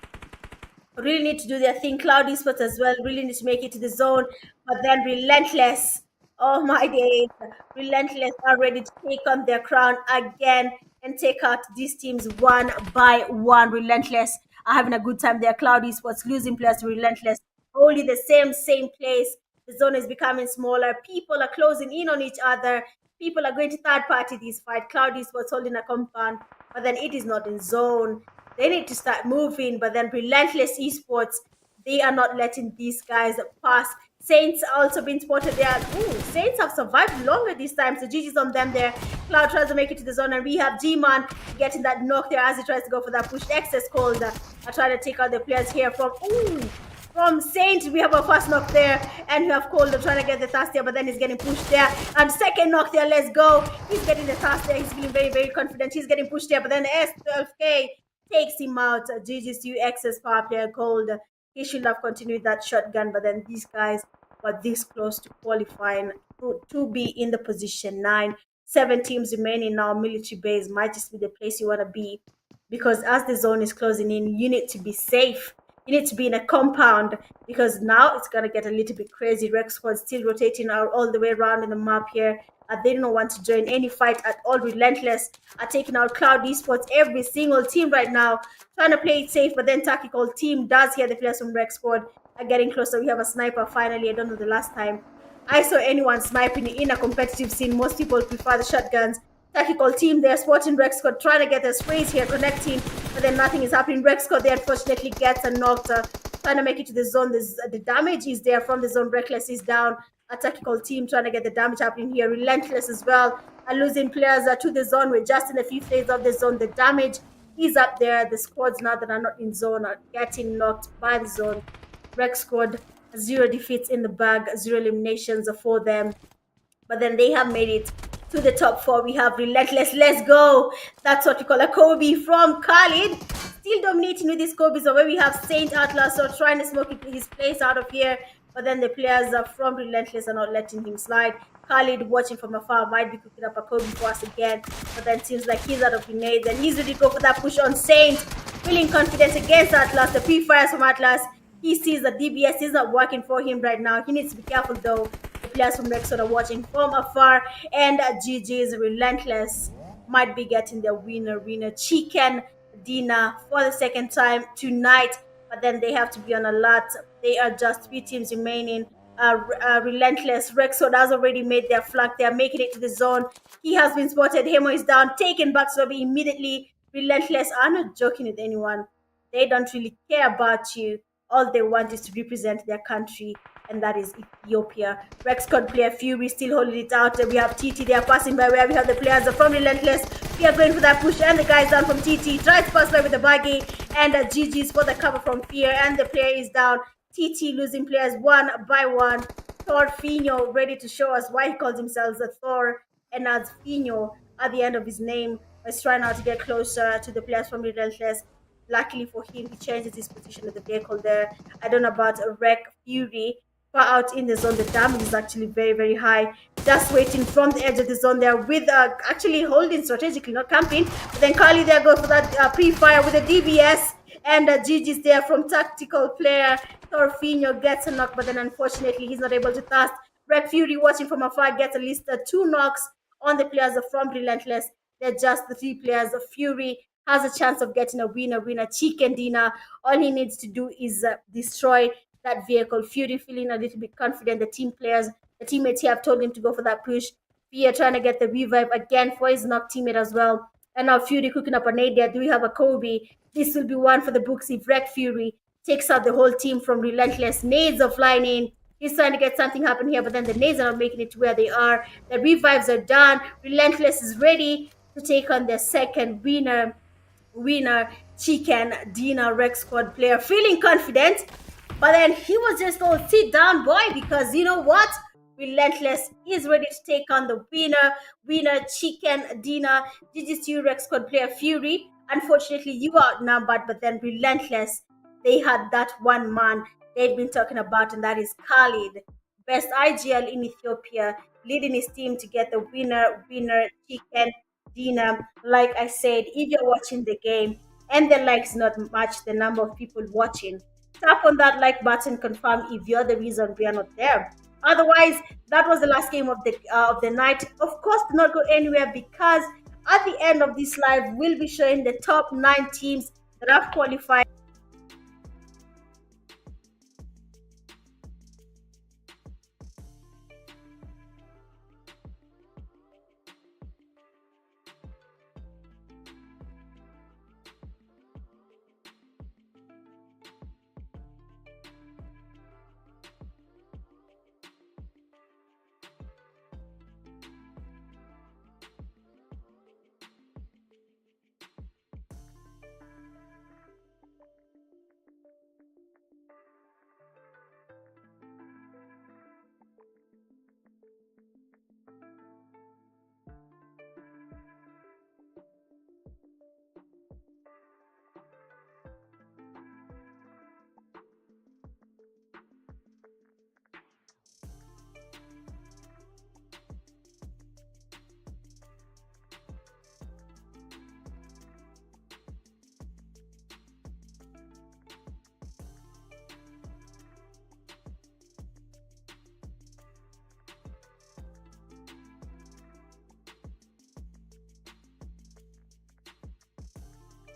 S1: really need to do their thing. Cloud Esports as well really need to make it to the zone. But then Relentless, oh my days, Relentless are ready to take on their crown again and take out these teams one by one. Relentless are having a good time there. Cloud Esports losing players to Relentless. only the same place. The zone is becoming smaller. People are closing in on each other. People are going to third party this fight. Cloud Esports holding a compound, but then it is not in zone. They need to start moving, but then Relentless Esports, they are not letting these guys pass. Saints also been spotted there. Ooh, Saints have survived longer this time, so GG's on them there. Cloud tries to make it to the zone, and we have G-Man getting that knock there as he tries to go for that push. Excess called. Are trying to take out the players here from Saint. We have a first knock there, and we have Calder trying to get the Thirstier, but then he's getting pushed there. And second knock there, let's go. He's getting the Thirstier. He's feeling very, very confident. He's getting pushed there, but then S12K takes him out. GG's to excess power player Cold. He should have continued that shotgun, but then these guys were this close to qualifying to be in the position 9. 7 teams remaining now. Military base might just be the place you want to be, because as the zone is closing in, you need to be safe. You need to be in a compound, because now it's going to get a little bit crazy. Rec Squad still rotating out all the way around in the map here. They don't want to join any fight at all. Relentless are taking out Cloud Esports, every single team right now, trying to play it safe, but then Tactical team does hear the players from Rec Squad are getting closer. We have a sniper finally. I don't know the last time I saw anyone sniping in a competitive scene. Most people prefer the shotguns. Tactical team, they're spotting Rec Squad, trying to get their sprays here, connecting, but then nothing is happening. Rec Squad, they unfortunately gets a knocked, trying to make it to the zone. The damage is there from the zone. Reckless is down. A tactical team trying to get the damage happening here. Relentless as well are losing players to the zone. We're just in the 5th phase of the zone. The damage is up there. The squads now that are not in zone are getting knocked by the zone. Rec Squad, 0 defeats in the bag, 0 eliminations for them. But then they have made it to the top 4. We have Relentless. Let's go. That's what we call a Kobe from Khalid. Still dominating with these Kobe's. Where we have Saint Atlas so trying to smoke his place out of here. But then the players from Relentless are not letting him slide. Khalid, watching from afar, might be cooking up a Kobe for us again. But then seems like he's out of grenades. And he's ready to go for that push on Saint. Feeling confident against Atlas. The pre-fires from Atlas. He sees that DBS is not working for him right now. He needs to be careful though. The players from Rexford are watching from afar, and GG's Relentless might be getting their winner chicken dinner for the second time tonight. But then they have to be on alert. They are just 3 teams remaining. Relentless Rexford has already made their flank. They are making it to the zone. He has been spotted. Hemo is down, taken back Sobi immediately. Relentless are not joking with anyone. They don't really care about you. All they want is to represent their country, and that is Ethiopia. Rex Squad player Fury still holding it out. We have TT, they are passing by where we have the players from Relentless. We are going for that push, and the guys down from TT. Tries to pass by with the baggy, and GG's for the cover from Fear, and the player is down. TT losing players one by one. Thor Fino ready to show us why he calls himself a Thor and adds Fino at the end of his name. Is trying now to get closer to the players from Relentless. Luckily for him, he changes his position with the vehicle there. I don't know about Rec Fury. Far out in the zone, the damage is actually very, very high. Just waiting from the edge of the zone there with actually holding strategically, not camping. But then Carly there goes for that pre-fire with the DBS. And GG's there from tactical player. Torfinho gets a knock, but then unfortunately he's not able to cast. Rec Fury watching from afar gets at least 2 knocks on the players from Relentless. They're just the 3 players of Fury. Has a chance of getting a winner chicken dinner. All he needs to do is destroy that vehicle. Fury feeling a little bit confident. The teammates here have told him to go for that push. Fear trying to get the revive again for his knock teammate as well. And now Fury cooking up a nade there. Do we have a Kobe? This will be one for the books if Wreck Fury takes out the whole team from Relentless. Nades are flying in. He's trying to get something happen here, but then the nades are not making it to where they are. The revives are done. Relentless is ready to take on their second winner chicken dinner. Rec Squad player feeling confident, but then he was just all sit down boy, because you know what, Relentless is ready to take on the winner chicken dinner. GG's Rec Squad player Fury, unfortunately you are outnumbered, but then Relentless, they had that one man they've been talking about, and that is Khalid, best IGL in Ethiopia, leading his team to get the winner chicken dinner. Like I said, if you're watching the game and the likes not match the number of people watching, tap on that like button, confirm if you're the reason we are not there. Otherwise, that was the last game of the night. Of course, do not go anywhere, because at the end of this live, we'll be showing the top 9 teams that have qualified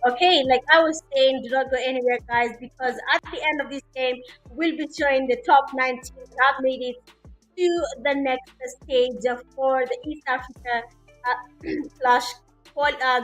S1: Okay, like I was saying, do not go anywhere, guys, because at the end of this game, we'll be showing the top 9 teams that have made it to the next stage for the East Africa slash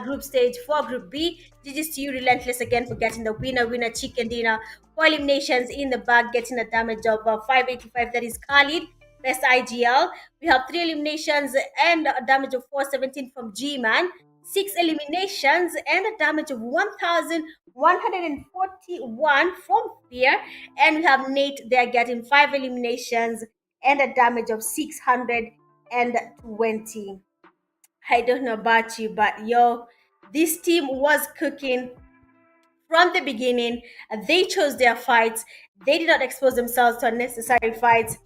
S1: group stage for Group B. GG's to you, Relentless, again for getting the winner chicken dinner. 4 eliminations in the bag, getting a damage of 585. That is Khalid, best IGL. We have 3 eliminations and a damage of 417 from G Man. 6 eliminations and a damage of 1,141 from Fear. And we have Nate there getting 5 eliminations and a damage of 620. I don't know about you, but yo, this team was cooking from the beginning. They chose their fights. They did not expose themselves to unnecessary fights,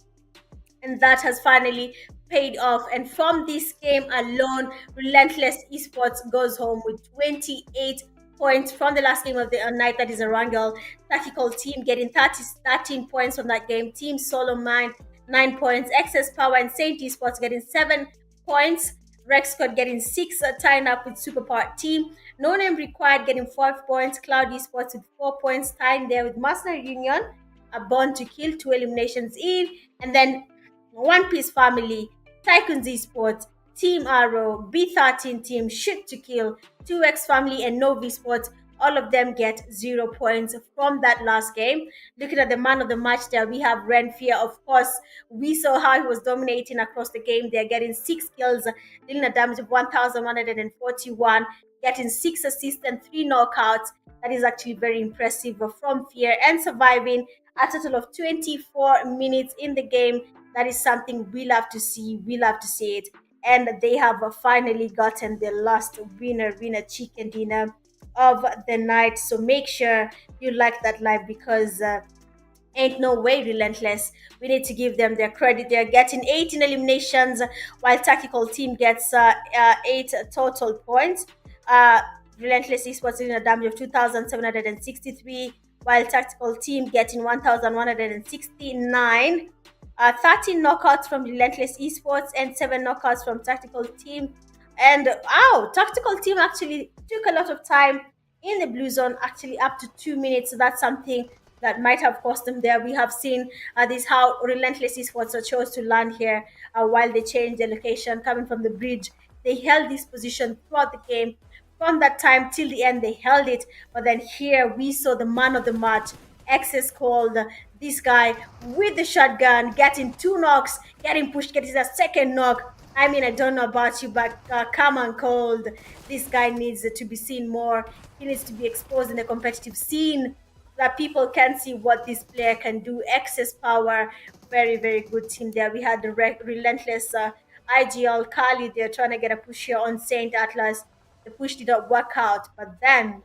S1: and that has finally paid off. And from this game alone, Relentless Esports goes home with 28 points from the last game of the night. That is a Wrangle tactical team getting 13 points from that game. Team SOLOMID 9 points. Excess Power and Saint Esports getting 7 points. Rex Squad getting 6, tying up with Superpower Team. No Name Required getting 5 points. Cloud Esports with 4 points, tying there with Mercenary Union. A Born to Kill, 2 eliminations in. And then One Piece Family, TYCOONS Esports, Team Arrow, B13 Team, Shoot to Kill, 2X Family, and NOVE Esports. All of them get 0 points from that last game. Looking at the man of the match there, we have Renfear. Of course, we saw how he was dominating across the game. They're getting 6 kills, dealing a damage of 1,141, getting 6 assists and 3 knockouts. That is actually very impressive from Fear, and surviving a total of 24 minutes in the game. That is something we love to see. We love to see it. And they have finally gotten the last winner chicken dinner of the night. So make sure you like that live, because ain't no way Relentless. We need to give them their credit. They're getting 18 eliminations, while Tactical Team gets 8 total points. Relentless Esports in a damage of 2,763, while Tactical Team getting 1,169. 13 knockouts from Relentless Esports and 7 knockouts from Tactical Team. And Tactical Team actually took a lot of time in the blue zone, actually up to 2 minutes. So that's something that might have cost them there. We have seen this how Relentless Esports chose to land here while they changed their location, coming from the bridge. They held this position throughout the game. From that time till the end, they held it. But then here we saw the man of the match, Access called this guy with the shotgun, getting 2 knocks, getting pushed, getting a second knock. I mean, I don't know about you, but come on, Cold. This guy needs to be seen more. He needs to be exposed in the competitive scene so that people can see what this player can do. Excess Power, very, very good team there. We had the Relentless IGL Kali there trying to get a push here on Saint Atlas. The push did not work out, but then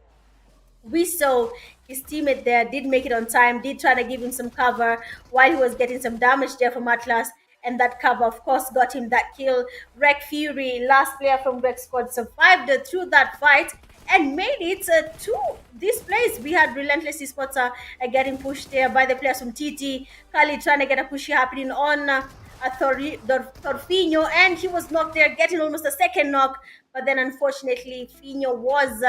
S1: we saw his teammate there did make it on time, did try to give him some cover while he was getting some damage there from Atlas. And that cover, of course, got him that kill. Rec Fury, last player from Rec Squad, survived through that fight and made it to this place. We had Relentless Esports getting pushed there by the players from TT. Kali trying to get a push happening on Torfinho, and he was knocked there, getting almost a second knock. But then, unfortunately, Fino was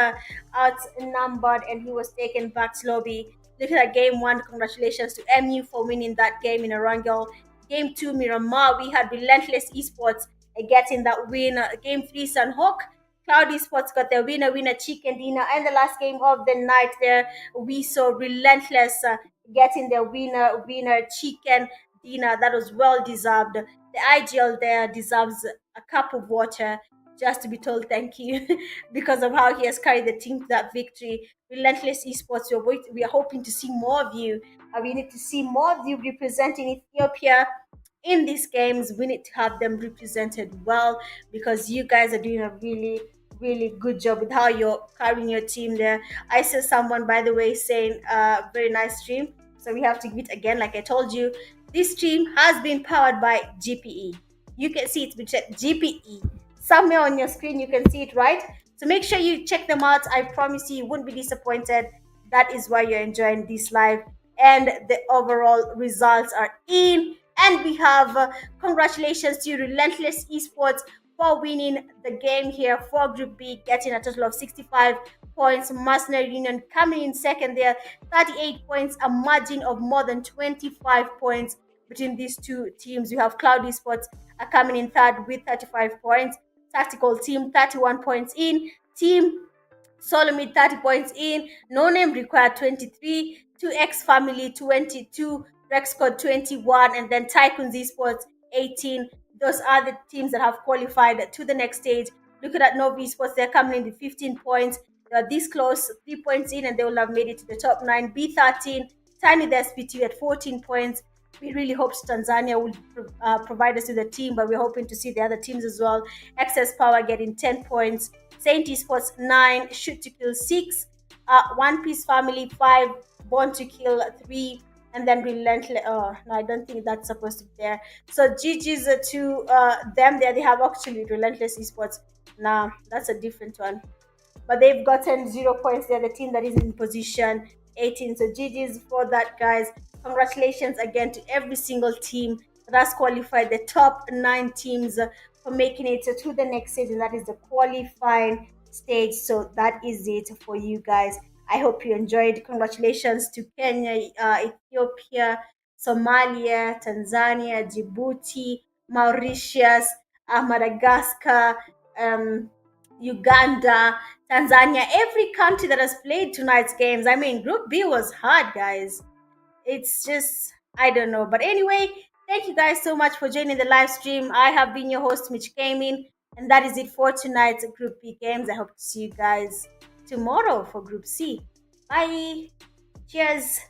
S1: outnumbered and he was taken back to lobby. Looking at game 1, congratulations to MU for winning that game in a Wrangle. Game 2, Miramar, we had Relentless Esports getting that win. Game 3, Sunhawk. Cloud Esports got their winner chicken dinner. And the last game of the night there, we saw Relentless getting their winner chicken dinner. That was well deserved. The IGL there deserves a cup of water just to be told thank you because of how he has carried the team to that victory. Relentless Esports, we are hoping to see more of you. We need to see more of you representing Ethiopia in these games. We need to have them represented well, because you guys are doing a really, really good job with how you're carrying your team there. I saw someone, by the way, saying very nice stream. So we have to give it again. Like I told you, this stream has been powered by GPE. You can see it's been GPE. Somewhere on your screen, you can see it, right? So make sure you check them out. I promise you won't be disappointed. That is why you're enjoying this live. And the overall results are in. And we have congratulations to Relentless Esports for winning the game here for Group B, getting a total of 65 points. Mercenary Union coming in second there, 38 points, a margin of more than 25 points between these two teams. You have Cloud Esports are coming in third with 35 points. Tactical Team 31 points in. Team SOLOMID 30 points in. No Name Required 23. 2X Family 22. Rexcode 21. And then TYCOONS Esports 18. Those are the teams that have qualified to the next stage. Looking at NOVE Esports, they're coming in with 15 points. They are this close, 3 points in, and they will have made it to the top 9. B13, Tiny the SPT at 14 points. We really hope Tanzania will provide us with a team, but we're hoping to see the other teams as well. Excess Power getting 10 points. Saint Esports 9, Shoot to Kill 6, One Piece Family 5, Born to Kill 3, and then Relentless. Oh, no, I don't think that's supposed to be there. So GG's to them there. They have actually Relentless Esports. Nah, that's a different one. But they've gotten 0 points. They're the team that is in position 18. So GG's for that, guys. Congratulations again to every single team that has qualified, the top 9 teams for making it to the next stage, and that is the qualifying stage. So that is it for you guys. I hope you enjoyed. Congratulations to Kenya, Ethiopia, Somalia, Tanzania, Djibouti, Mauritius, Madagascar, Uganda, Tanzania, every country that has played tonight's games. I mean, Group B was hard, guys. It's just, I don't know. But anyway, thank you guys so much for joining the live stream. I have been your host, Mitch Gaming, and that is it for tonight's Group B games. I hope to see you guys tomorrow for Group C. Bye. Cheers.